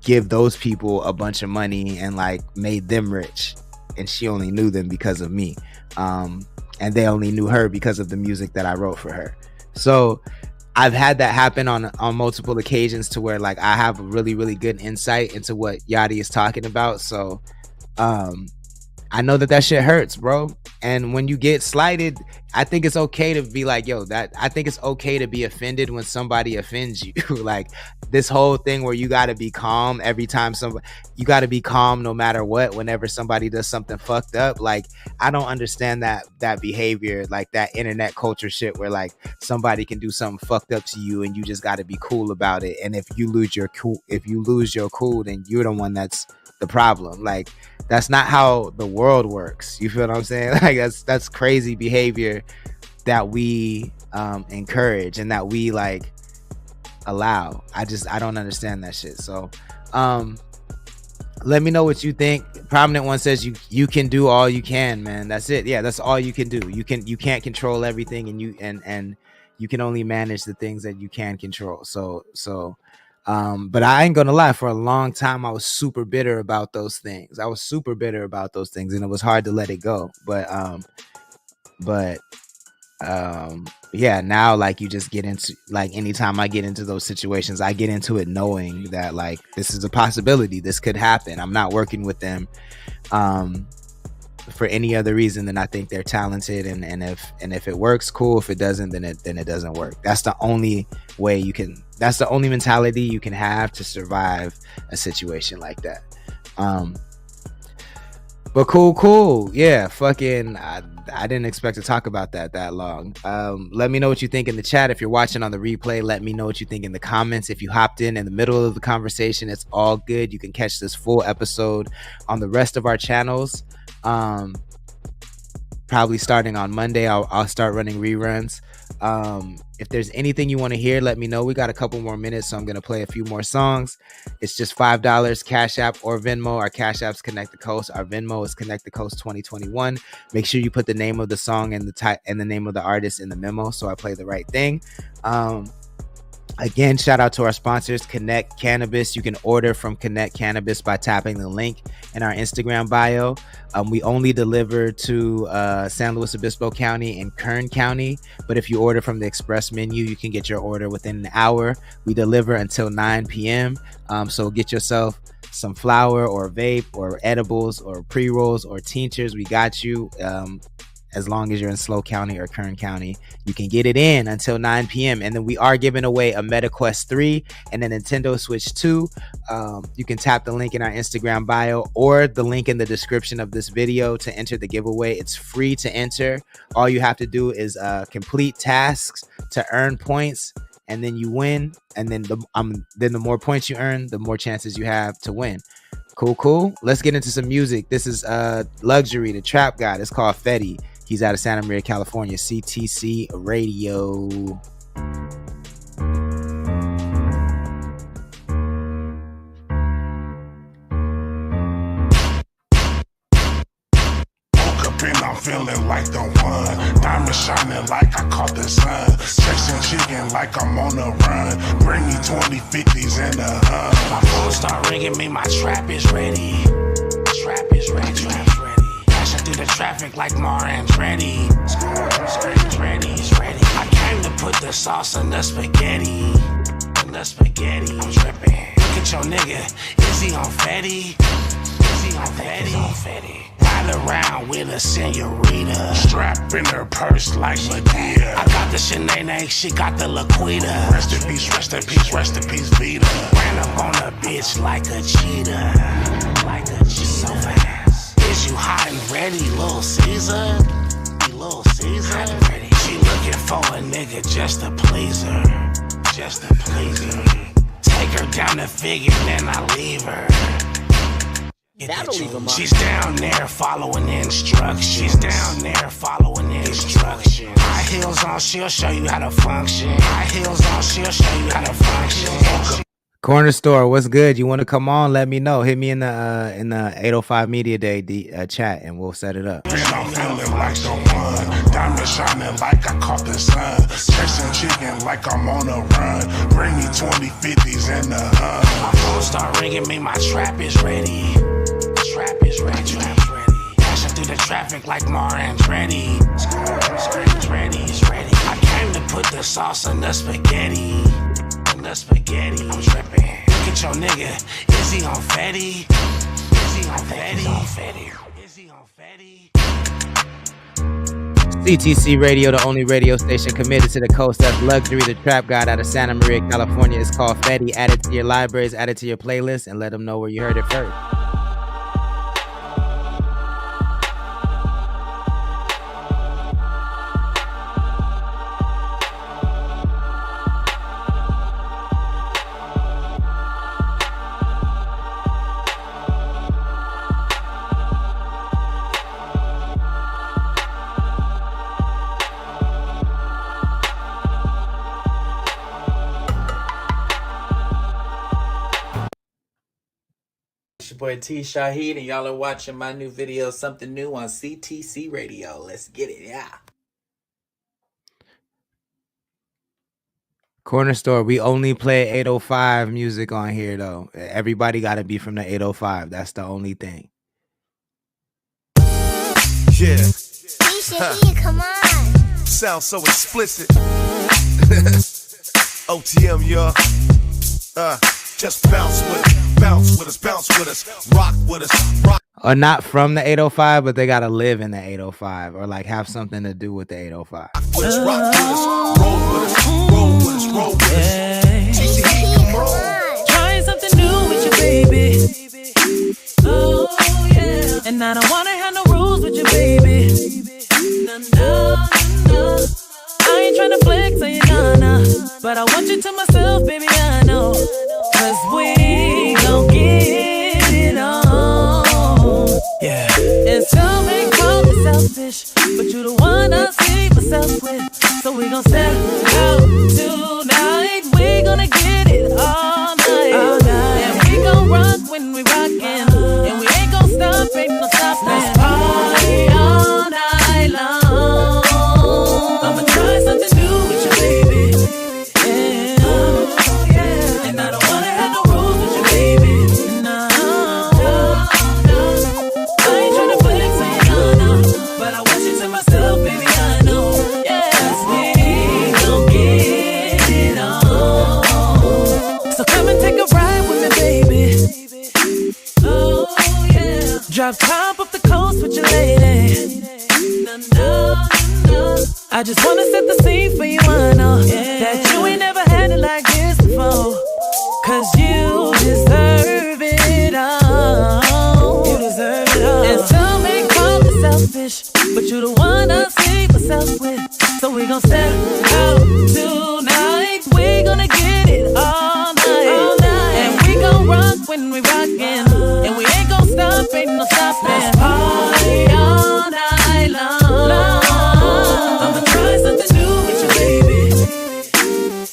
[SPEAKER 9] give those people a bunch of money and like made them rich, and she only knew them because of me. And they only knew her because of the music that I wrote for her. So I've had that happen on multiple occasions to where like I have a really, really good insight into what Yachty is talking about. So I know that shit hurts, bro. And when you get slighted, I think it's okay to be like, yo, I think it's okay to be offended when somebody offends you. Like this whole thing where you got to be calm every time you got to be calm no matter what, whenever somebody does something fucked up. Like, I don't understand that behavior, like that internet culture shit where like somebody can do something fucked up to you and you just got to be cool about it. And if you lose your cool, then you're the one that's the problem. Like, that's not how the world works. You feel what I'm saying? Like that's crazy behavior that we encourage and that we like allow. I don't understand that shit. So let me know what you think. Prominent One says you can do all you can, man. That's it. Yeah, that's all you can do. You can't control everything, and you can only manage the things that you can control. So but I ain't gonna lie, for a long time I was super bitter about those things. And it was hard to let it go. But yeah, now like you just get into, like, anytime I get into those situations, I get into it knowing that like this is a possibility, this could happen. I'm not working with them for any other reason than I think they're talented, and if it works, cool. If it doesn't, then it doesn't work. That's the only way that's the only mentality you can have to survive a situation like that. But cool. Yeah, fucking I didn't expect to talk about that long. Let me know what you think in the chat. If you're watching on the replay, let me know what you think in the comments. If you hopped in the middle of the conversation, it's all good. You can catch this full episode on the rest of our channels. Probably starting on Monday, I'll start running reruns. If there's anything you want to hear, let me know. We got a couple more minutes, so I'm gonna play a few more songs. It's just $5, Cash App or Venmo. Our Cash App's Connect the Coast. Our Venmo is Connect the Coast 2021. Make sure you put the name of the song and the name of the artist in the memo, so I play the right thing. Again, shout out to our sponsors, Connect Cannabis. You can order from Connect Cannabis by tapping the link in our Instagram bio. We only deliver to San Luis Obispo County and Kern County, but if you order from the express menu, you can get your order within an hour. We deliver until 9 p.m. So get yourself some flour or vape or edibles or pre-rolls or tinctures. We got you. as long as you're in SLO County or Kern County. You can get it in until 9 p.m. And then we are giving away a MetaQuest 3 and a Nintendo Switch 2. You can tap the link in our Instagram bio or the link in the description of this video to enter the giveaway. It's free to enter. All you have to do is complete tasks to earn points, and then you win. And then the more points you earn, the more chances you have to win. Cool. Let's get into some music. This is Luxury, the Trap God. It's called Fetty. He's out of Santa Maria, California. CTC Radio.
[SPEAKER 20] And I'm feeling like the one. Diamond shining like I caught the sun. Chasing chicken like I'm on the run. Bring me 20 50s and a hun.
[SPEAKER 21] My phone start ringing, me my trap is ready. Trap is ready. Trap's ready. Dashing through the traffic like Marin's ready. It's ready. It's ready. I came to put the sauce on the spaghetti. I'm tripping. Look at your nigga. Is he on Fetty? Is he on Fetty? Ride around with a senorita.
[SPEAKER 20] Strap in her purse like Medea.
[SPEAKER 21] I got the Shanae, she got the Laquita.
[SPEAKER 20] Rest in peace, rest in peace, rest in peace, Vita.
[SPEAKER 21] Ran up on a bitch like a cheetah. So fast. Is you hot and ready, Little Caesar? Little Caesar? Hot and ready. She looking for a nigga just to please her. Take her down to Figure, then I leave her. She's down there following instructions. High heels on, she'll show you how to function.
[SPEAKER 9] Corner Store, what's good? You want to come on? Let me know. Hit me in the 805 Media Day chat, and we'll set it up.
[SPEAKER 20] And I'm feeling like the one. Diamond shining like I caught the sun. Chasing chicken like I'm on a run. Bring me 20 50s and a hun.
[SPEAKER 21] My phone start ringing, me my trap is ready. Trap's ready. Dashing through the traffic like Marin's ready. It's ready. I came to put the sauce on the spaghetti. I'm tripping. Look at your nigga. Is he on Fetty?
[SPEAKER 9] CTC Radio, the only radio station committed to the coast. That's Luxury, the Trap God out of Santa Maria, California. It's called Fetty. Add it to your libraries, add it to your playlist, and let them know where you heard it first.
[SPEAKER 22] Boy T Shahid, and y'all are watching my new video, Something New, on CTC Radio. Let's get it, yeah.
[SPEAKER 9] Corner Store, we only play 805 music on here, though. Everybody got to be from the 805. That's the only thing.
[SPEAKER 23] Yeah.
[SPEAKER 24] Shahid, come on.
[SPEAKER 23] Sounds so explicit. OTM, y'all. Just bounce with us, rock with us, rock.
[SPEAKER 9] Or not from the 805, but they got to live in the 805 or like have something to do with the 805.
[SPEAKER 23] With us, rock with us, roll with us. Come on.
[SPEAKER 25] Trying something new with you, baby. Oh, yeah. And I don't want to have no rules with you, baby. No. I ain't trying to flex on you, nah. But I want you to myself, baby, I know. Cause we gon' get it on. Yeah. And some may call me selfish, but you the one I see myself with. So we gon' step out tonight. We gonna get it all night. And we gon' rock when we rockin'. And we ain't gon' stop, ain't no stopping. Let's party all night long. I'ma try something new with you, baby. Yeah. And I don't wanna have no rules with you, baby. No. I ain't tryna flex on you, but I want you to myself, baby, I know. Yes, we gon' get it on. So come and take a ride with me, baby. Oh, yeah. Drop top of the coast with your lady. No. I just wanna set the scene for you, I know that you ain't never had it like this before. Cause you deserve it all. You deserve it all. And some may call it selfish, but you the one I see myself with. So we gon' step out tonight. We gonna get it all night. And we gon' rock when we rockin'. And we ain't gon' stop, ain't no stopping. Let's party all night long. I'ma try something new with you, baby.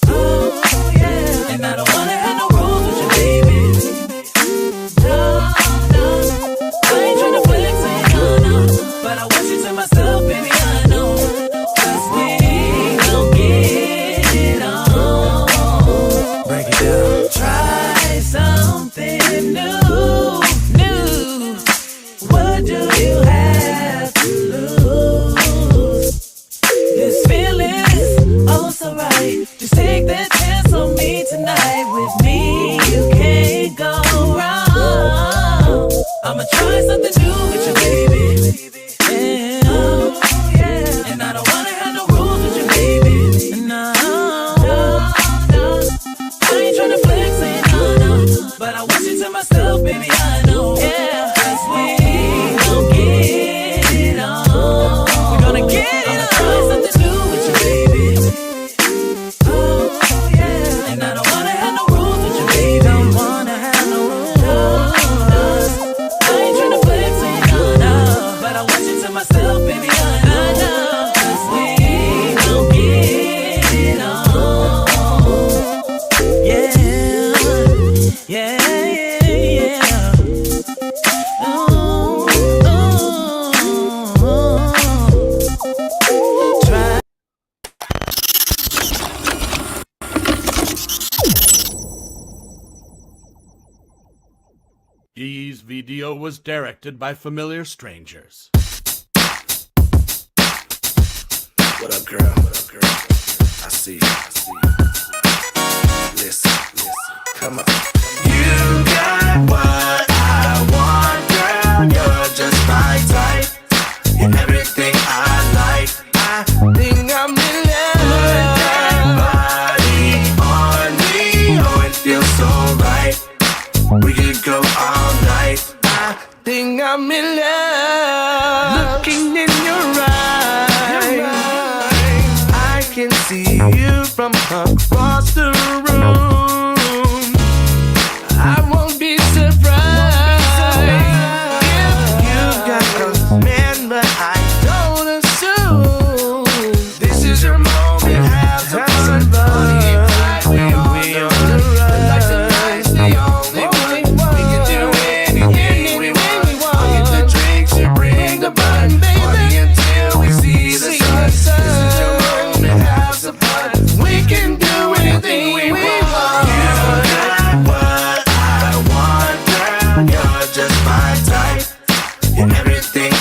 [SPEAKER 25] Oh yeah. And I don't wanna have no rules with you, baby. No, I ain't tryna flex on you, no. But I want you to myself, baby, I know. Cause we gon' get it on. Break it down. Try something new. What do you have to lose? This feeling is oh so right. Just take that chance on me tonight. With me, you can't go wrong. I'ma try something new with you, baby. Yeah. Oh, yeah. And I don't wanna have no rules with you, baby. No. I ain't tryna flex it, no. But I want you to myself, baby, I know. Yeah. Cause we gon' get it on. We gonna get it on. I'ma try something new with you, baby. Oh, yeah. And I don't wanna have no rules with you, baby. Don't wanna have no rules. I ain't tryna flex it, no. But I want you to myself, baby, I know. Cause we gon' get it on. Yeah. Yeah, yeah, yeah. Ooh, ooh. Try.
[SPEAKER 1] This video was directed by familiar strangers.
[SPEAKER 2] What up, girl? What up, girl? I see you. I see you. Listen, listen. Come on. You got what I want, girl. You're just my type. You're everything I like. I think I'm in love. Put that body on me. Oh, it feels so right. We could go all night. I think I'm in love. Looking in your eyes, I can see you from across the room. I won't be surprised if you got a man, but I don't assume this is your moment. Have some fun. We on the run. The only one. We can do anything we want. I'll get the drinks, you bring the bun, baby, until we see the sun. This is your moment. Have some fun. We can do anything we want. You got what I want, girl. You're just my type. You're everything I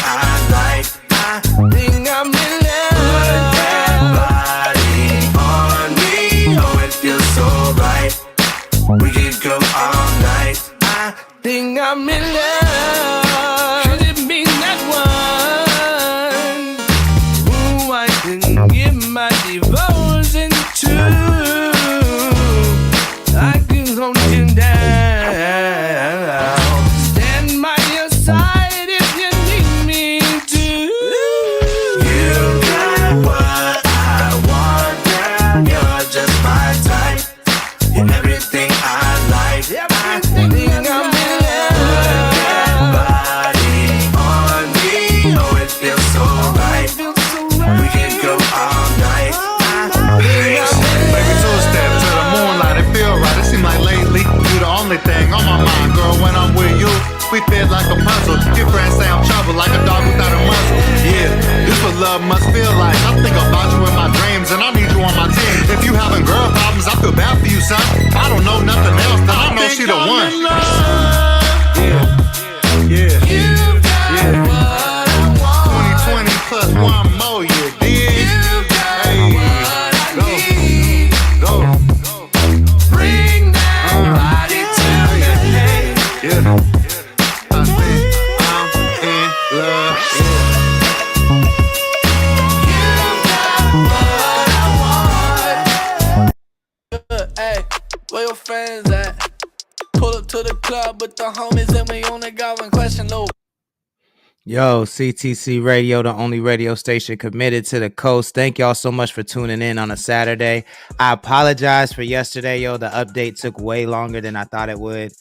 [SPEAKER 2] like. I think I'm in love. Put that body on me. Oh, it feels so right. We could go all night. I think I'm in love. Could it be that one who I can give my devotion to? I can hold you down. Stand by your side if you need me to. You got what I want, girl. You're just my type. You're everything I like. I think I'm in love. Put that body on me. Oh, it feels so right. We can go all night.
[SPEAKER 3] Baby, two-step to the moonlight, it feel right. It seem like lately you the only thing on my mind, girl. When I'm with you, we fit like a puzzle. Your friends say I'm trouble, like a dog without a muzzle. Yeah, this what love must feel like. I think about you in my dreams, and I need you on my team. If you having girl problems, I feel bad for you, son. I don't know nothing else, but I know she the one. Yeah, yeah, yeah. 2020 plus one more, you dig? Hey, go. Bring that body to me. Yeah. I think I'm in love. You got
[SPEAKER 4] friends at? Pull up to the club with the homies and we only got one question, though.
[SPEAKER 9] Yo, CTC Radio, the only radio station committed to the coast. Thank y'all so much for tuning in on a Saturday. I apologize for yesterday, yo. The update took way longer than I thought it would.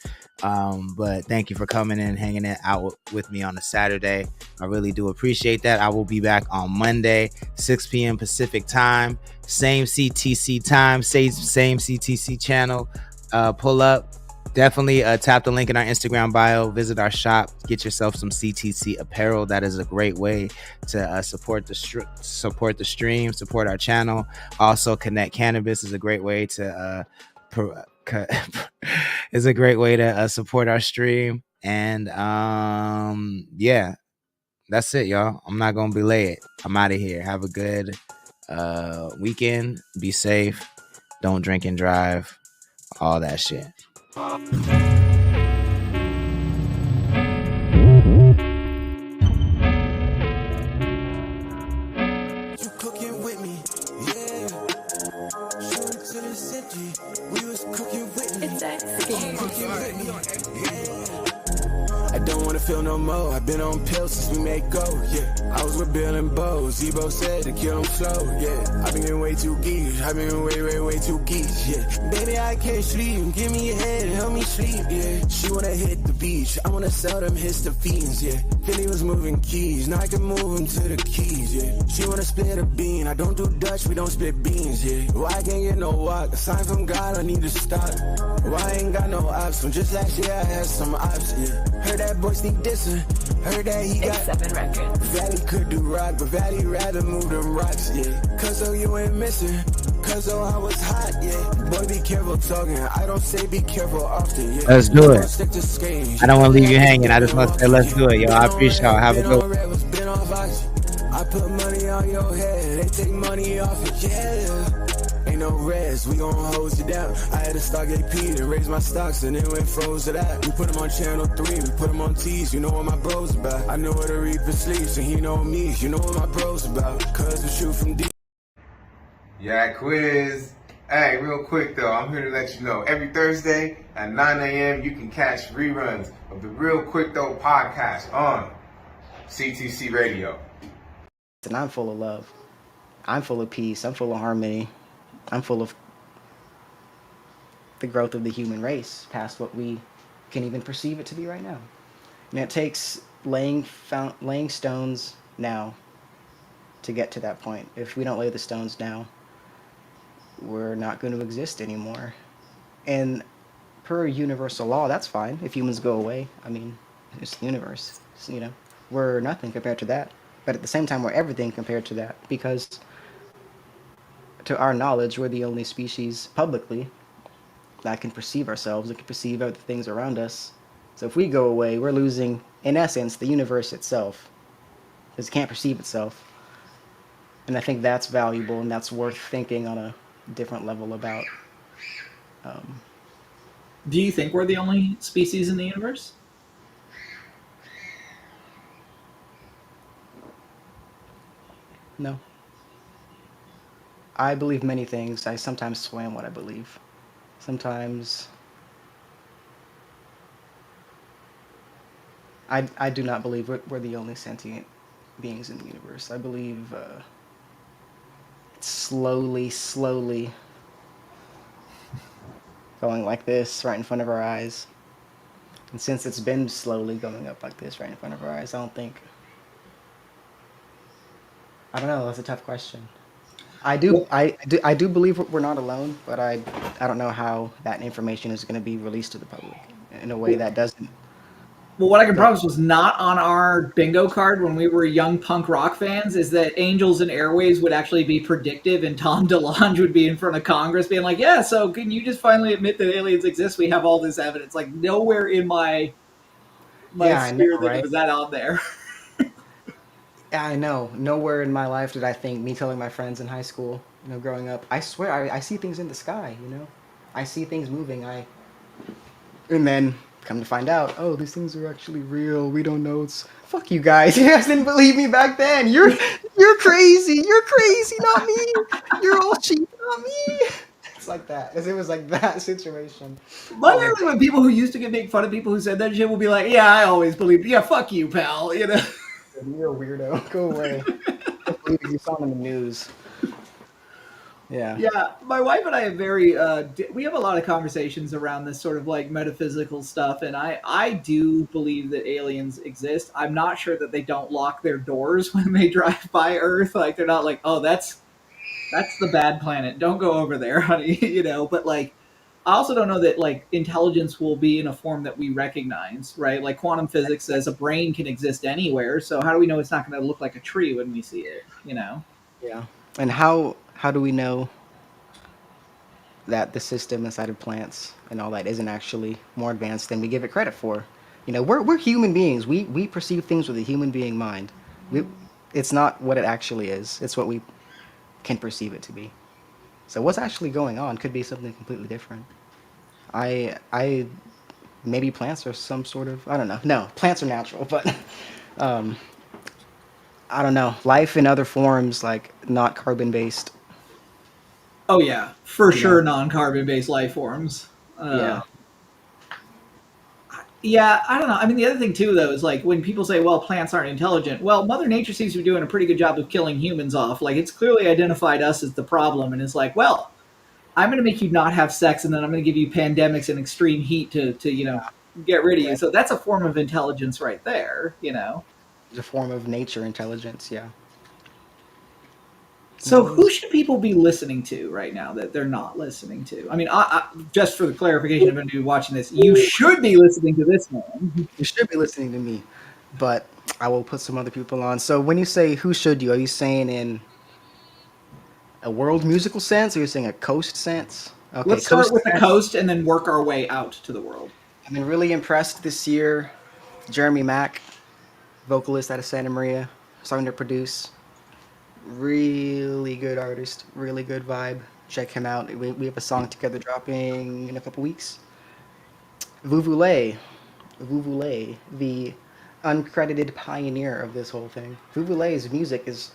[SPEAKER 9] But thank you for coming in and hanging it out with me on a Saturday. I really do appreciate that. I will be back on Monday, 6 p.m. Pacific time. Same CTC time, same CTC channel. Pull up. Definitely tap the link in our Instagram bio. Visit our shop. Get yourself some CTC apparel. That is a great way to support the stream, support our channel. Also, Connect Cannabis is a great way to support our stream. And yeah, that's it, y'all. I'm not gonna belay it. I'm out of here. Have a good weekend. Be safe. Don't drink and drive. All that shit.
[SPEAKER 14] You cooking with me, yeah. Shoot it to the city. We was cooking with me. Cooking with me, yeah. I don't wanna feel no more. I've been on pills since we made go, yeah. I was with Bill and Bo. Zebo said to kill him slow, yeah. I've been getting way too geeked. I've been way too geeked, yeah. Baby, I can't sleep. Give me your head and help me sleep, yeah. She wanna hit the beach. I wanna sell them histophenes, yeah. Philly was moving keys. Now I can move them to the keys, yeah. She wanna split a bean. I don't do Dutch, we don't split beans, yeah. Why I can't get no walk? A sign from God, I need to stop. Why I ain't got no ops? From just last year, I had some ops, yeah. Heard that boy sneak dissing. Heard that he got 7 records. Valley could do rock, but Valley rather move them rocks, yeah. Cause oh, you ain't missing. Cause oh, I was hot, yeah. Boy, be careful talking. I don't say be careful often, yeah.
[SPEAKER 9] Let's do it. I don't want to leave you hanging. I just want to say let's do it, yo. I appreciate y'all. Have a good one.
[SPEAKER 14] I put money on your head. They take money off it, yeah. Ain't no rest, we gon' hose you down. I had to start AP to raise my stocks and then went froze to that. We put them on channel 3, we put them on T's, you know what my bros about. I know where the Reaper sleeps and he know me, you know what my bros about. Cause we shoot from deep.
[SPEAKER 5] Yeah, quiz. Hey, real quick though, I'm here to let you know every Thursday at 9 a.m. you can catch reruns of the Real Quick Though podcast on CTC Radio.
[SPEAKER 6] And I'm full of love. I'm full of peace. I'm full of harmony. I'm full of the growth of the human race past what we can even perceive it to be right now. And it takes laying stones now to get to that point. If we don't lay the stones now, we're not going to exist anymore. And per universal law, that's fine. If humans go away, I mean, it's the universe. So, you know, we're nothing compared to that. But at the same time, we're everything compared to that, because to our knowledge, we're the only species publicly that can perceive ourselves, that can perceive other things around us. So if we go away, we're losing, in essence, the universe itself, because it can't perceive itself. And I think that's valuable, and that's worth thinking on a different level about.
[SPEAKER 8] Do you think we're the only species in the universe?
[SPEAKER 6] No. I believe many things. I sometimes sway on what I believe. Sometimes I do not believe we're the only sentient beings in the universe. I believe it's slowly going like this right in front of our eyes. And since it's been slowly going up like this right in front of our eyes, I don't know, that's a tough question. I do believe we're not alone, but I don't know how that information is going to be released to the public in a way that doesn't.
[SPEAKER 8] Well, what I can promise was not on our bingo card when we were young punk rock fans is that Angels and Airwaves would actually be predictive, and Tom DeLonge would be in front of Congress being like, yeah, so can you just finally admit that aliens exist? We have all this evidence. Like, nowhere in my sphere that was that on there.
[SPEAKER 6] Yeah, I know. Nowhere in my life did I think me telling my friends in high school, you know, growing up, I swear I see things in the sky, you know? I see things moving. And then come to find out, oh, these things are actually real. We don't know. It's fuck you guys. You guys didn't believe me back then. You're crazy. You're crazy, not me. You're all cheap, not me. it's like that. It was like that situation.
[SPEAKER 8] Literally, when people who used to get make fun of people who said that shit will be like, "Yeah, I always believed. Yeah, fuck you, pal." You know.
[SPEAKER 6] You're a weirdo. Go away. Can't believe you saw it in the news. Yeah.
[SPEAKER 8] Yeah, my wife and I have very we have a lot of conversations around this sort of like metaphysical stuff, and I do believe that aliens exist. I'm not sure that they don't lock their doors when they drive by Earth. Like they're not like, oh, that's the bad planet. Don't go over there, honey. You know, but like I also don't know that like intelligence will be in a form that we recognize, right? Like quantum physics says a brain can exist anywhere, so how do we know it's not going to look like a tree when we see it? You know?
[SPEAKER 6] Yeah. And how do we know that the system inside of plants and all that isn't actually more advanced than we give it credit for? You know, we're human beings. We perceive things with a human being mind. It's not what it actually is. It's what we can perceive it to be. So what's actually going on could be something completely different. I maybe plants are some sort of, I don't know. No, plants are natural, but um, I don't know. Life in other forms, like not carbon based.
[SPEAKER 8] Oh yeah, for
[SPEAKER 6] You know?
[SPEAKER 8] sure, non-carbon based life forms.
[SPEAKER 6] Yeah.
[SPEAKER 8] Yeah, I don't know. I mean, the other thing too, though, is like when people say, "Well, plants aren't intelligent." Well, Mother Nature seems to be doing a pretty good job of killing humans off. Like, it's clearly identified us as the problem, and it's like, well, I'm going to make you not have sex, and then I'm going to give you pandemics and extreme heat to get rid of you. So that's a form of intelligence right there. You know.
[SPEAKER 6] It's a form of nature intelligence. Yeah.
[SPEAKER 8] So who should people be listening to right now that they're not listening to? I mean, just for the clarification of anybody watching this, you should be listening to this man.
[SPEAKER 6] You should be listening to me, but I will put some other people on. So when you say who should you, are you saying in a world musical sense, or you're saying a coast sense? Okay,
[SPEAKER 8] Let's start
[SPEAKER 6] coast
[SPEAKER 8] with the
[SPEAKER 6] sense.
[SPEAKER 8] coast and then work our way out to the world.
[SPEAKER 6] I've been really impressed this year. Jeremy Mack, vocalist out of Santa Maria, starting to produce. Really good artist, really good vibe. Check him out. We have a song together dropping in a couple weeks. Vuvule, Vuvule, the uncredited pioneer of this whole thing. Vuvule's music is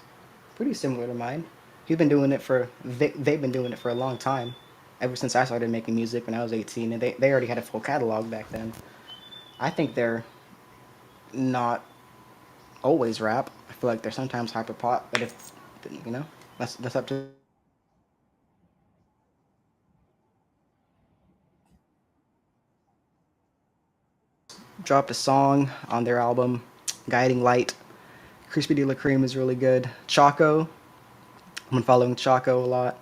[SPEAKER 6] pretty similar to mine. He's been doing it for they've been doing it for a long time, ever since I started making music when I was 18, and they already had a full catalog back then. I think they're not always rap. I feel like they're sometimes hyper pop, but if you know, that's up to. Dropped a song on their album, Guiding Light. Crispy De La Cream is really good. Choco, I've been following Choco a lot.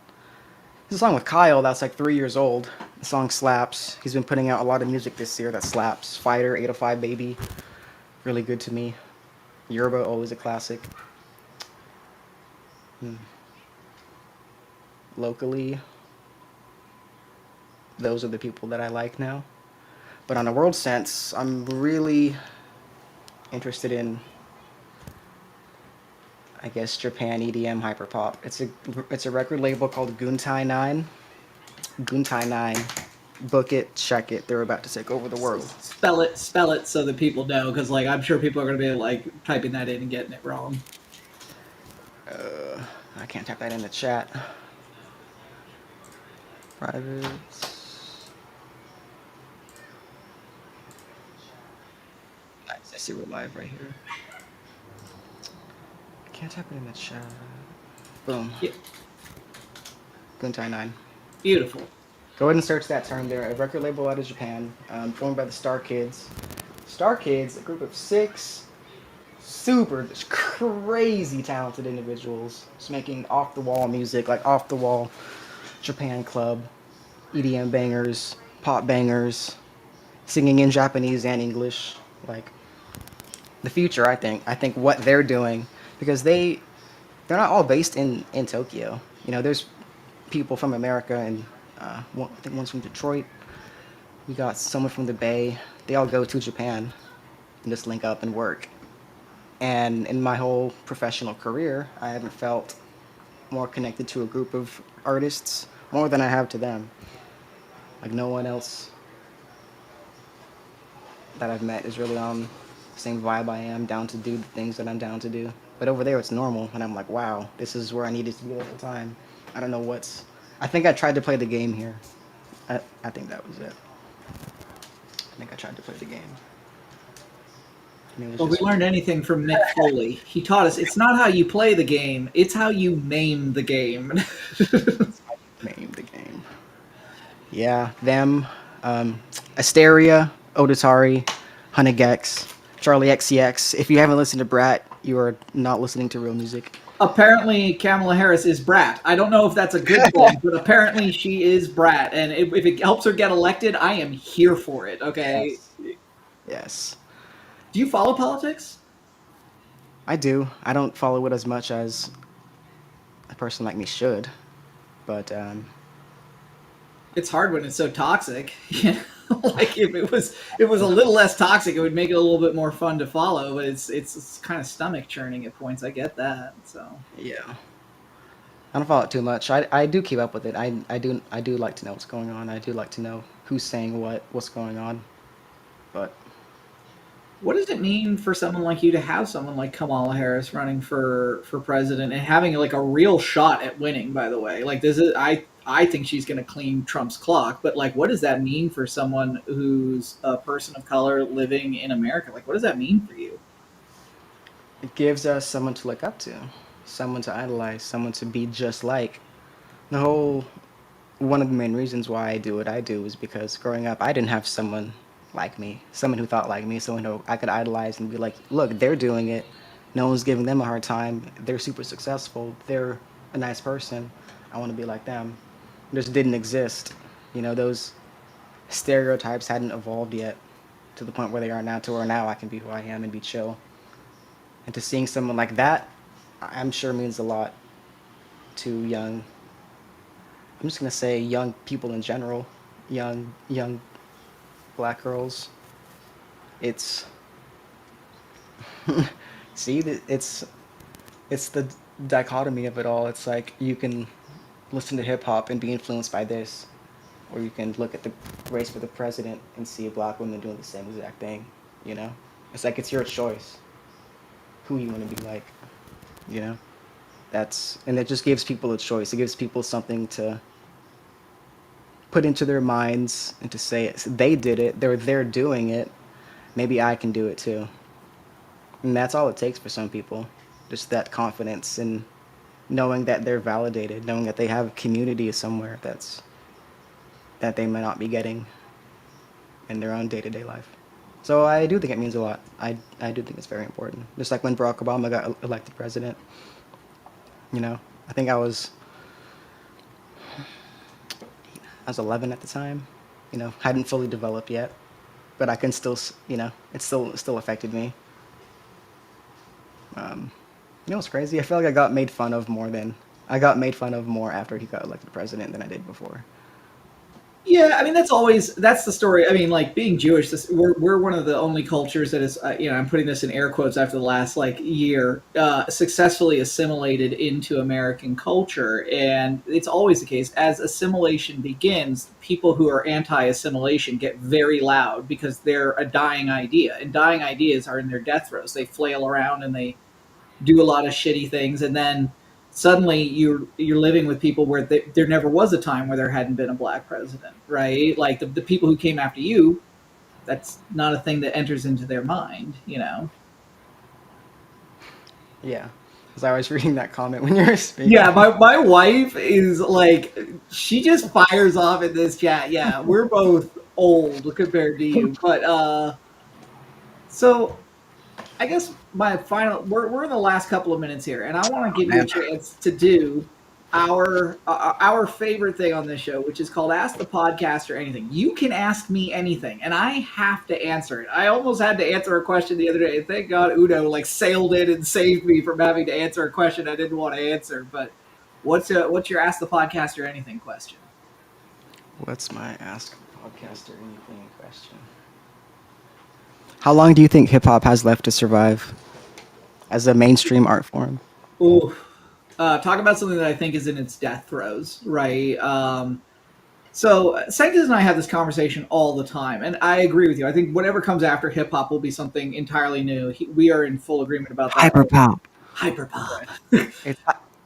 [SPEAKER 6] There's a song with Kyle that's like 3 years old. The song slaps. He's been putting out a lot of music this year that slaps. Fighter, 805 Baby, really good to me. Yerba, always a classic. Locally, those are the people that I like now. But on a world sense, I'm really interested in, I guess, Japan EDM hyperpop. It's a record label called Guntai 9. Guntai 9. Book it, check it. They're about to take over the world.
[SPEAKER 8] Spell it so that people know, because like I'm sure people are going to be like typing that in and getting it wrong.
[SPEAKER 6] I can't type that in the chat. Private. Nice, I see we're live right here. I can't type it in the chat. Boom.
[SPEAKER 8] Yeah.
[SPEAKER 6] Guntai 9.
[SPEAKER 8] Beautiful.
[SPEAKER 6] Go ahead and search that term. They're a record label out of Japan, formed by the Star Kids. Star Kids, a group of 6 super just crazy talented individuals just making off-the-wall music, like off-the-wall Japan club, EDM bangers, pop bangers, singing in Japanese and English. Like, the future, I think. I think what they're doing, because they're not all based in Tokyo. You know, there's people from America, and I think one's from Detroit. We got someone from the Bay. They all go to Japan and just link up and work. And in my whole professional career, I haven't felt more connected to a group of artists more than I have to them. Like, no one else that I've met is really on the same vibe I am, down to do the things that I'm down to do. But over there, it's normal, and I'm like, wow, this is where I needed to be the whole time. I don't know what's I think I tried to play the game here. I think that was it. I think I tried to play the game. And it was
[SPEAKER 8] Well, we
[SPEAKER 6] just
[SPEAKER 8] learned anything from Mick Foley. He taught us it's not how you play the game, it's how you name the game.
[SPEAKER 6] name the game. Yeah, them, Asteria, Odatari, Hunagex, Charlie XCX. If you haven't listened to Brat, you are not listening to real music.
[SPEAKER 8] Apparently, Kamala Harris is Brat. I don't know if that's a good thing, but apparently she is Brat. And if it helps her get elected, I am here for it, okay?
[SPEAKER 6] Yes.
[SPEAKER 8] Do you follow politics?
[SPEAKER 6] I do. I don't follow it as much as a person like me should, but
[SPEAKER 8] It's hard when it's so toxic. Like if it was a little less toxic, it would make it a little bit more fun to follow. But it's kind of stomach churning at points. I get that. So
[SPEAKER 6] yeah, I don't follow it too much. I do keep up with it. I do like to know what's going on. I do like to know who's saying what's going on. But
[SPEAKER 8] what does it mean for someone like you to have someone like Kamala Harris running for president and having like a real shot at winning? By the way, like I think she's going to clean Trump's clock, but like, what does that mean for someone who's a person of color living in America? Like, what does that mean for you?
[SPEAKER 6] it gives us someone to look up to, someone to idolize, someone to be just like. The whole one of the main reasons why I do what I do is because growing up, I didn't have someone like me, someone who thought like me, someone who I could idolize and be like, look, they're doing it. No one's giving them a hard time. They're super successful. They're a nice person. I want to be like them. It just didn't exist. You know, those stereotypes hadn't evolved yet to the point where they are now, to where now I can be who I am and be chill. And to seeing someone like that, I'm sure means a lot to young, I'm just going to say young people in general, young black girls. It's see, it's the dichotomy of it all. It's like you can listen to hip hop and be influenced by this, or you can look at the race for the president and see a black woman doing the same exact thing. You know, it's like it's your choice who you want to be like. You know, and it just gives people a choice. It gives people something to put into their minds and to say they did it. They're doing it. Maybe I can do it too. And that's all it takes for some people. Just that confidence and knowing that they're validated, knowing that they have a community somewhere that they might not be getting in their own day-to-day life. So I do think it means a lot. I do think it's very important. Just like when Barack Obama got elected president. You know, I think I was 11 at the time. You know, hadn't fully developed yet, but I can still, you know, it still affected me. You know what's crazy? I feel like I got made fun of more after he got elected president than I did before.
[SPEAKER 8] Yeah, I mean that's the story. I mean, like being Jewish, we're one of the only cultures that is, you know, I'm putting this in air quotes after the last like year, successfully assimilated into American culture, and it's always the case. As assimilation begins, people who are anti-assimilation get very loud because they're a dying idea, and dying ideas are in their death throes. They flail around and they do a lot of shitty things, and then suddenly you're living with people where there never was a time where there hadn't been a black president, right? Like the people who came after you, that's not a thing that enters into their mind, you know?
[SPEAKER 6] Yeah, because I was reading that comment when you were speaking.
[SPEAKER 8] Yeah, my wife is like, she just fires off in this chat. Yeah, we're both old compared to you, but so I guess my final, we're in the last couple of minutes here, and I want to give you a chance to do our favorite thing on this show, which is called Ask the Podcaster Anything. You can ask me anything, and I have to answer it. I almost had to answer a question the other day, and thank God Udo like sailed in and saved me from having to answer a question I didn't want to answer. But what's your Ask the Podcaster Anything question?
[SPEAKER 6] What's my Ask Podcaster Anything question? How long do you think hip-hop has left to survive as a mainstream art form?
[SPEAKER 8] Ooh, talk about something that I think is in its death throes, right? So Sanctus and I have this conversation all the time, and I agree with you. I think whatever comes after hip-hop will be something entirely new. We are in full agreement about that.
[SPEAKER 6] Hyperpop.
[SPEAKER 8] Hyperpop.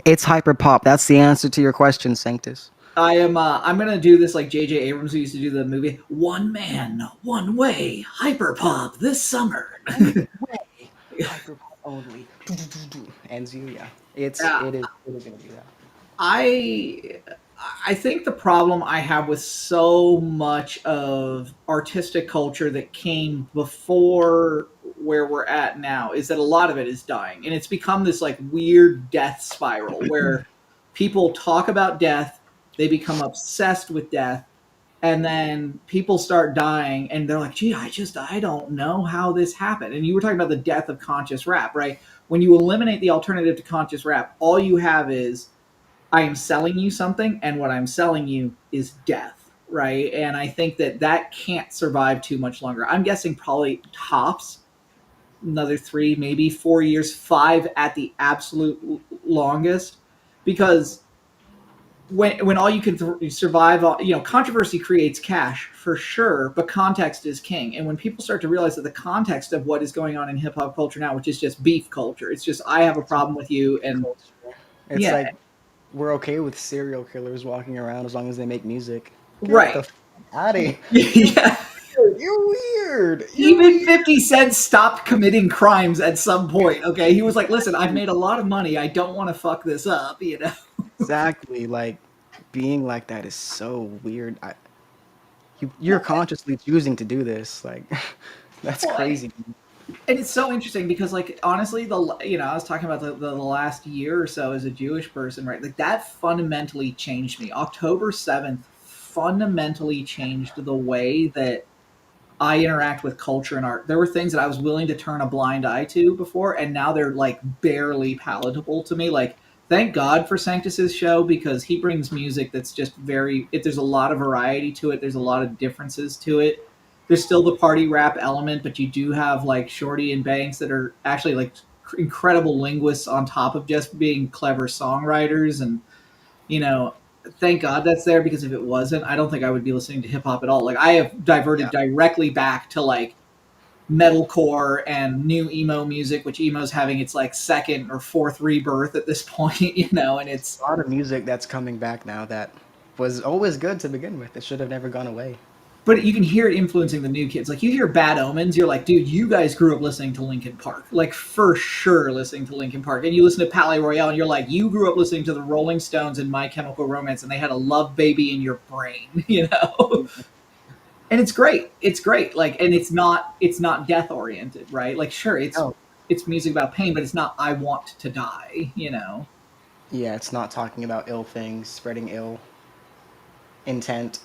[SPEAKER 6] It's hyperpop. That's the answer to your question, Sanctus.
[SPEAKER 8] I'm gonna do this like J.J. Abrams who used to do the movie One Man, One Way, Hyperpop this summer.
[SPEAKER 6] Way hyper only ends you. Yeah,
[SPEAKER 8] Yeah.
[SPEAKER 6] it is gonna do that.
[SPEAKER 8] I I think the problem I have with so much of artistic culture that came before where we're at now is that a lot of it is dying, and it's become this like weird death spiral where people talk about death, they become obsessed with death, and then people start dying and they're like, gee, I don't know how this happened. And you were talking about the death of conscious rap, right? When you eliminate the alternative to conscious rap, all you have is I am selling you something, and what I'm selling you is death, right? And I think that that can't survive too much longer. I'm guessing probably tops another 3, maybe 4 years, 5 at the absolute longest, because when all you can survive, controversy creates cash for sure, but context is king. And when people start to realize that the context of what is going on in hip hop culture now, which is just beef culture, it's just I have a problem with you, and
[SPEAKER 6] It's
[SPEAKER 8] yeah,
[SPEAKER 6] like we're okay with serial killers walking around as long as they make music. Get
[SPEAKER 8] right.
[SPEAKER 6] the out of here.
[SPEAKER 8] Yeah.
[SPEAKER 6] You're weird.
[SPEAKER 8] Even 50 Cent stopped committing crimes at some point. Okay, he was like, "Listen, I've made a lot of money. I don't want to fuck this up." You know.
[SPEAKER 6] Exactly. Like being like that is so weird. You're consciously choosing to do this. Like that's
[SPEAKER 8] Well,
[SPEAKER 6] crazy.
[SPEAKER 8] and it's so interesting because, like, honestly, I was talking about the last year or so as a Jewish person, right? Like that fundamentally changed me. October 7th fundamentally changed the way that I interact with culture and art. There were things that I was willing to turn a blind eye to before, and now they're like barely palatable to me. Like, thank God for Sanctus's show because he brings music that's just there's a lot of variety to it. There's a lot of differences to it. There's still the party rap element, but you do have like Shorty and Banks that are actually like incredible linguists on top of just being clever songwriters. And you know, thank God that's there because if it wasn't, I don't think I would be listening to hip hop at all. Like I have diverted directly back to like metalcore and new emo music, which emo's having its like second or fourth rebirth at this point, and it's
[SPEAKER 6] A lot of music that's coming back now that was always good to begin with. It should have never gone away.
[SPEAKER 8] but you can hear it influencing the new kids. Like you hear Bad Omens, you're like, dude, you guys grew up listening to Linkin Park, like for sure listening to Linkin Park. And you listen to Palais Royale, and you're like, you grew up listening to the Rolling Stones and My Chemical Romance, and they had a love baby in your brain, And it's great. It's great. Like, and it's not death oriented, right? Like, sure, it's music about pain, but it's not I want to die.
[SPEAKER 6] Yeah, it's not talking about ill things, spreading ill intent.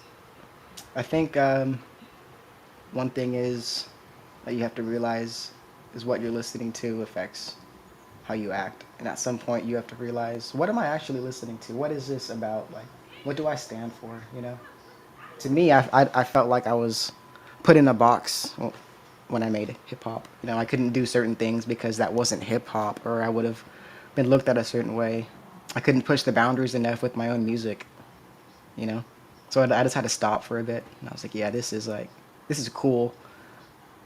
[SPEAKER 6] I think one thing is that you have to realize is what you're listening to affects how you act. And at some point, you have to realize, what am I actually listening to? What is this about? Like, what do I stand for? To me, I felt like I was put in a box when I made hip hop. I couldn't do certain things because that wasn't hip hop, or I would have been looked at a certain way. I couldn't push the boundaries enough with my own music, you know. So I just had to stop for a bit, and I was like, yeah, this is cool,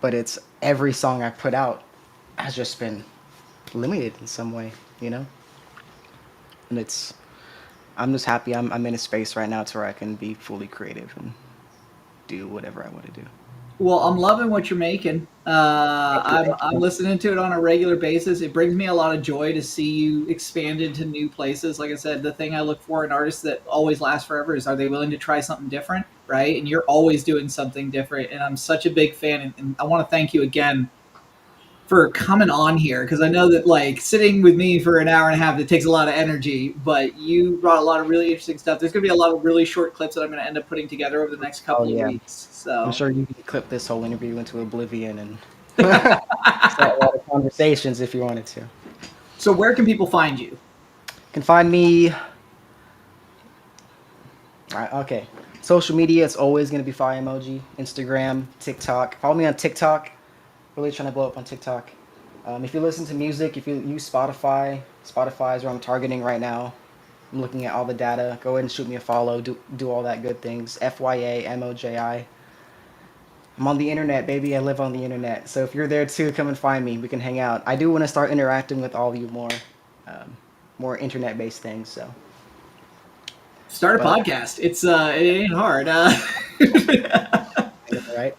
[SPEAKER 6] but it's every song I put out has just been limited in some way, and I'm just happy I'm in a space right now to where I can be fully creative and do whatever I want to do.
[SPEAKER 8] Well, I'm loving what you're making. I'm listening to it on a regular basis. It brings me a lot of joy to see you expand into new places. Like I said, the thing I look for in artists that always last forever is, are they willing to try something different, right? And you're always doing something different. And I'm such a big fan. And I want to thank you again for coming on here, because I know that like sitting with me for an hour and a half, it takes a lot of energy, but you brought a lot of really interesting stuff. There's going to be a lot of really short clips that I'm going to end up putting together over the next couple of weeks. So
[SPEAKER 6] I'm sure you can clip this whole interview into oblivion and start a lot of conversations if you wanted to.
[SPEAKER 8] So where can people find you?
[SPEAKER 6] Can find me. Okay. Social media, it's always going to be Fyamoji. Instagram, TikTok. Follow me on TikTok. Really trying to blow up on TikTok. If you listen to music, if you use Spotify is where I'm targeting right now. I'm looking at all the data. Go ahead and shoot me a follow. Do all that good things. FYAMOJI. I'm on the internet, baby. I live on the internet. So if you're there too, come and find me. We can hang out. I do want to start interacting with all of you more internet-based things. So
[SPEAKER 8] Start a podcast. It's it ain't hard.
[SPEAKER 6] Right?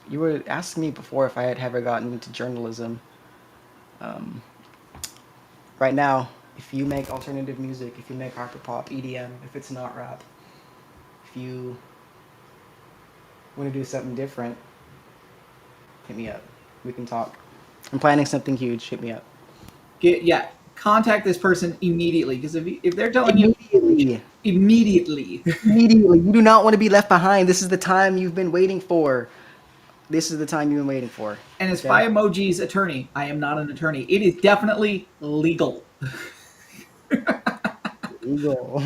[SPEAKER 6] You were asking me before if I had ever gotten into journalism. Right now, if you make alternative music, if you make hyperpop, EDM, if it's not rap, if you want to do something different, hit me up. We can talk. I'm planning something huge. Hit me up.
[SPEAKER 8] Contact this person immediately, because if they're telling you immediately,
[SPEAKER 6] you do not want to be left behind. This is the time you've been waiting for. This is the time you've been waiting for.
[SPEAKER 8] And as Fyamoji's attorney, I am not an attorney. It is definitely legal.
[SPEAKER 6] Legal.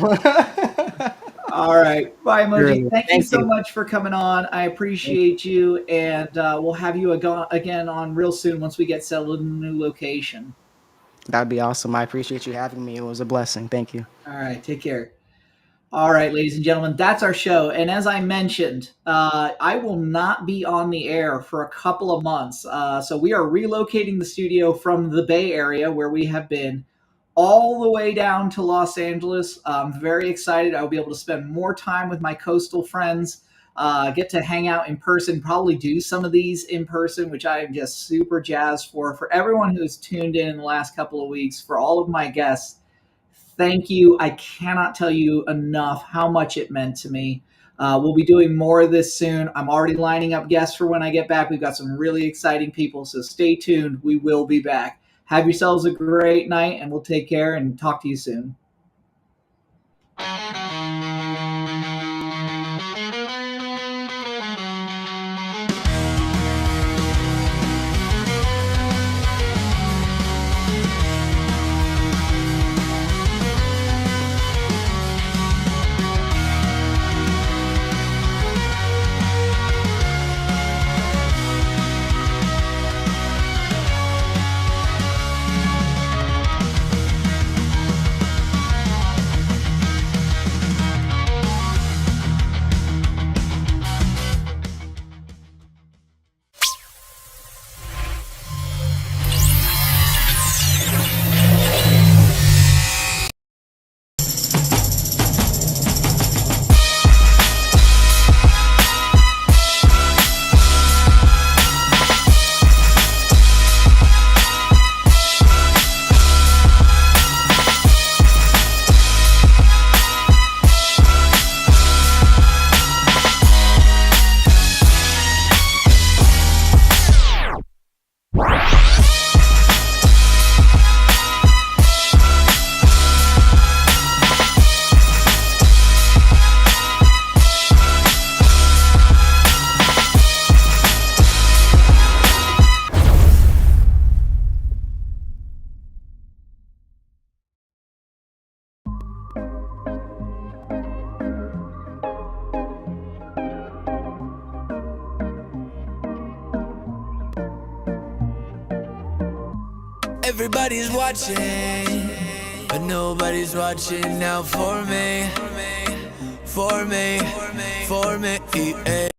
[SPEAKER 8] All right, Fyamoji, thank you so much for coming on. I appreciate you, and we'll have you again on real soon once we get settled in a new location.
[SPEAKER 6] That'd be awesome. I appreciate you having me. It was a blessing. Thank you.
[SPEAKER 8] All right, take care. All right, ladies and gentlemen, that's our show. And as I mentioned, I will not be on the air for a couple of months. So we are relocating the studio from the Bay Area, where we have been, all the way down to Los Angeles. I'm very excited. I'll be able to spend more time with my coastal friends, get to hang out in person, probably do some of these in person, which I am just super jazzed for. For everyone who's tuned in the last couple of weeks, for all of my guests, thank you. I cannot tell you enough how much it meant to me. We'll be doing more of this soon. I'm already lining up guests for when I get back. We've got some really exciting people, so stay tuned. We will be back. Have yourselves a great night, and we'll take care and talk to you soon.
[SPEAKER 4] Everybody's watching, but nobody's watching out for me, for me, for me.